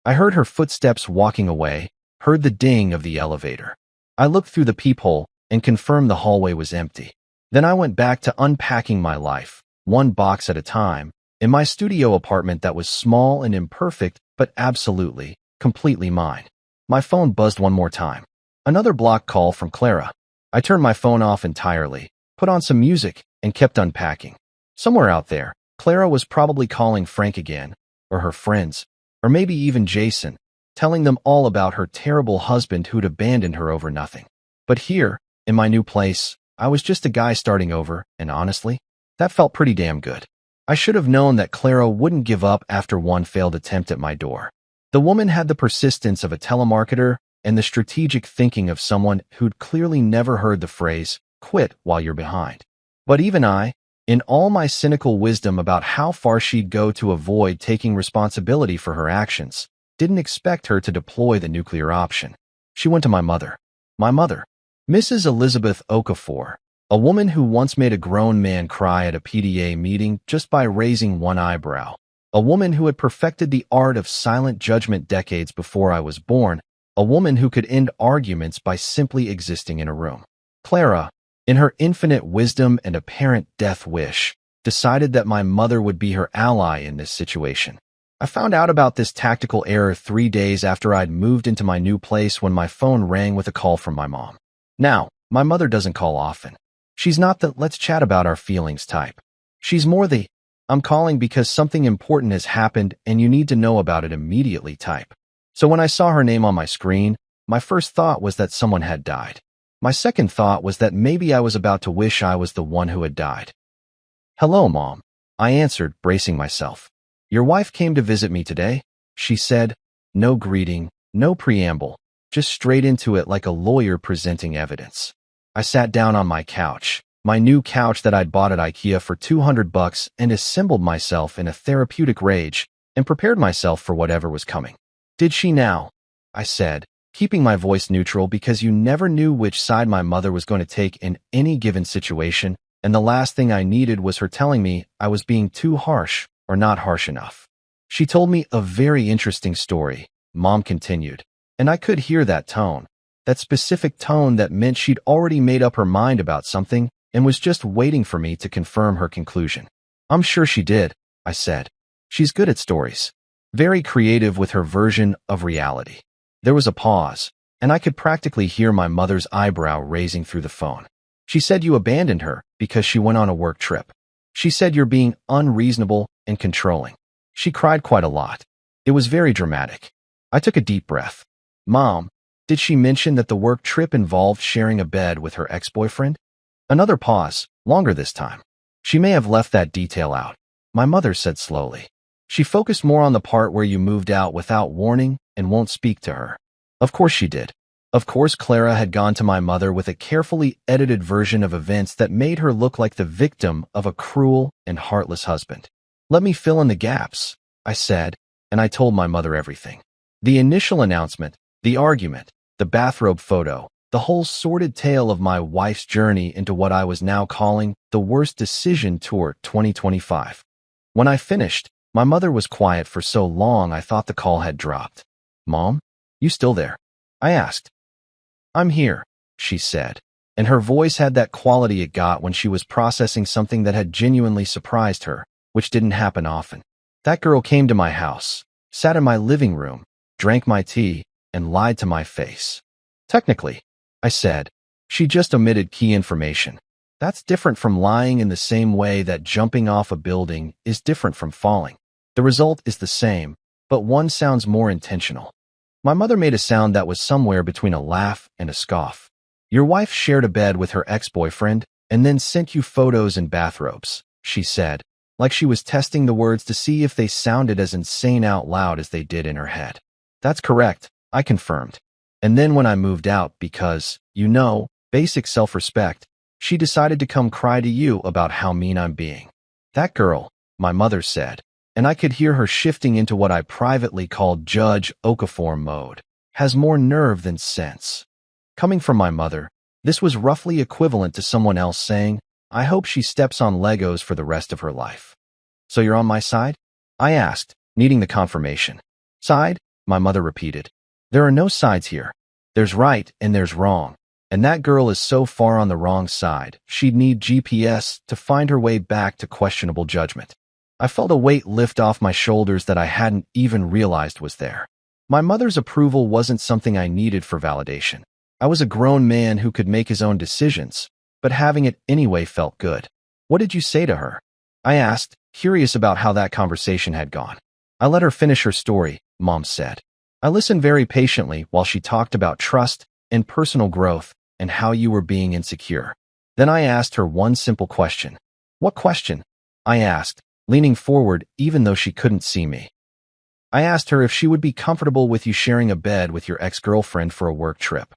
I heard her footsteps walking away, heard the ding of the elevator. I looked through the peephole and confirmed the hallway was empty. Then I went back to unpacking my life, one box at a time, in my studio apartment that was small and imperfect, but absolutely, completely mine. My phone buzzed one more time. Another block call from Clara. I turned my phone off entirely, put on some music, and kept unpacking. Somewhere out there, Clara was probably calling Frank again, or her friends, or maybe even Jason, telling them all about her terrible husband who'd abandoned her over nothing. But here, in my new place, I was just a guy starting over, and honestly, that felt pretty damn good. I should have known that Clara wouldn't give up after one failed attempt at my door. The woman had the persistence of a telemarketer and the strategic thinking of someone who'd clearly never heard the phrase, quit while you're behind. But even I, in all my cynical wisdom about how far she'd go to avoid taking responsibility for her actions, didn't expect her to deploy the nuclear option. She went to my mother. My mother, Mrs. Elizabeth Okafor, a woman who once made a grown man cry at a PTA meeting just by raising one eyebrow. A woman who had perfected the art of silent judgment decades before I was born. A woman who could end arguments by simply existing in a room. Clara, in her infinite wisdom and apparent death wish, decided that my mother would be her ally in this situation. I found out about this tactical error 3 days after I'd moved into my new place when my phone rang with a call from my mom. Now, my mother doesn't call often. She's not the let's chat about our feelings type. She's more the I'm calling because something important has happened and you need to know about it immediately type. So when I saw her name on my screen, my first thought was that someone had died. My second thought was that maybe I was about to wish I was the one who had died. Hello, Mom. I answered, bracing myself. Your wife came to visit me today, she said. No greeting, no preamble, just straight into it like a lawyer presenting evidence. I sat down on my couch, my new couch that I'd bought at IKEA for $200, and assembled myself in a therapeutic rage and prepared myself for whatever was coming. Did she now? I said, keeping my voice neutral because you never knew which side my mother was going to take in any given situation, and the last thing I needed was her telling me I was being too harsh or not harsh enough. She told me a very interesting story, Mom continued, and I could hear that tone, that specific tone that meant she'd already made up her mind about something and was just waiting for me to confirm her conclusion. I'm sure she did, I said. She's good at stories. Very creative with her version of reality. There was a pause, and I could practically hear my mother's eyebrow raising through the phone. She said you abandoned her because she went on a work trip. She said you're being unreasonable and controlling. She cried quite a lot. It was very dramatic. I took a deep breath. Mom, did she mention that the work trip involved sharing a bed with her ex-boyfriend? Another pause, longer this time. She may have left that detail out, my mother said slowly. She focused more on the part where you moved out without warning and won't speak to her. Of course she did. Of course Clara had gone to my mother with a carefully edited version of events that made her look like the victim of a cruel and heartless husband. Let me fill in the gaps, I said, and I told my mother everything. The initial announcement, the argument, the bathrobe photo, the whole sordid tale of my wife's journey into what I was now calling the worst decision tour 2025. When I finished, my mother was quiet for so long I thought the call had dropped. Mom, you still there? I asked. I'm here, she said, and her voice had that quality it got when she was processing something that had genuinely surprised her, which didn't happen often. That girl came to my house, sat in my living room, drank my tea, and lied to my face. Technically, I said, she just omitted key information. That's different from lying in the same way that jumping off a building is different from falling. The result is the same, but one sounds more intentional. My mother made a sound that was somewhere between a laugh and a scoff. Your wife shared a bed with her ex-boyfriend and then sent you photos in bathrobes, she said, like she was testing the words to see if they sounded as insane out loud as they did in her head. That's correct, I confirmed. And then when I moved out because, you know, basic self-respect, she decided to come cry to you about how mean I'm being. That girl, my mother said, and I could hear her shifting into what I privately called Judge Okafor mode, has more nerve than sense. Coming from my mother, this was roughly equivalent to someone else saying, I hope she steps on Legos for the rest of her life. So you're on my side? I asked, needing the confirmation. Side? My mother repeated. There are no sides here. There's right and there's wrong. And that girl is so far on the wrong side, she'd need GPS to find her way back to questionable judgment. I felt a weight lift off my shoulders that I hadn't even realized was there. My mother's approval wasn't something I needed for validation. I was a grown man who could make his own decisions, but having it anyway felt good. What did you say to her? I asked, curious about how that conversation had gone. I let her finish her story, Mom said. I listened very patiently while she talked about trust and personal growth and how you were being insecure. Then I asked her one simple question. What question? I asked, leaning forward even though she couldn't see me. I asked her if she would be comfortable with you sharing a bed with your ex-girlfriend for a work trip.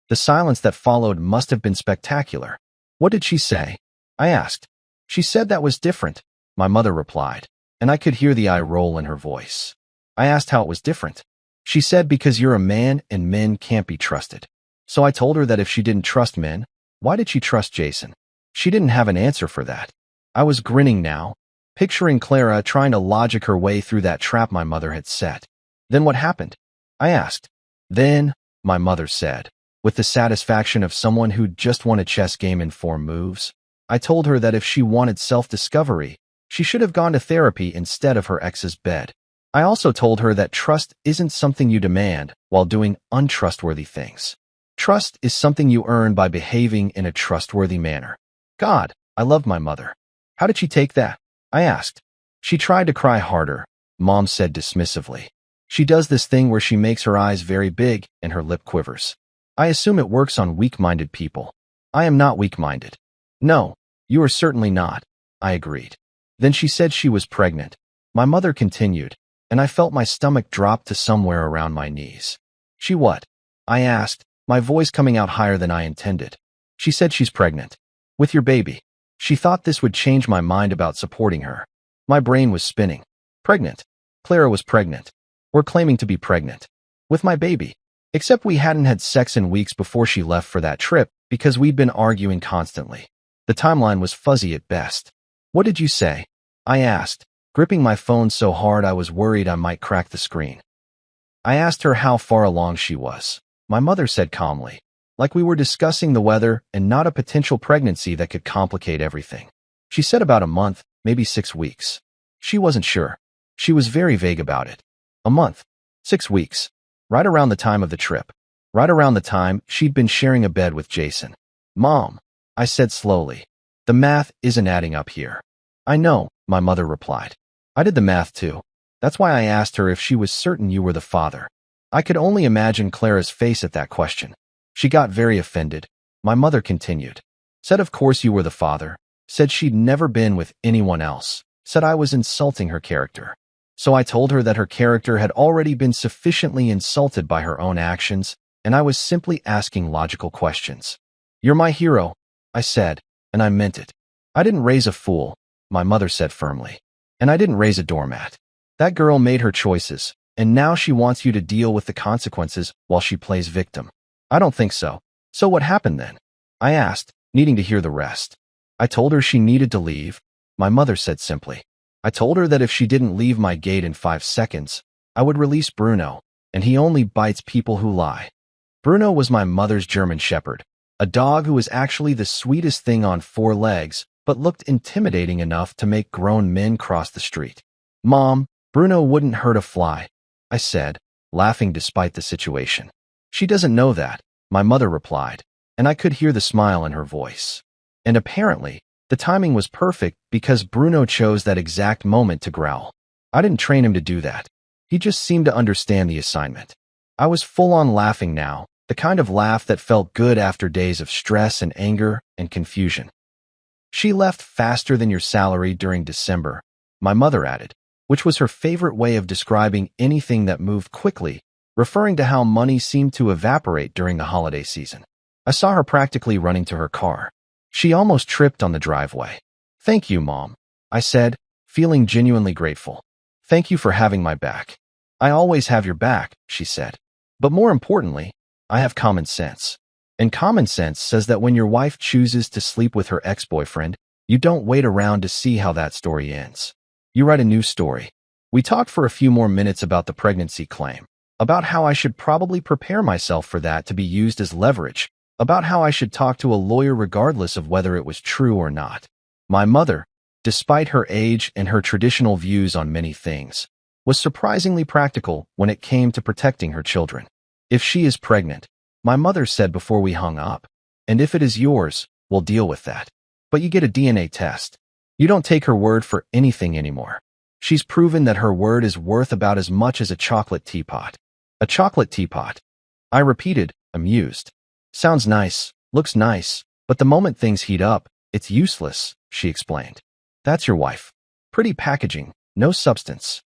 The silence that followed must have been spectacular. What did she say? I asked. She said that was different, my mother replied, and I could hear the eye roll in her voice. I asked how it was different. She said because you're a man and men can't be trusted. So I told her that if she didn't trust men, why did she trust Jason? She didn't have an answer for that. I was grinning now, picturing Clara trying to logic her way through that trap my mother had set. Then what happened? I asked. Then, my mother said, with the satisfaction of someone who'd just won a chess game in 4 moves, I told her that if she wanted self-discovery, she should have gone to therapy instead of her ex's bed. I also told her that trust isn't something you demand while doing untrustworthy things. Trust is something you earn by behaving in a trustworthy manner. God, I loved my mother. How did she take that? I asked. She tried to cry harder, Mom said dismissively. She does this thing where she makes her eyes very big and her lip quivers. I assume it works on weak-minded people. I am not weak-minded. No, you are certainly not, I agreed. Then she said she was pregnant. My mother continued, and I felt my stomach drop to somewhere around my knees. She what? I asked, my voice coming out higher than I intended. She said she's pregnant. With your baby. She thought this would change my mind about supporting her. My brain was spinning. Pregnant. Clara was pregnant. Or claiming to be pregnant. With my baby. Except we hadn't had sex in weeks before she left for that trip because we'd been arguing constantly. The timeline was fuzzy at best. What did you say? I asked, gripping my phone so hard I was worried I might crack the screen. I asked her how far along she was. My mother said calmly, like we were discussing the weather and not a potential pregnancy that could complicate everything. She said about a month, maybe 6 weeks. She wasn't sure. She was very vague about it. A month. 6 weeks. Right around the time of the trip. Right around the time she'd been sharing a bed with Jason. Mom, I said slowly. The math isn't adding up here. I know, my mother replied. I did the math too. That's why I asked her if she was certain you were the father. I could only imagine Clara's face at that question. She got very offended. My mother continued. Said of course you were the father. Said she'd never been with anyone else. Said I was insulting her character. So I told her that her character had already been sufficiently insulted by her own actions, and I was simply asking logical questions. You're my hero, I said, and I meant it. I didn't raise a fool, my mother said firmly. And I didn't raise a doormat. That girl made her choices, and now she wants you to deal with the consequences while she plays victim. I don't think so. So what happened then? I asked, needing to hear the rest. I told her she needed to leave, my mother said simply. I told her that if she didn't leave my gate in 5 seconds, I would release Bruno, and he only bites people who lie. Bruno was my mother's German Shepherd, a dog who was actually the sweetest thing on 4 legs, but looked intimidating enough to make grown men cross the street. Mom, Bruno wouldn't hurt a fly, I said, laughing despite the situation. She doesn't know that, my mother replied, and I could hear the smile in her voice. And apparently, the timing was perfect because Bruno chose that exact moment to growl. I didn't train him to do that. He just seemed to understand the assignment. I was full on laughing now, the kind of laugh that felt good after days of stress and anger and confusion. She left faster than your salary during December, my mother added, which was her favorite way of describing anything that moved quickly, referring to how money seemed to evaporate during the holiday season. I saw her practically running to her car. She almost tripped on the driveway. Thank you, Mom, I said, feeling genuinely grateful. Thank you for having my back. I always have your back, she said. But more importantly, I have common sense. And common sense says that when your wife chooses to sleep with her ex-boyfriend, you don't wait around to see how that story ends. You write a new story. We talked for a few more minutes about the pregnancy claim, about how I should probably prepare myself for that to be used as leverage, about how I should talk to a lawyer regardless of whether it was true or not. My mother, despite her age and her traditional views on many things, was surprisingly practical when it came to protecting her children. If she is pregnant, my mother said before we hung up, and if it is yours, we'll deal with that. But you get a DNA test. You don't take her word for anything anymore. She's proven that her word is worth about as much as a chocolate teapot. A chocolate teapot. I repeated, amused. Sounds nice, looks nice, but the moment things heat up, it's useless, she explained. That's your wife. Pretty packaging, no substance.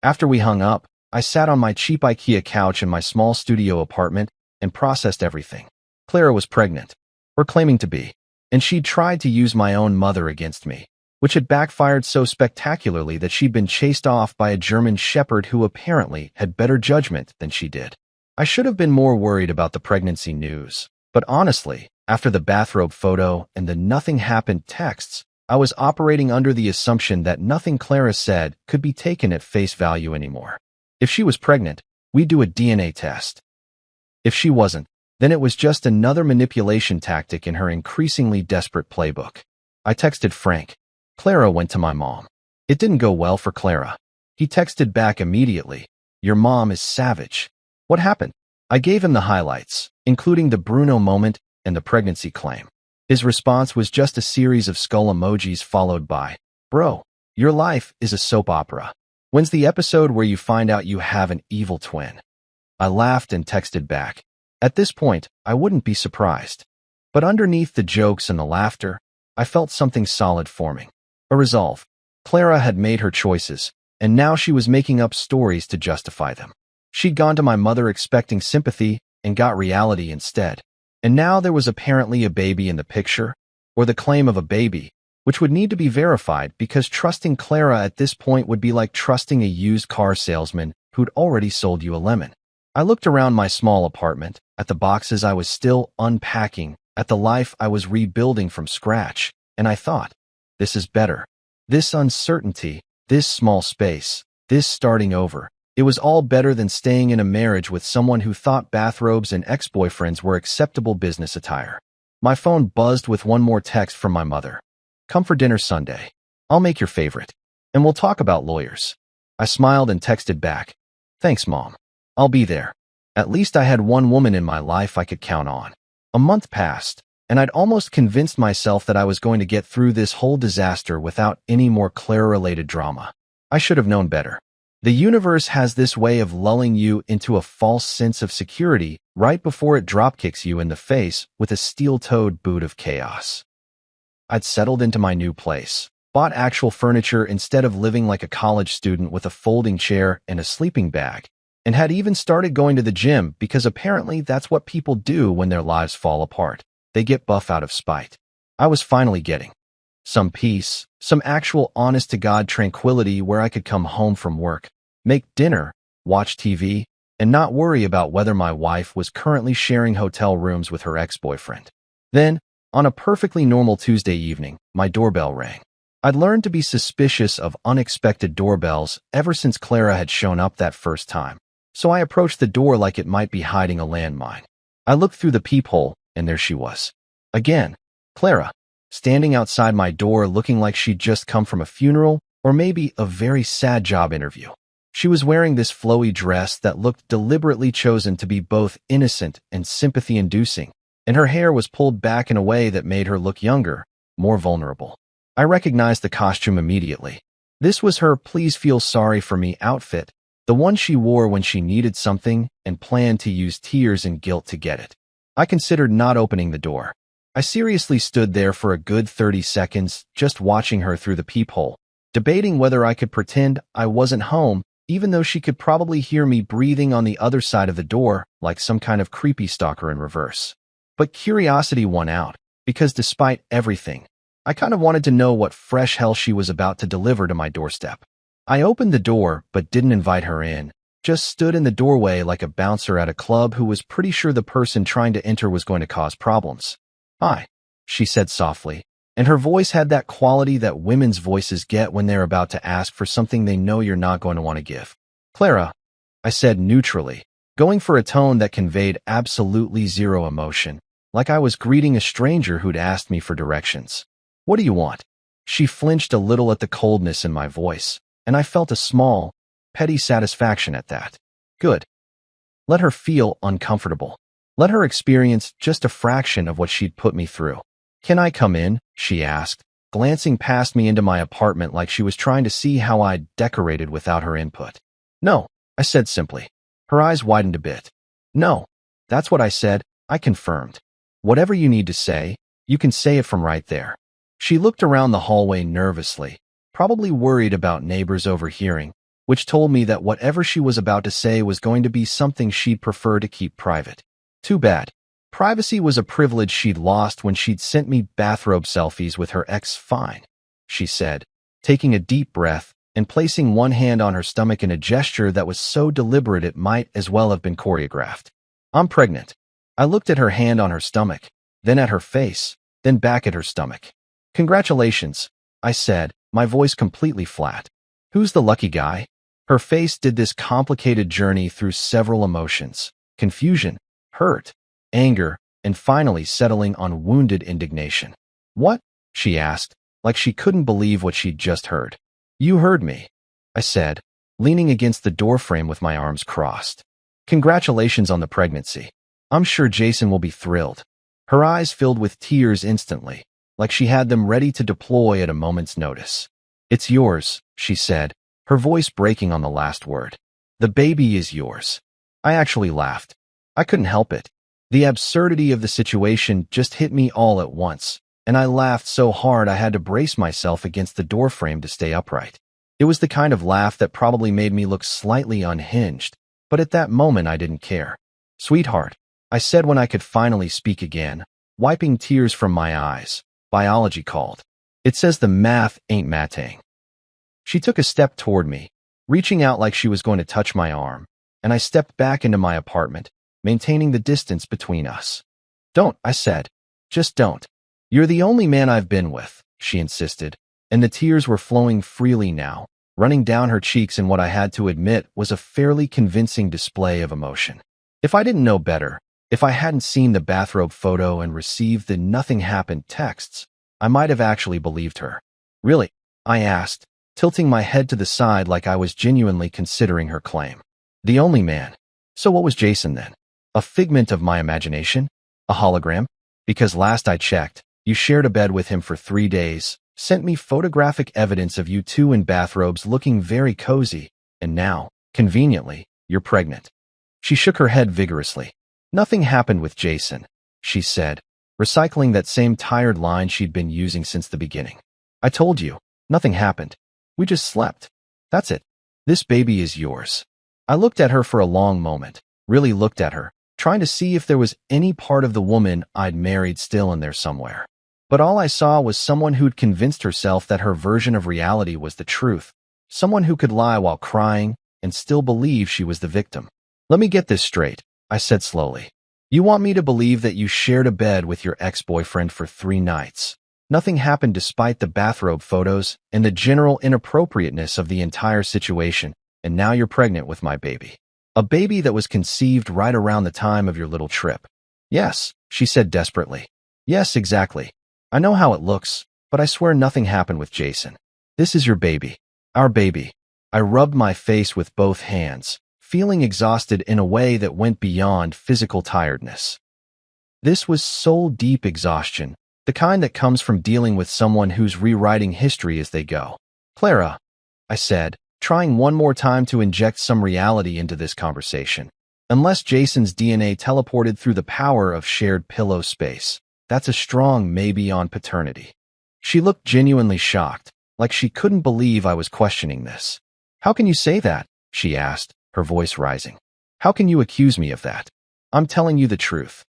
After we hung up, I sat on my cheap IKEA couch in my small studio apartment and processed everything. Clara was pregnant, or claiming to be, and she'd tried to use my own mother against me, which had backfired so spectacularly that she'd been chased off by a German Shepherd who apparently had better judgment than she did. I should have been more worried about the pregnancy news, but honestly, after the bathrobe photo and the nothing happened texts, I was operating under the assumption that nothing Clara said could be taken at face value anymore. If she was pregnant, we'd do a DNA test. If she wasn't, then it was just another manipulation tactic in her increasingly desperate playbook. I texted Frank. Clara went to my mom. It didn't go well for Clara. He texted back immediately. Your mom is savage. What happened? I gave him the highlights, including the Bruno moment and the pregnancy claim. His response was just a series of skull emojis followed by, Bro, your life is a soap opera. When's the episode where you find out you have an evil twin? I laughed and texted back. At this point, I wouldn't be surprised. But underneath the jokes and the laughter, I felt something solid forming. A resolve. Clara had made her choices, and now she was making up stories to justify them. She'd gone to my mother expecting sympathy and got reality instead. And now there was apparently a baby in the picture, or the claim of a baby, which would need to be verified because trusting Clara at this point would be like trusting a used car salesman who'd already sold you a lemon. I looked around my small apartment, at the boxes I was still unpacking, at the life I was rebuilding from scratch, and I thought, this is better. This uncertainty, this small space, this starting over, it was all better than staying in a marriage with someone who thought bathrobes and ex-boyfriends were acceptable business attire. My phone buzzed with one more text from my mother. Come for dinner Sunday. I'll make your favorite. And we'll talk about lawyers. I smiled and texted back. Thanks, Mom. I'll be there. At least I had one woman in my life I could count on. A month passed, and I'd almost convinced myself that I was going to get through this whole disaster without any more Clara-related drama. I should have known better. The universe has this way of lulling you into a false sense of security right before it dropkicks you in the face with a steel-toed boot of chaos. I'd settled into my new place, bought actual furniture instead of living like a college student with a folding chair and a sleeping bag, and had even started going to the gym because apparently that's what people do when their lives fall apart. They get buff out of spite. I was finally getting some peace, some actual honest-to-God tranquility where I could come home from work, make dinner, watch TV, and not worry about whether my wife was currently sharing hotel rooms with her ex-boyfriend. Then, on a perfectly normal Tuesday evening, my doorbell rang. I'd learned to be suspicious of unexpected doorbells ever since Clara had shown up that first time, so I approached the door like it might be hiding a landmine. I looked through the peephole, and there she was. Again, Clara, standing outside my door looking like she'd just come from a funeral or maybe a very sad job interview. She was wearing this flowy dress that looked deliberately chosen to be both innocent and sympathy-inducing, and her hair was pulled back in a way that made her look younger, more vulnerable. I recognized the costume immediately. This was her "Please Feel Sorry for Me" outfit, the one she wore when she needed something and planned to use tears and guilt to get it. I considered not opening the door. I seriously stood there for a good 30 seconds, just watching her through the peephole, debating whether I could pretend I wasn't home, even though she could probably hear me breathing on the other side of the door like some kind of creepy stalker in reverse. But curiosity won out, because despite everything, I kind of wanted to know what fresh hell she was about to deliver to my doorstep. I opened the door, but didn't invite her in, just stood in the doorway like a bouncer at a club who was pretty sure the person trying to enter was going to cause problems. "Hi," she said softly, and her voice had that quality that women's voices get when they're about to ask for something they know you're not going to want to give. "Clara," I said neutrally, going for a tone that conveyed absolutely zero emotion, like I was greeting a stranger who'd asked me for directions. "What do you want?" She flinched a little at the coldness in my voice, and I felt a small, petty satisfaction at that. Good. Let her feel uncomfortable. Let her experience just a fraction of what she'd put me through. "Can I come in?" she asked, glancing past me into my apartment like she was trying to see how I'd decorated without her input. "No," I said simply. Her eyes widened a bit. "No, that's what I said," I confirmed. "Whatever you need to say, you can say it from right there." She looked around the hallway nervously, probably worried about neighbors overhearing, which told me that whatever she was about to say was going to be something she'd prefer to keep private. Too bad. Privacy was a privilege she'd lost when she'd sent me bathrobe selfies with her ex. "Fine," she said, taking a deep breath and placing one hand on her stomach in a gesture that was so deliberate it might as well have been choreographed. "I'm pregnant." I looked at her hand on her stomach, then at her face, then back at her stomach. "Congratulations," I said, my voice completely flat. "Who's the lucky guy?" Her face did this complicated journey through several emotions: confusion, hurt, anger, and finally settling on wounded indignation. "What?" she asked, like she couldn't believe what she'd just heard. "You heard me," I said, leaning against the doorframe with my arms crossed. "Congratulations on the pregnancy. I'm sure Jason will be thrilled." Her eyes filled with tears instantly, like she had them ready to deploy at a moment's notice. "It's yours," she said, her voice breaking on the last word. "The baby is yours." I actually laughed. I couldn't help it. The absurdity of the situation just hit me all at once, and I laughed so hard I had to brace myself against the doorframe to stay upright. It was the kind of laugh that probably made me look slightly unhinged, but at that moment I didn't care. "Sweetheart," I said when I could finally speak again, wiping tears from my eyes. "Biology called. It says the math ain't matting." She took a step toward me, reaching out like she was going to touch my arm, and I stepped back into my apartment, maintaining the distance between us. "Don't," I said. "Just don't. You're the only man I've been with," she insisted, and the tears were flowing freely now, running down her cheeks in what I had to admit was a fairly convincing display of emotion. If I didn't know better, if I hadn't seen the bathrobe photo and received the "nothing happened" texts, I might have actually believed her. "Really?" I asked, tilting my head to the side like I was genuinely considering her claim. "The only man." So what was Jason then? A figment of my imagination? A hologram? Because last I checked, you shared a bed with him for 3 days, sent me photographic evidence of you two in bathrobes looking very cozy, and now, conveniently, you're pregnant. She shook her head vigorously. "Nothing happened with Jason," she said, recycling that same tired line she'd been using since the beginning. "I told you, nothing happened. We just slept. That's it. This baby is yours." I looked at her for a long moment, really looked at her, trying to see if there was any part of the woman I'd married still in there somewhere. But all I saw was someone who'd convinced herself that her version of reality was the truth, someone who could lie while crying and still believe she was the victim. "Let me get this straight," I said slowly. "You want me to believe that you shared a bed with your ex-boyfriend for 3 nights. Nothing happened despite the bathrobe photos and the general inappropriateness of the entire situation, and now you're pregnant with my baby. A baby that was conceived right around the time of your little trip." "Yes," she said desperately. "Yes, exactly. I know how it looks, but I swear nothing happened with Jason. This is your baby. Our baby." I rubbed my face with both hands, feeling exhausted in a way that went beyond physical tiredness. This was soul-deep exhaustion, the kind that comes from dealing with someone who's rewriting history as they go. "Clara," I said, trying one more time to inject some reality into this conversation. "Unless Jason's DNA teleported through the power of shared pillow space, that's a strong maybe on paternity." She looked genuinely shocked, like she couldn't believe I was questioning this. "How can you say that?" she asked, her voice rising. "How can you accuse me of that? I'm telling you the truth.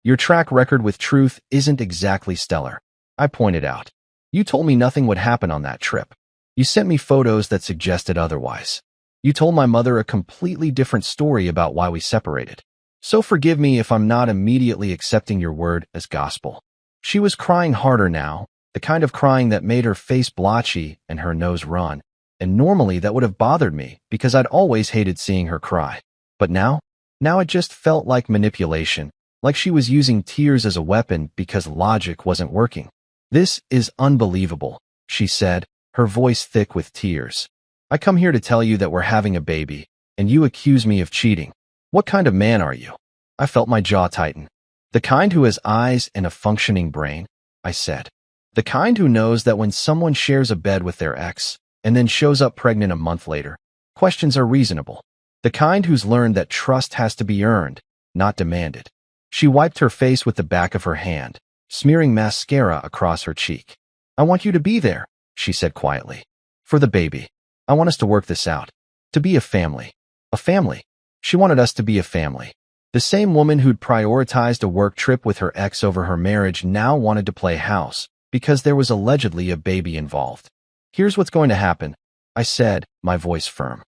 Your track record with truth isn't exactly stellar," I pointed out. "You told me nothing would happen on that trip. You sent me photos that suggested otherwise. You told my mother a completely different story about why we separated. So forgive me if I'm not immediately accepting your word as gospel." She was crying harder now, the kind of crying that made her face blotchy and her nose run, and normally that would have bothered me because I'd always hated seeing her cry. But now it just felt like manipulation, like she was using tears as a weapon because logic wasn't working. "This is unbelievable," she said, her voice thick with tears. "I come here to tell you that we're having a baby, and you accuse me of cheating. What kind of man are you?" I felt my jaw tighten. "The kind who has eyes and a functioning brain," I said. "The kind who knows that when someone shares a bed with their ex and then shows up pregnant a month later, questions are reasonable. The kind who's learned that trust has to be earned, not demanded." She wiped her face with the back of her hand, smearing mascara across her cheek. "I want you to be there," she said quietly. "For the baby. I want us to work this out. To be a family." A family. She wanted us to be a family. The same woman who'd prioritized a work trip with her ex over her marriage now wanted to play house because there was allegedly a baby involved. "Here's what's going to happen," I said, my voice firm.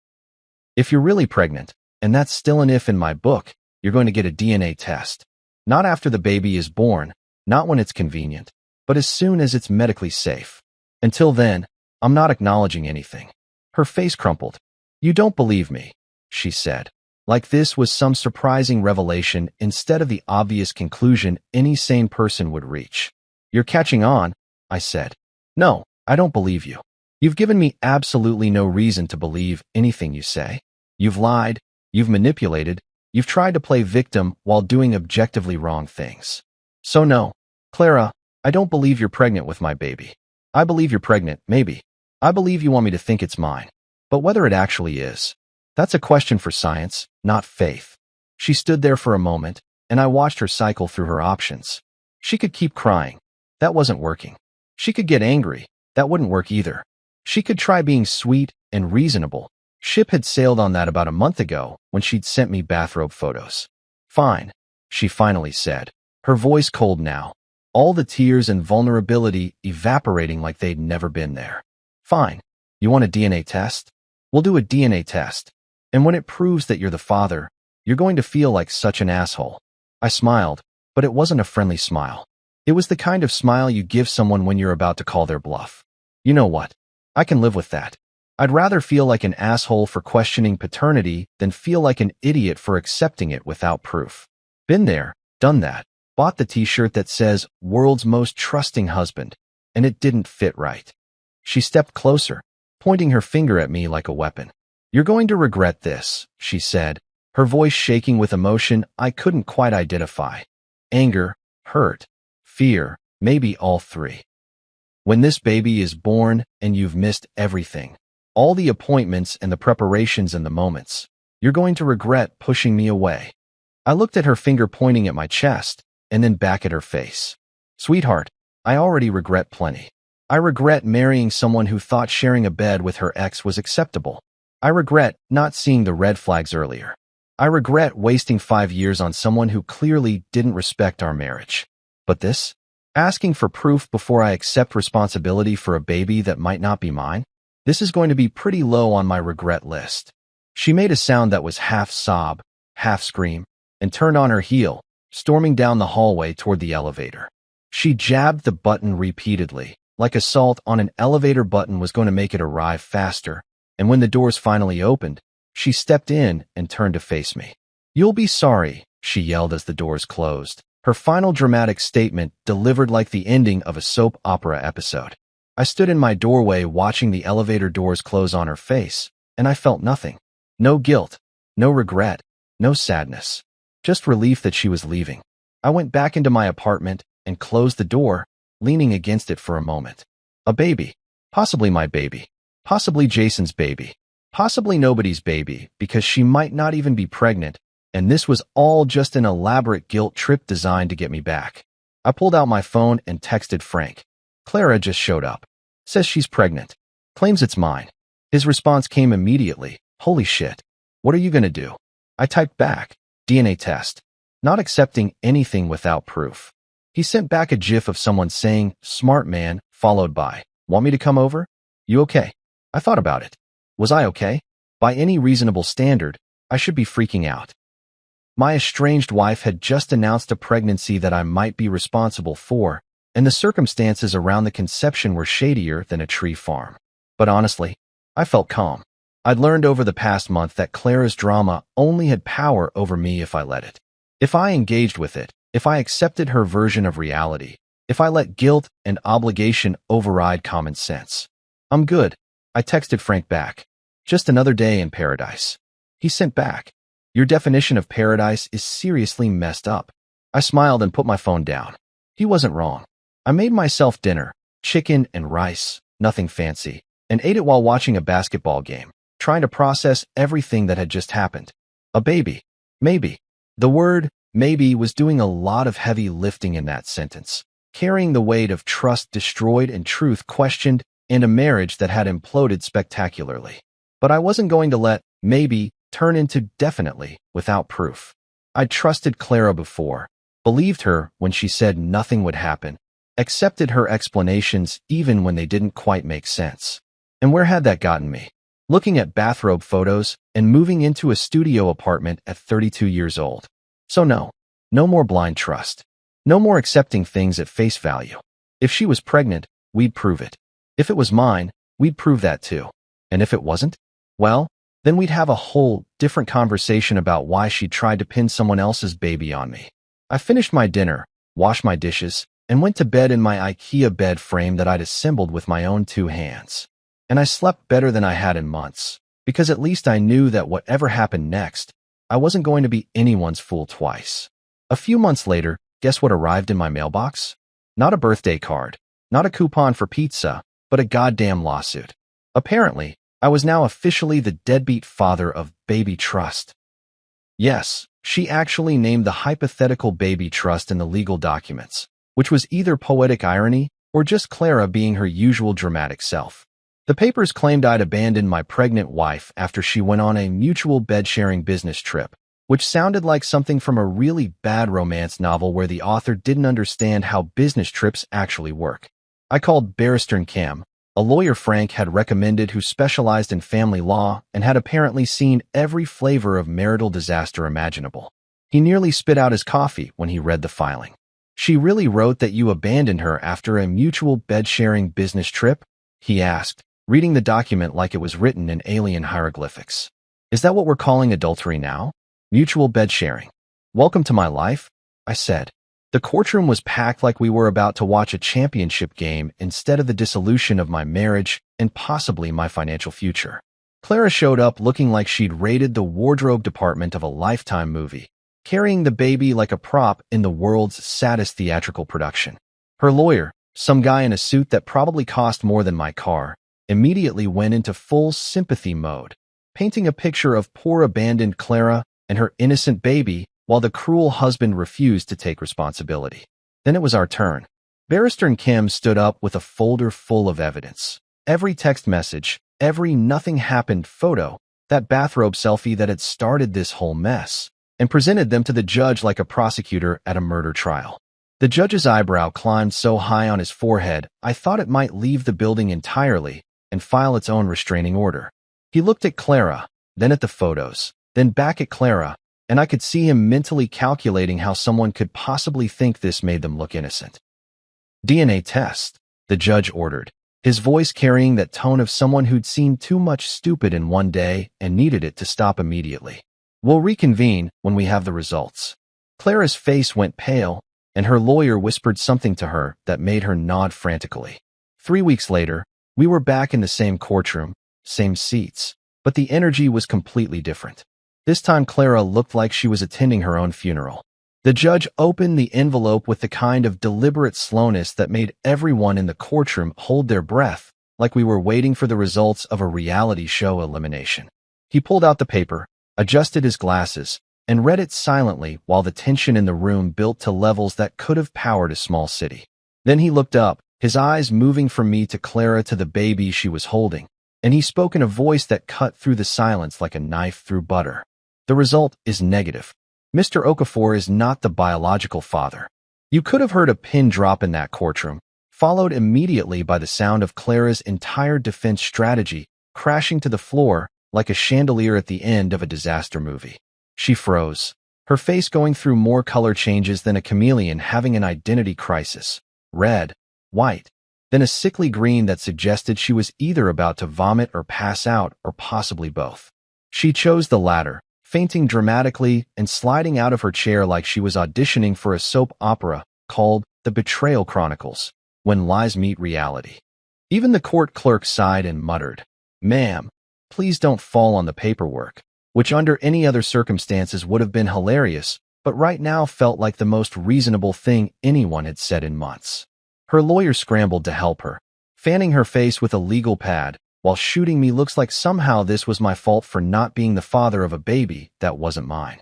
"If you're really pregnant, and that's still an if in my book, you're going to get a DNA test. Not after the baby is born, not when it's convenient, but as soon as it's medically safe. Until then, I'm not acknowledging anything." Her face crumpled. "You don't believe me," she said, like this was some surprising revelation instead of the obvious conclusion any sane person would reach. "You're catching on," I said. "No, I don't believe you. You've given me absolutely no reason to believe anything you say. You've lied, you've manipulated, you've tried to play victim while doing objectively wrong things. So no, Clara, I don't believe you're pregnant with my baby. I believe you're pregnant, maybe. I believe you want me to think it's mine. But whether it actually is, that's a question for science, not faith." She stood there for a moment, and I watched her cycle through her options. She could keep crying. That wasn't working. She could get angry. That wouldn't work either. She could try being sweet and reasonable. Ship had sailed on that about a month ago when she'd sent me bathrobe photos. Fine, she finally said, her voice cold now, all the tears and vulnerability evaporating like they'd never been there. Fine, you want a DNA test? We'll do a DNA test. And when it proves that you're the father, you're going to feel like such an asshole. I smiled, but it wasn't a friendly smile. It was the kind of smile you give someone when you're about to call their bluff. You know what? I can live with that. I'd rather feel like an asshole for questioning paternity than feel like an idiot for accepting it without proof. Been there, done that, bought the t-shirt that says, "World's Most Trusting Husband," and it didn't fit right. She stepped closer, pointing her finger at me like a weapon. "You're going to regret this," she said, her voice shaking with emotion I couldn't quite identify. Anger, hurt, fear, maybe all three. When this baby is born and you've missed everything, all the appointments and the preparations and the moments, you're going to regret pushing me away. I looked at her finger pointing at my chest and then back at her face. Sweetheart, I already regret plenty. I regret marrying someone who thought sharing a bed with her ex was acceptable. I regret not seeing the red flags earlier. I regret wasting 5 years on someone who clearly didn't respect our marriage. But this? Asking for proof before I accept responsibility for a baby that might not be mine? This is going to be pretty low on my regret list. She made a sound that was half sob, half scream, and turned on her heel, storming down the hallway toward the elevator. She jabbed the button repeatedly, like a salt on an elevator button was going to make it arrive faster, and when the doors finally opened, she stepped in and turned to face me. "You'll be sorry," she yelled as the doors closed, her final dramatic statement delivered like the ending of a soap opera episode. I stood in my doorway watching the elevator doors close on her face, and I felt nothing. No guilt, no regret, no sadness. Just relief that she was leaving. I went back into my apartment and closed the door, leaning against it for a moment. A baby. Possibly my baby. Possibly Jason's baby. Possibly nobody's baby, because she might not even be pregnant, and this was all just an elaborate guilt trip designed to get me back. I pulled out my phone and texted Frank. "Clara just showed up. Says she's pregnant. Claims it's mine." His response came immediately. "Holy shit. What are you gonna do?" I typed back, "DNA test." Not accepting anything without proof. He sent back a gif of someone saying, "Smart man," followed by, "Want me to come over? You okay?" I thought about it. Was I okay? By any reasonable standard, I should be freaking out. My estranged wife had just announced a pregnancy that I might be responsible for, and the circumstances around the conception were shadier than a tree farm. But honestly, I felt calm. I'd learned over the past month that Clara's drama only had power over me if I let it. If I engaged with it, if I accepted her version of reality, if I let guilt and obligation override common sense. "I'm good," I texted Frank back. "Just another day in paradise." He sent back, "Your definition of paradise is seriously messed up." I smiled and put my phone down. He wasn't wrong. I made myself dinner, chicken and rice, nothing fancy, and ate it while watching a basketball game, trying to process everything that had just happened. A baby. Maybe. The word maybe was doing a lot of heavy lifting in that sentence, carrying the weight of trust destroyed and truth questioned and a marriage that had imploded spectacularly. But I wasn't going to let maybe turn into definitely without proof. I'd trusted Clara before, believed her when she said nothing would happen, accepted her explanations even when they didn't quite make sense. And where had that gotten me? Looking at bathrobe photos and moving into a studio apartment at 32 years old. So no more blind trust. No more accepting things at face value. If she was pregnant, we'd prove it. If it was mine, we'd prove that too. And if it wasn't, well, then we'd have a whole different conversation about why she tried to pin someone else's baby on me. I finished my dinner, washed my dishes, and went to bed in my IKEA bed frame that I'd assembled with my own 2 hands. And I slept better than I had in months, because at least I knew that whatever happened next, I wasn't going to be anyone's fool twice. A few months later, guess what arrived in my mailbox? Not a birthday card, not a coupon for pizza, but a goddamn lawsuit. Apparently, I was now officially the deadbeat father of Baby Trust. Yes, she actually named the hypothetical baby trust in the legal documents. which was either poetic irony or just Clara being her usual dramatic self. The papers claimed I'd abandoned my pregnant wife after she went on a mutual bed-sharing business trip, which sounded like something from a really bad romance novel where the author didn't understand how business trips actually work. I called Barrister Cam, a lawyer Frank had recommended who specialized in family law and had apparently seen every flavor of marital disaster imaginable. He nearly spit out his coffee when he read the filing. "She really wrote that you abandoned her after a mutual bed-sharing business trip?" he asked, reading the document like it was written in alien hieroglyphics. "Is that what we're calling adultery now? Mutual bed sharing. Welcome to my life," I said. The courtroom was packed like we were about to watch a championship game instead of the dissolution of my marriage and possibly my financial future. Clara showed up looking like she'd raided the wardrobe department of a Lifetime movie, carrying the baby like a prop in the world's saddest theatrical production. Her lawyer, some guy in a suit that probably cost more than my car, immediately went into full sympathy mode, painting a picture of poor abandoned Clara and her innocent baby while the cruel husband refused to take responsibility. Then it was our turn. Barrister Kim stood up with a folder full of evidence. Every text message, every nothing happened photo, that bathrobe selfie that had started this whole mess, and presented them to the judge like a prosecutor at a murder trial. The judge's eyebrow climbed so high on his forehead, I thought it might leave the building entirely and file its own restraining order. He looked at Clara, then at the photos, then back at Clara, and I could see him mentally calculating how someone could possibly think this made them look innocent. "DNA test," the judge ordered, his voice carrying that tone of someone who'd seen too much stupid in one day and needed it to stop immediately. "We'll reconvene when we have the results." Clara's face went pale, and her lawyer whispered something to her that made her nod frantically. 3 weeks later, we were back in the same courtroom, same seats, but the energy was completely different. This time Clara looked like she was attending her own funeral. The judge opened the envelope with the kind of deliberate slowness that made everyone in the courtroom hold their breath, like we were waiting for the results of a reality show elimination. He pulled out the paper, adjusted his glasses, and read it silently while the tension in the room built to levels that could have powered a small city. Then he looked up, his eyes moving from me to Clara to the baby she was holding, and he spoke in a voice that cut through the silence like a knife through butter. "The result is negative. Mr. Okafor is not the biological father." You could have heard a pin drop in that courtroom, followed immediately by the sound of Clara's entire defense strategy crashing to the floor like a chandelier at the end of a disaster movie. She froze, her face going through more color changes than a chameleon having an identity crisis. Red, white, then a sickly green that suggested she was either about to vomit or pass out, or possibly both. She chose the latter, fainting dramatically and sliding out of her chair like she was auditioning for a soap opera called The Betrayal Chronicles, When Lies Meet Reality. Even the court clerk sighed and muttered, "Ma'am, please don't fall on the paperwork," which under any other circumstances would have been hilarious, but right now felt like the most reasonable thing anyone had said in months. Her lawyer scrambled to help her, fanning her face with a legal pad, while shooting me looks like somehow this was my fault for not being the father of a baby that wasn't mine.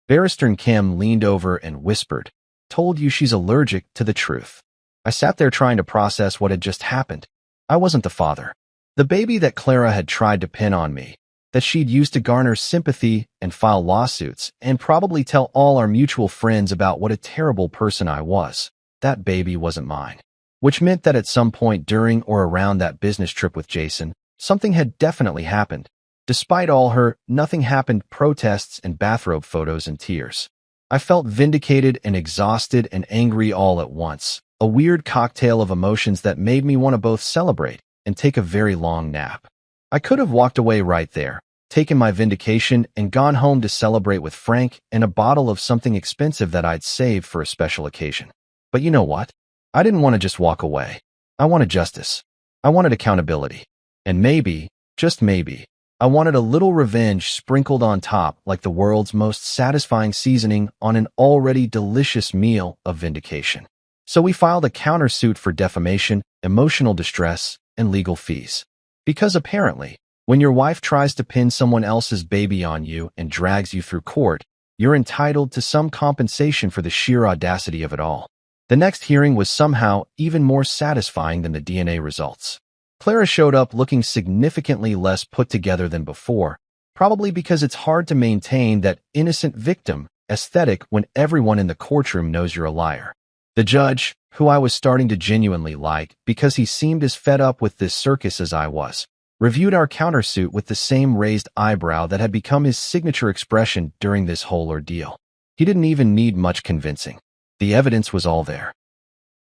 Barrister Kim leaned over and whispered, "Told you she's allergic to the truth." I sat there trying to process what had just happened. I wasn't the father. The baby that Clara had tried to pin on me, that she'd used to garner sympathy and file lawsuits and probably tell all our mutual friends about what a terrible person I was, that baby wasn't mine. Which meant that at some point during or around that business trip with Jason, something had definitely happened. Despite all her nothing happened protests and bathrobe photos and tears. I felt vindicated and exhausted and angry all at once, a weird cocktail of emotions that made me want to both celebrate and take a very long nap. I could have walked away right there, taken my vindication and gone home to celebrate with Frank and a bottle of something expensive that I'd saved for a special occasion. But you know what? I didn't want to just walk away. I wanted justice. I wanted accountability. And maybe, just maybe, I wanted a little revenge sprinkled on top like the world's most satisfying seasoning on an already delicious meal of vindication. So we filed a countersuit for defamation, emotional distress, and legal fees. Because apparently, when your wife tries to pin someone else's baby on you and drags you through court, you're entitled to some compensation for the sheer audacity of it all. The next hearing was somehow even more satisfying than the DNA results. Clara showed up looking significantly less put together than before, probably because it's hard to maintain that innocent victim aesthetic when everyone in the courtroom knows you're a liar. The judge, who I was starting to genuinely like because he seemed as fed up with this circus as I was, reviewed our countersuit with the same raised eyebrow that had become his signature expression during this whole ordeal. He didn't even need much convincing. The evidence was all there.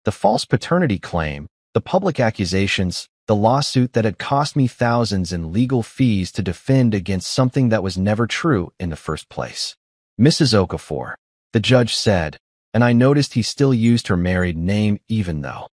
The false paternity claim, the public accusations, the lawsuit that had cost me thousands in legal fees to defend against something that was never true in the first place. Mrs. Okafor, the judge said, and I noticed he still used her married name even though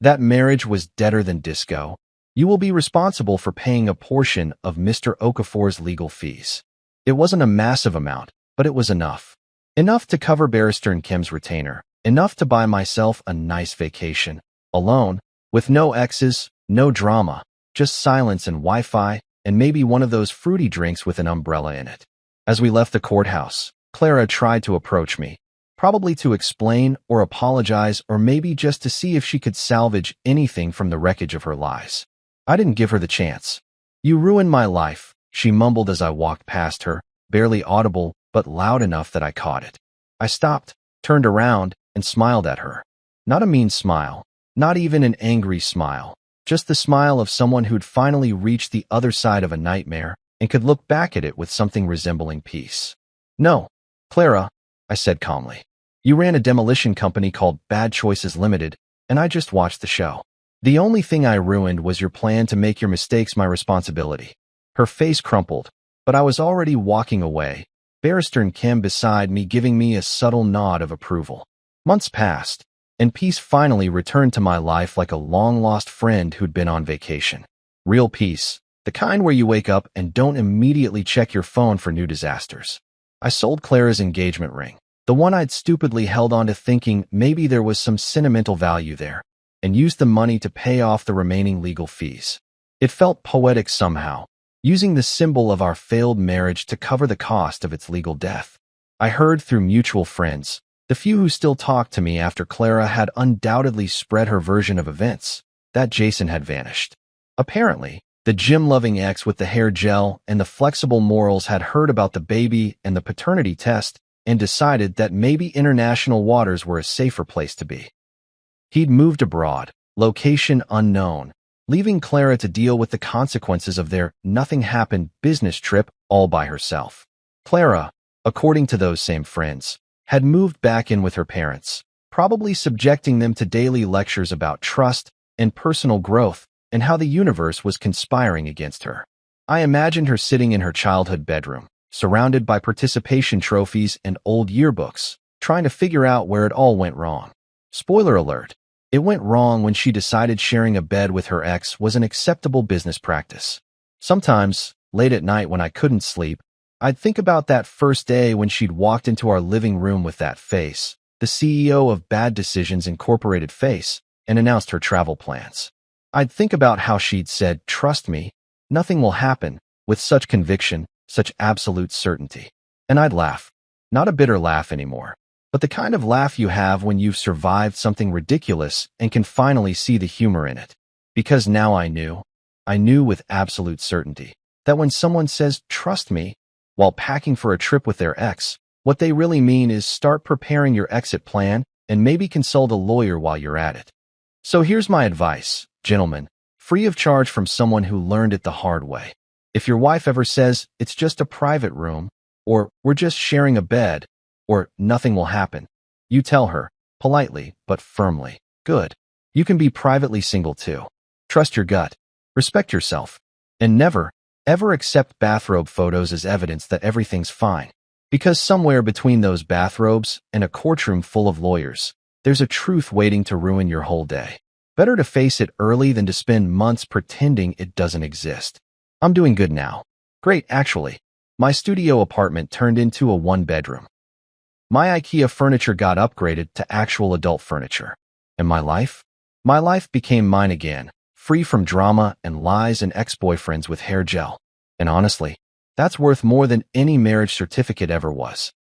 that marriage was deader than disco. You will be responsible for paying a portion of Mr. Okafor's legal fees. It wasn't a massive amount, but it was enough. Enough to cover Barrister Kim's retainer, enough to buy myself a nice vacation, alone, with no exes, no drama, just silence and Wi-Fi, and maybe one of those fruity drinks with an umbrella in it. As we left the courthouse, Clara tried to approach me, probably to explain or apologize or maybe just to see if she could salvage anything from the wreckage of her lies. I didn't give her the chance. You ruined my life, she mumbled as I walked past her, barely audible but loud enough that I caught it. I stopped, turned around, and smiled at her. Not a mean smile, not even an angry smile, just the smile of someone who'd finally reached the other side of a nightmare and could look back at it with something resembling peace. No, Clara, I said calmly. You ran a demolition company called Bad Choices Limited, and I just watched the show. The only thing I ruined was your plan to make your mistakes my responsibility. Her face crumpled, but I was already walking away, Barrister Kim beside me giving me a subtle nod of approval. Months passed, and peace finally returned to my life like a long-lost friend who'd been on vacation. Real peace, the kind where you wake up and don't immediately check your phone for new disasters. I sold Clara's engagement ring, the one I'd stupidly held on to thinking maybe there was some sentimental value there, and used the money to pay off the remaining legal fees. It felt poetic somehow, using the symbol of our failed marriage to cover the cost of its legal death. I heard through mutual friends, the few who still talked to me after Clara had undoubtedly spread her version of events, that Jason had vanished. Apparently, the gym-loving ex with the hair gel and the flexible morals had heard about the baby and the paternity test and decided that maybe international waters were a safer place to be. He'd moved abroad, location unknown, leaving Clara to deal with the consequences of their nothing-happened business trip all by herself. Clara, according to those same friends, had moved back in with her parents, probably subjecting them to daily lectures about trust and personal growth and how the universe was conspiring against her. I imagined her sitting in her childhood bedroom, surrounded by participation trophies and old yearbooks, trying to figure out where it all went wrong. Spoiler alert. It went wrong when she decided sharing a bed with her ex was an acceptable business practice. Sometimes, late at night when I couldn't sleep, I'd think about that first day when she'd walked into our living room with that face, the CEO of Bad Decisions Incorporated face, and announced her travel plans. I'd think about how she'd said, "Trust me, nothing will happen," with such conviction, such absolute certainty. And I'd laugh. Not a bitter laugh anymore, but the kind of laugh you have when you've survived something ridiculous and can finally see the humor in it. Because now I knew with absolute certainty, that when someone says, "Trust me," while packing for a trip with their ex, what they really mean is start preparing your exit plan and maybe consult a lawyer while you're at it. So here's my advice, gentlemen, free of charge from someone who learned it the hard way. If your wife ever says, "It's just a private room," or "We're just sharing a bed," or "Nothing will happen," you tell her, politely but firmly, "Good. You can be privately single too. Trust your gut. Respect yourself. And never, ever accept bathrobe photos as evidence that everything's fine. Because somewhere between those bathrobes and a courtroom full of lawyers, there's a truth waiting to ruin your whole day. Better to face it early than to spend months pretending it doesn't exist. I'm doing good now. Great, actually. My studio apartment turned into a one-bedroom. My IKEA furniture got upgraded to actual adult furniture. And my life? My life became mine again, free from drama and lies and ex-boyfriends with hair gel. And honestly, that's worth more than any marriage certificate ever was.